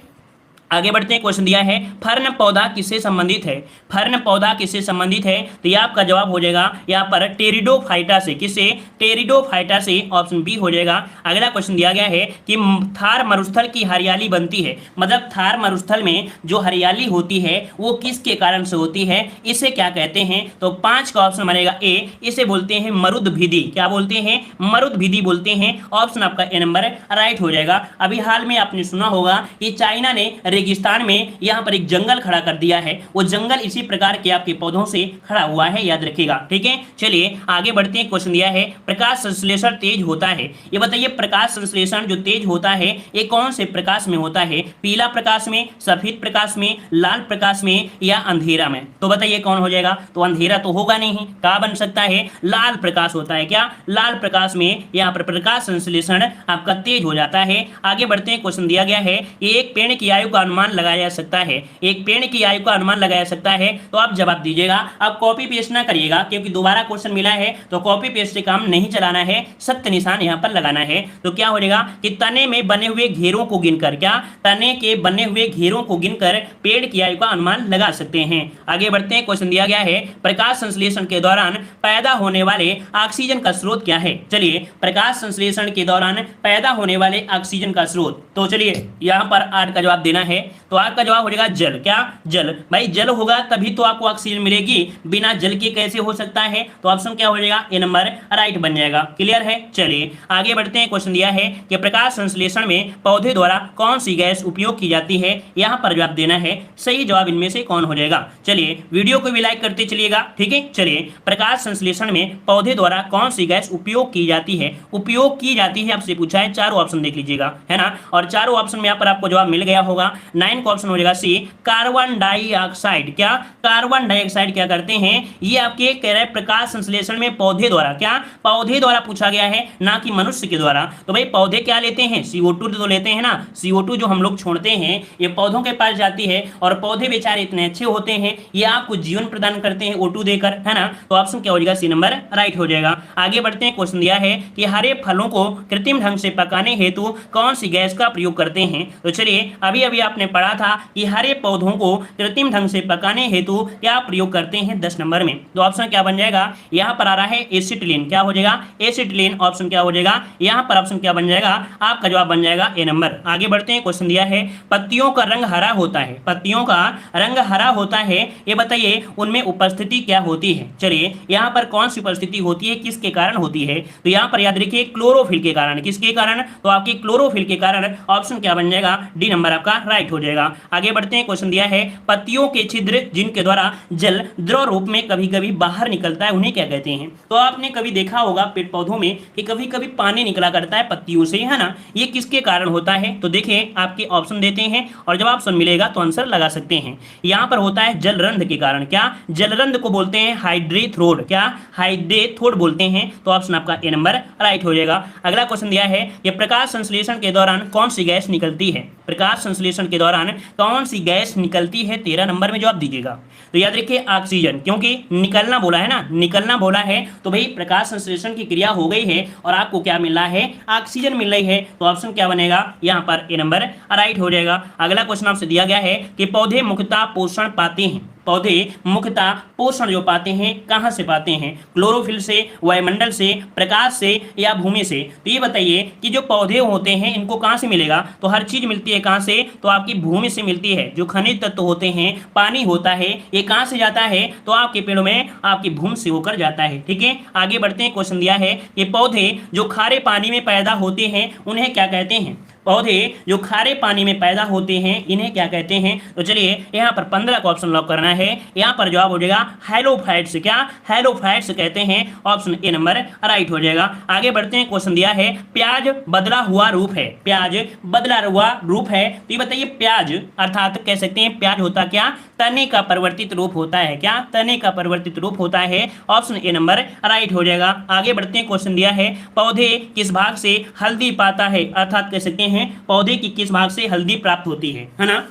आगे बढ़ते हैं। क्वेश्चन दिया है फर्न पौधा किससे संबंधित है। फर्न पौधा किससे संबंधित है, तो ये आपका जवाब हो जाएगा यहाँ पर टेरिडोफाइटा से। किससे, टेरिडोफाइटा से, ऑप्शन बी हो जाएगा। अगला क्वेश्चन दिया गया है कि थार मरुस्थल की हरियाली बनती है, मतलब थार मरुस्थल में जो हरियाली होती है वो किसके कारण से होती है, इसे क्या कहते हैं। तो 5 का ऑप्शन बनेगा ए, इसे बोलते हैं मरुदभिदी। क्या बोलते हैं, मरुदभिदी बोलते हैं। ऑप्शन आपका ए नंबर राइट हो जाएगा। अभी हाल में आपने सुना होगा कि चाइना ने रेगिस्तान में यहाँ पर एक जंगल खड़ा कर दिया है, वो जंगल इसी प्रकार के आपके पौधों से खड़ा हुआ है, याद रखिएगा। ठीक है। चलिए आगे बढ़ते हैं। क्वेश्चन दिया है प्रकाश संश्लेषण तेज होता है, ये बताइए प्रकाश संश्लेषण जो तेज होता है ये कौन से प्रकाश में होता है। पीला प्रकाश में, सफेद प्रकाश में, लाल प्रकाश में या अंधेरा में। तो बताइए कौन हो जाएगा। तो अंधेरा तो होगा नहीं, क्या बन सकता है, लाल प्रकाश होता है। क्या, लाल प्रकाश में यहाँ पर प्रकाश संश्लेषण आपका तेज हो जाता है। आगे बढ़ते हैं। क्वेश्चन दिया गया है एक पेड़ की आयु का अनुमान लगाया जा सकता है, एक पेड़ की आयु का अनुमान लगाया जा सकता है। तो आप जवाब दीजिएगा, आप कॉपी पेस्ट ना करिएगा क्योंकि दोबारा क्वेश्चन मिला है, तो कॉपी पेस्ट से काम नहीं चलाना है, सत्य निशान यहां पर लगाना है। तो क्या हो जाएगा कि तने में बने हुए घेरों को गिनकर, क्या, तने के बने हुए घेरों को गिनकर पेड़ की आयु का अनुमान लगा सकते हैं। आगे बढ़ते हैं। क्वेश्चन दिया गया है प्रकाश संश्लेषण के दौरान पैदा होने वाले ऑक्सीजन का स्रोत क्या है। चलिए प्रकाश संश्लेषण के दौरान पैदा होने वाले ऑक्सीजन का स्रोत, तो चलिए यहां पर 8 का जवाब देना है। तो आपका जवाब हो जाएगा जल। क्या, जल। भाई जल होगा तभी तो आपको ऑक्सीजन मिलेगी, बिना जल के कैसे हो सकता है। तो ऑप्शन क्या हो जाएगा, ए नंबर राइट बन जाएगा। क्लियर है। चलिए आगे बढ़ते हैं। क्वेश्चन दिया है कि प्रकाश संश्लेषण में पौधे द्वारा कौन सी गैस उपयोग की जाती है, यहां पर जवाब देना है, सही जवाब इनमें से कौन हो जाएगा। चलिए वीडियो को भी लाइक करते चलिएगा। ठीक है। चलिए प्रकाश संश्लेषण में पौधे द्वारा कौन सी गैस उपयोग की जाती है, उपयोग की जाती है आपसे पूछा है, चारों ऑप्शन देख लीजिएगा, है ना। और चारों ऑप्शन में यहाँ पर आपको जवाब मिल गया होगा। 9 का ऑप्शन हो जाएगा सी, कार्बन डाइऑक्साइड। क्या, कार्बन डाइऑक्साइड क्या करते हैं, ये आपके कह रहे हैं प्रकाश संश्लेषण में पौधे द्वारा, क्या, पौधे द्वारा पूछा गया है, ना कि मनुष्य के द्वारा। तो भाई पौधे क्या लेते हैं, CO2 तो लेते हैं ना, CO2 जो हम लोग छोड़ते हैं ये पौधों के पास जाती है, और पौधे बेचारे इतने अच्छे होते हैं ये आपको जीवन प्रदान करते हैं O2 देकर, है ना। तो ऑप्शन क्या हो जाएगा, सी नंबर राइट हो जाएगा। आगे बढ़ते हैं। क्वेश्चन दिया है कि हरे फलों को कृत्रिम ढंग से पकाने हेतु कौन सी गैस का प्रयोग करते हैं। तो चलिए अभी अभी आपने पढ़ा था कि हरे पौधों को कृत्रिम ढंग से पकाने हेतु क्या प्रयोग करते हैं 10 नंबर में। तो ऑप्शन क्या बन जाएगा, यहाँ पर आ रहा है एसिटिलीन। क्या हो जाएगा, एसिटिलीन। ऑप्शन क्या हो जाएगा, यहाँ पर ऑप्शन क्या बन जाएगा, आपका जवाब बन जाएगा ए नंबर। आगे बढ़ते हैं। क्वेश्चन दिया है पत्तियों का रंग हरा होता है, पत्तियों का रंग हरा होता है, ये बताइए उनमें उपस्थिति क्या होती है। चलिए यहाँ पर कौन सी उपस्थिति होती है, किसके कारण होती है। तो यहाँ पर याद रखिए क्लोरोफिल के कारण। किसके कारण, तो आपकी क्लोरोफिल के कारण। ऑप्शन क्या बन जाएगा, डी नंबर आपका राइट राइट हो जाएगा। आगे बढ़ते हैं, क्वेश्चन दिया है पत्तियों के छिद्र जिनके द्वारा जल द्रव रूप में कभी कभी बाहर निकलता है उन्हें क्या कहते हैं। तो आपने कभी देखा होगा पेड़ पौधों में कि कभी कभी पानी निकला करता है पत्तियों से, है ना, ये किसके कारण होता है। तो देखिए आपके ऑप्शन देते हैं और जब ऑप्शन मिलेगा तो आंसर लगा सकते हैं। यहाँ पर होता है जलरंध्र के कारण। क्या जलरंध्र को बोलते हैं हाइड्रेथ्रोड, क्या हाइड्रेथ्रोड बोलते हैं। तो ऑप्शन आपका ए नंबर राइट हो जाएगा। अगला क्वेश्चन दिया है कि प्रकाश संश्लेषण के दौरान कौन सी गैस निकलती है। प्रकाश संश्लेषण के दौरान कौन सी गैस निकलती है, 13 नंबर में जवाब दीजिएगा। तो याद रखिए ऑक्सीजन, क्योंकि निकलना बोला है ना, निकलना बोला है तो भाई प्रकाश संश्लेषण की क्रिया हो गई है और आपको क्या मिल रहा है, ऑक्सीजन मिल रही है। तो ऑप्शन क्या बनेगा, यहाँ पर ए नंबर राइट हो जाएगा। अगला क्वेश्चन आपसे दिया गया है कि पौधे मुख्यतः पोषण पाते हैं, पौधे मुख्यतः पोषण जो पाते हैं कहां से पाते हैं, क्लोरोफिल से, वायुमंडल से, प्रकाश से या भूमि से। तो ये बताइए कि जो पौधे होते हैं इनको कहां से मिलेगा। तो हर चीज मिलती है कहां से, तो आपकी भूमि से मिलती है। जो खनिज तत्व होते हैं, पानी होता है, ये कहां से जाता है, तो आपके पेड़ों में आपकी भूमि से होकर जाता है। ठीक है, आगे बढ़ते हैं। क्वेश्चन दिया है कि पौधे जो खारे पानी में पैदा होते हैं उन्हें क्या कहते हैं। पौधे जो खारे पानी में पैदा होते हैं इन्हें क्या कहते हैं। तो चलिए यहाँ पर 15 का ऑप्शन लॉक करना है। यहाँ पर जवाब हो जाएगा हैलोफाइट्स। क्या हैलोफाइट्स कहते हैं, ऑप्शन ए नंबर राइट हो जाएगा। आगे बढ़ते हैं। क्वेश्चन दिया है प्याज बदला हुआ रूप है, प्याज बदला हुआ रूप है। तो ये बताइए प्याज अर्थात कह सकते हैं प्याज होता क्या, तने का परिवर्तित रूप होता है। क्या तने का परिवर्तित रूप होता है, ऑप्शन ए नंबर राइट हो जाएगा। आगे बढ़ते हैं। क्वेश्चन दिया है पौधे किस भाग से हल्दी पाता है, अर्थात कह सकते हैं पौधे की किस भाग से हल्दी प्राप्त होती है ना।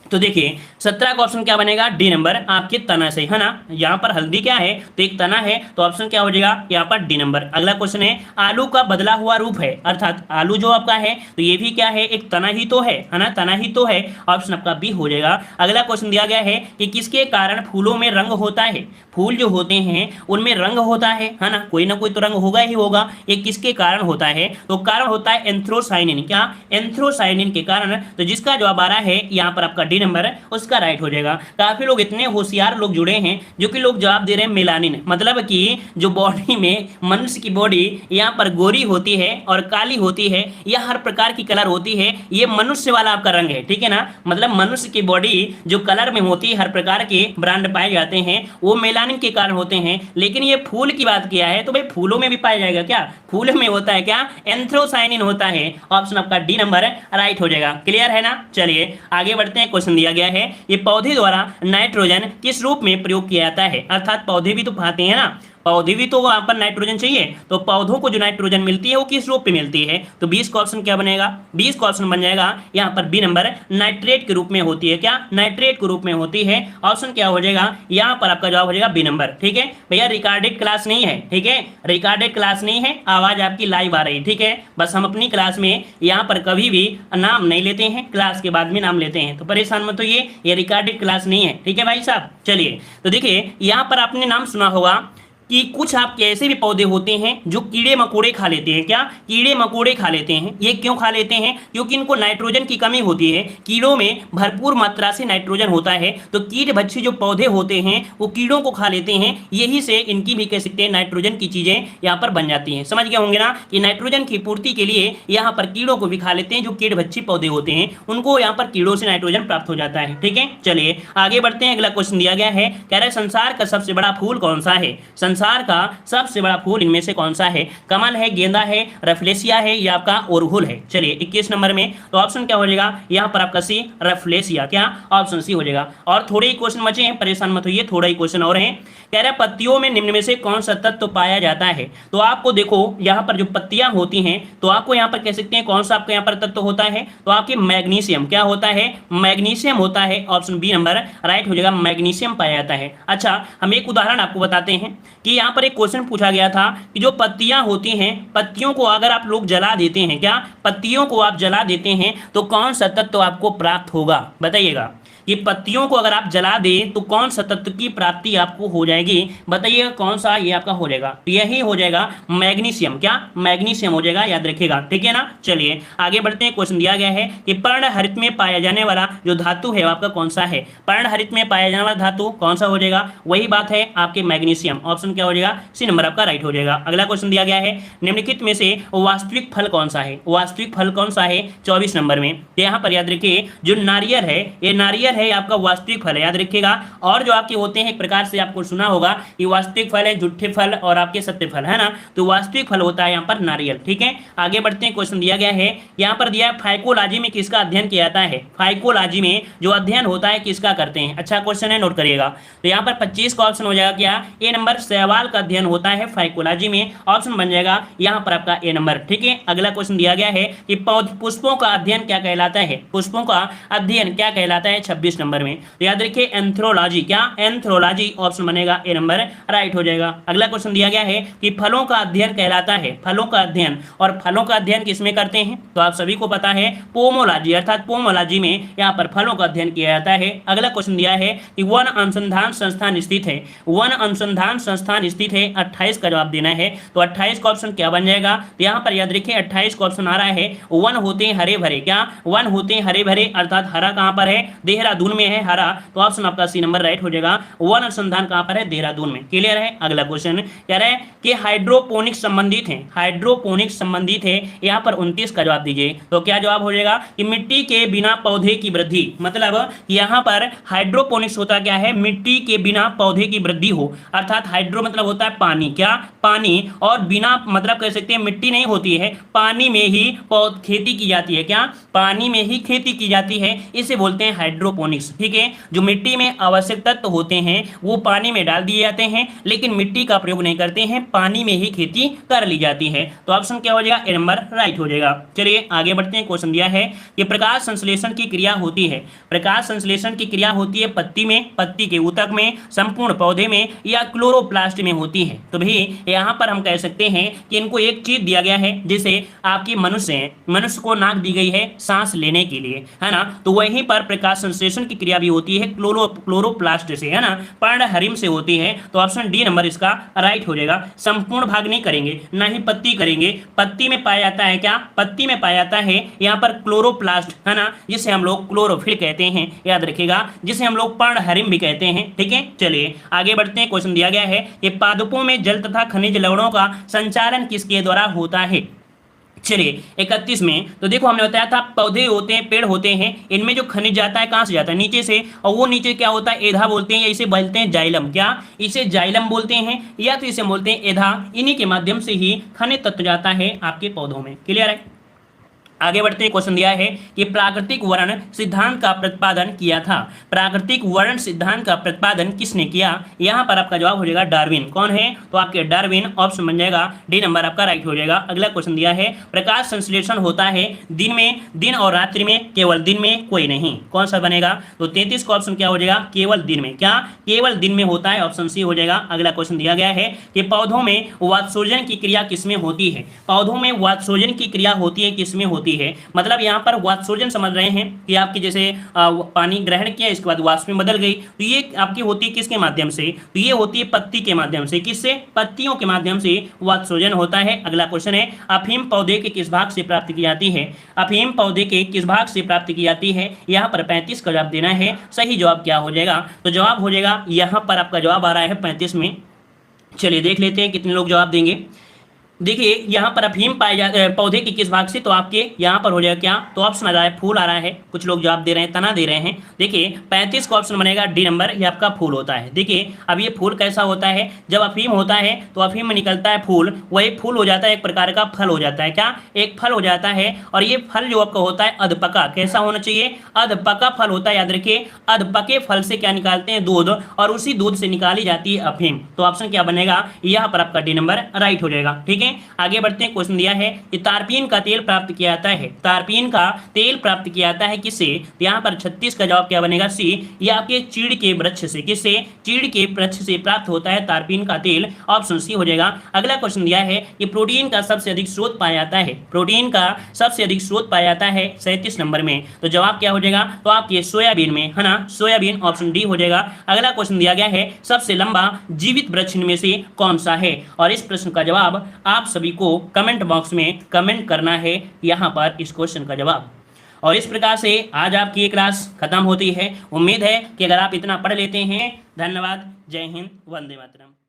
तो देखिए 17 का ऑप्शन क्या बनेगा, डी नंबर, आपके तना से, है ना। यहाँ पर हल्दी क्या है, तो एक तना है, तो ऑप्शन क्या हो जाएगा यहाँ पर डी नंबर। अगला क्वेश्चन है आलू का बदला हुआ रूप है, अर्थात आलू जो आपका है तो ये भी क्या है, एक तना ही तो है ना, तना ही तो है। ऑप्शन आपका बी हो जाएगा। अगला क्वेश्चन दिया गया है कि किसके कारण फूलों में रंग होता है। फूल जो होते हैं उनमें रंग होता है ना, कोई ना कोई तो रंग होगा ही होगा। ये किसके कारण होता है, तो कारण होता है एंथ्रोसाइनिन। क्या एंथ्रोसाइनिन के कारण। तो जिसका जवाब आ रहा है यहाँ पर आपका डी नंबर उसका राइट हो जाएगा। काफी लोग इतने होशियार लोग जुड़े हैं जो कि लोग जवाब दे रहे हैं मेलानिन, मतलब कि जो बॉडी में मनुष्य की बॉडी यहाँ पर गोरी होती है और काली होती है या हर प्रकार की कलर होती है, ये मनुष्य वाला आपका रंग है। ठीक है ना, मतलब मनुष्य की बॉडी जो कलर में होती है, हर प्रकार के ब्रांड पाए जाते हैं वो मेलानिन के कारण होते हैं। लेकिन ये फूल की बात किया है तो भाई फूलों में भी पाया जाएगा। क्या फूल में होता है, क्या एंथ्रोसाइनिन होता है। ऑप्शन आपका डी नंबर राइट हो जाएगा। क्लियर है ना। चलिए आगे बढ़ते हैं। क्वेश्चन दिया गया है ये पौधे द्वारा नाइट्रोजन किस रूप में प्रयोग किया जाता है, अर्थात पौधे भी तो पाते हैं ना, पौधे भी तो वहां पर नाइट्रोजन चाहिए, तो पौधों को जो नाइट्रोजन मिलती है वो किस रूप में मिलती है। तो 20 का ऑप्शन क्या बनेगा, 20 का ऑप्शन बन जाएगा यहाँ पर बी नंबर, नाइट्रेट के रूप में होती है। क्या नाइट्रेट के रूप में होती है। ऑप्शन क्या हो जाएगा यहाँ पर आपका जवाब हो जाएगा बी नंबर। ठीक है भैया, रिकॉर्डेड क्लास नहीं है, ठीक है, रिकॉर्डेड क्लास नहीं है, आवाज आपकी लाइव आ रही। ठीक है, बस हम अपनी क्लास में यहाँ पर कभी भी नाम नहीं लेते हैं, क्लास के बाद में नाम लेते हैं, तो परेशान मत होइए, ये रिकॉर्डेड क्लास नहीं है। ठीक है भाई साहब। चलिए तो देखिए यहाँ पर आपने नाम सुना होगा कि कुछ आपके ऐसे भी पौधे होते हैं जो कीड़े मकोड़े खा लेते हैं। क्या कीड़े मकोड़े खा लेते हैं। ये क्यों खा लेते हैं, क्योंकि इनको नाइट्रोजन की कमी होती है। कीड़ों में भरपूर मात्रा से नाइट्रोजन होता है, तो कीट भक्षी जो पौधे होते हैं वो कीड़ों को खा लेते हैं, यही से इनकी भी कह सकते हैं नाइट्रोजन की चीजें यहाँ पर बन जाती हैं। समझ गए होंगे ना कि नाइट्रोजन की पूर्ति के लिए यहाँ पर कीड़ों को भी खा लेते हैं। जो कीट भक्षी पौधे होते हैं उनको यहाँ पर कीड़ों से नाइट्रोजन प्राप्त हो जाता है। ठीक है, चलिए आगे बढ़ते हैं। अगला क्वेश्चन दिया गया है, कह रहे संसार का सबसे बड़ा फूल कौन सा है। संसार का सबसे बड़ा फूल इनमें से कौन सा है, कमल है, गेंदा है, रफलेसिया है या आपका ओरहुल है। चलिए 21 नंबर में तो ऑप्शन क्या हो जाएगा यहाँ पर आपका सी, रफलेसिया। क्या ऑप्शन सी हो जाएगा। और थोड़े ही क्वेश्चन बचे हैं, परेशान मत होइए, थोड़ा ही क्वेश्चन और हैं। कह रहा है पत्तियों में निम्न में से कौन सा तत्व पाया जाता है। तो आपको देखो यहाँ पर जो पत्तियां होती हैं तो आपको यहाँ पर कह सकते हैं कौन सा आपका यहाँ पर तत्व होता है, तो आपके मैग्नीशियम। क्या होता है, मैग्नीशियम होता है। ऑप्शन बी नंबर राइट हो जाएगा, मैग्नीशियम पाया जाता है। अच्छा, हम एक उदाहरण आपको बताते हैं कि यहाँ पर एक क्वेश्चन पूछा गया था कि जो पत्तियां होती हैं, पत्तियों को अगर आप लोग जला देते हैं, क्या पत्तियों को आप जला देते हैं तो कौन सा तत्व आपको प्राप्त होगा, बताइएगा। कि पत्तियों को अगर आप जला दें तो कौन सा तत्व की प्राप्ति आपको हो जाएगी, बताइए कौन सा ये आपका हो जाएगा, तो यही हो जाएगा मैग्नीशियम। क्या, मैग्नीशियम हो जाएगा, याद रखिएगा, ठीक है ना। चलिए आगे बढ़ते हैं। क्वेश्चन दिया गया है कि पर्णहरित में पाया जाने वाला जो धातु है आपका कौन सा है, पर्णहरित में पाया जाने वाला धातु कौन सा हो जाएगा, वही बात है आपके मैग्नीशियम। ऑप्शन क्या हो जाएगा, सी नंबर आपका राइट हो जाएगा। अगला क्वेश्चन दिया गया है निम्नलिखित में से वास्तविक फल कौन सा है, वास्तविक फल कौन सा है 24 नंबर में। तो यहाँ पर याद रखिए जो नारियल है, ये नारियल है आपका वास्तविक फल है, याद रखिएगा। और जो आपके होते हैं एक प्रकार से आपको सुना होगा कि वास्तविक फल है झूठे फल और आपके सत्य फल, है ना। तो वास्तविक फल होता है यहाँ पर नारियल, ठीक है। आगे बढ़ते हैं। क्वेश्चन दिया गया है यहाँ पर दिया फाइकोलॉजी में किसका अध्ययन किया जाता है, फाइकोलॉजी में जो अध्ययन होता है किसका करते हैं। अच्छा क्वेश्चन है, नोट करिएगा। तो यहाँ पर 25 का ऑप्शन हो जाएगा क्या, ए नंबर, शैवाल का अध्ययन होता है फाइकोलॉजी में, ऑप्शन बन जाएगा यहाँ पर आपका ए नंबर, ठीक है। अगला क्वेश्चन दिया गया है कि पुष्पों का अध्ययन क्या कहलाता है, पुष्पों का अध्ययन क्या कहलाता है 26 नंबर में। तो याद रखिए एंथ्रोलॉजी, क्या, एंथ्रोलॉजी, ऑप्शन बनेगा ए नंबर, राइट हो जाएगा। अगला क्वेश्चन दिया गया है कि फलों का अध्ययन कहलाता है, फलों का अध्ययन, और फलों का अध्ययन किसमें करते हैं, तो आप सभी को पता है पोमोलॉजी, अर्थात पोमोलॉजी में यहाँ पर फलों का अध्ययन किया जाता है। अगला क्वेश्चन दिया है कि वन अनुसंधान संस्थान स्थित है, वन अनुसंधान संस्थान स्थित है, 28 का जवाब देना है। तो 28 का ऑप्शन क्या बन जाएगा, तो यहाँ पर याद रखिए 28 का ऑप्शन आ रहा है वन होते हैं हरे भरे, क्या, वन होते हैं हरे भरे, अर्थात हरा कहाँ पर है, देहरादून में है हरा, तो ऑप्शन आपका सी नंबर राइट हो जाएगा। वन अनुसंधान कहाँ पर है, देहरादून में, क्लियर है। अगला क्वेश्चन कह रहा है कि हाइड्रोपोनिक्स संबंधित है, हाइड्रोपोनिक्स संबंधित है, यहाँ पर 29 का जवाब दीजिए। तो क्या जवाब हो जाएगा कि मिट्टी के बिना पौधे की वृद्धि, मतलब यहाँ पर हाइड्रोपोनिक्स होता क्या है, मिट्टी के बिना पौधे की वृद्धि हो, अर्थात हाइड्रो मतलब होता है पानी, क्या, पानी, और बिना मतलब कह सकते हैं मिट्टी नहीं होती है, पानी में ही खेती की जाती है, क्या, पानी में ही खेती की जाती है, इसे बोलते हैं हाइड्रोपोनिक्स, ठीक है। जो मिट्टी में आवश्यक तत्व होते हैं वो पानी में डाल दिए जाते हैं, लेकिन मिट्टी का प्रयोग नहीं करते हैं, पानी में ही खेती कर ली जाती है। तो ऑप्शन क्या हो जाएगा, ए नंबर राइट हो जाएगा। चलिए आगे बढ़ते हैं। क्वेश्चन दिया है कि प्रकाश संश्लेषण की क्रिया होती है, प्रकाश संश्लेषण की क्रिया होती है पत्ती में, पत्ती के ऊतक में, संपूर्ण पौधे में, या क्लोरोप्लास्ट में होती है। तो भाई यहाँ पर हम कह सकते हैं कि इनको एक चीज दिया गया है, जैसे आपकी मनुष्य को नाक दी गई है सांस लेने के लिए, है ना, तो वहीं पर प्रकाश संश्लेषण की क्रिया भी होती है क्लोरोप्लास्ट से, है ना, पर्णहरिम से होती है। तो ऑप्शन डी नंबर इसका राइट हो जाएगा। संपूर्ण भाग नहीं करेंगे, ना ही पत्ती करेंगे, पत्ती में पाया जाता है, क्या, पत्ती में पाया जाता है यहाँ पर क्लोरोप्लास्ट, है ना, जिसे हम लोग क्लोरोफिल कहते हैं, याद रखिएगा, जिसे हम लोग पर्णहरिम भी कहते हैं, ठीक है। चलिए आगे बढ़ते हैं। क्वेश्चन दिया गया है कि पादपों में जल तथा खनिज लवणों का संचारण किसके द्वारा होता है। चलिए 31 में तो देखो हमने बताया था पौधे होते हैं, पेड़ होते हैं, इनमें जो खनिज जाता है कहाँ से जाता है, नीचे से, और वो नीचे क्या होता है, एधा बोलते हैं, या इसे बोलते हैं जाइलम, क्या, इसे जाइलम बोलते हैं, या तो इसे बोलते हैं एधा, इन्हीं के माध्यम से ही खनिज तत्व जाता है आपके पौधों में, क्लियर है। आगे बढ़ते हैं। क्वेश्चन दिया है कि प्राकृतिक वर्ण सिद्धांत का प्रतिपादन किया था, प्राकृतिक वर्ण सिद्धांत का प्रतिपादन किसने किया, यहाँ पर आपका जवाब हो जाएगा डार्विन। कौन है, तो आपके डार्विन, ऑप्शन बन जाएगा डी नंबर आपका राइट हो जाएगा। अगला क्वेश्चन दिया है प्रकाश संश्लेषण होता है दिन में, दिन और रात्रि में, केवल दिन में, कोई नहीं, कौन सा बनेगा, तो 33 का ऑप्शन क्या हो जाएगा, केवल दिन में, क्या, केवल दिन में होता है, ऑप्शन सी हो जाएगा। अगला क्वेश्चन दिया गया है कि पौधों में वात्सर्जन की क्रिया किसमें होती है, पौधों में वात्सर्जन की क्रिया होती है किसमें होती है, मतलब यहाँ पर वात्सर्जन समझ रहे हैं कि आपकी जैसे पानी ग्रहण किया इसके बाद वाष्प में बदल गई, तो ये आपकी होती है किसके माध्यम से, तो ये होती है पत्ती के माध्यम से, किससे, पत्तियों के माध्यम से वात्सर्जन होता है। अगला क्वेश्चन है अफीम पौधे के किस भाग से प्राप्त की जाती है, अफीम पौधे के किस भाग से प्राप्त की जाती है, यहाँ पर 35 का जवाब देना है। सही जवाब क्या हो जाएगा, तो जवाब हो जाएगा यहाँ पर आपका जवाब आ रहा है 35 में। चलिए देख लेते हैं कितने लोग जवाब देंगे। देखिए यहाँ पर अफीम पाए जाते पौधे के किस भाग से, तो आपके यहाँ पर हो जाएगा क्या, तो ऑप्शन आ रहा है फूल आ रहा है, कुछ लोग जवाब दे रहे हैं तना दे रहे हैं। देखिए 35 का ऑप्शन बनेगा डी नंबर, ये आपका फूल होता है। देखिए अब ये फूल कैसा होता है, जब अफीम होता है तो अफीम में निकलता है फूल, वही फूल हो जाता है एक प्रकार का फल हो जाता है, क्या, एक फल हो जाता है, और ये फल जो आपका होता है अधपका, कैसा होना चाहिए, अधपका फल होता है, याद रखिए अधपके फल से क्या निकालते हैं, दूध, और उसी दूध से निकाली जाती है अफीम। तो ऑप्शन क्या बनेगा, यहाँ पर आपका डी नंबर राइट हो जाएगा, ठीक है। आगे बढ़ते हैं। क्वेश्चन दिया है कि तारपीन का तेल प्राप्त किया जाता है, तारपीन का तेल प्राप्त किया जाता है किससे? यहाँ पर 36 का जवाब क्या बनेगा? सी, ये आपके चीड़ के वृक्ष से। किससे? चीड़ के वृक्ष से प्राप्त होता है तारपीन का तेल, ऑप्शन सी हो जाएगा। अगला क्वेश्चन दिया है कि प्रोटीन का सबसे अधिक स्रोत पाया जाता है, प्रोटीन का सबसे अधिक स्रोत पाया जाता है 37 नंबर में, तो जवाब क्या हो जाएगा? तो आपके सोयाबीन में, है ना, सोयाबीन, ऑप्शन डी हो जाएगा। अगला क्वेश्चन दिया गया है सबसे लंबा जीवित वृक्ष में से कौन सा है, और इस प्रश्न का जवाब आप सभी को कमेंट बॉक्स में कमेंट करना है यहाँ पर इस क्वेश्चन का जवाब। और इस प्रकार से आज आपकी ये क्लास खत्म होती है। उम्मीद है कि अगर आप इतना पढ़ लेते हैं। धन्यवाद। जय हिंद। वंदे मातरम।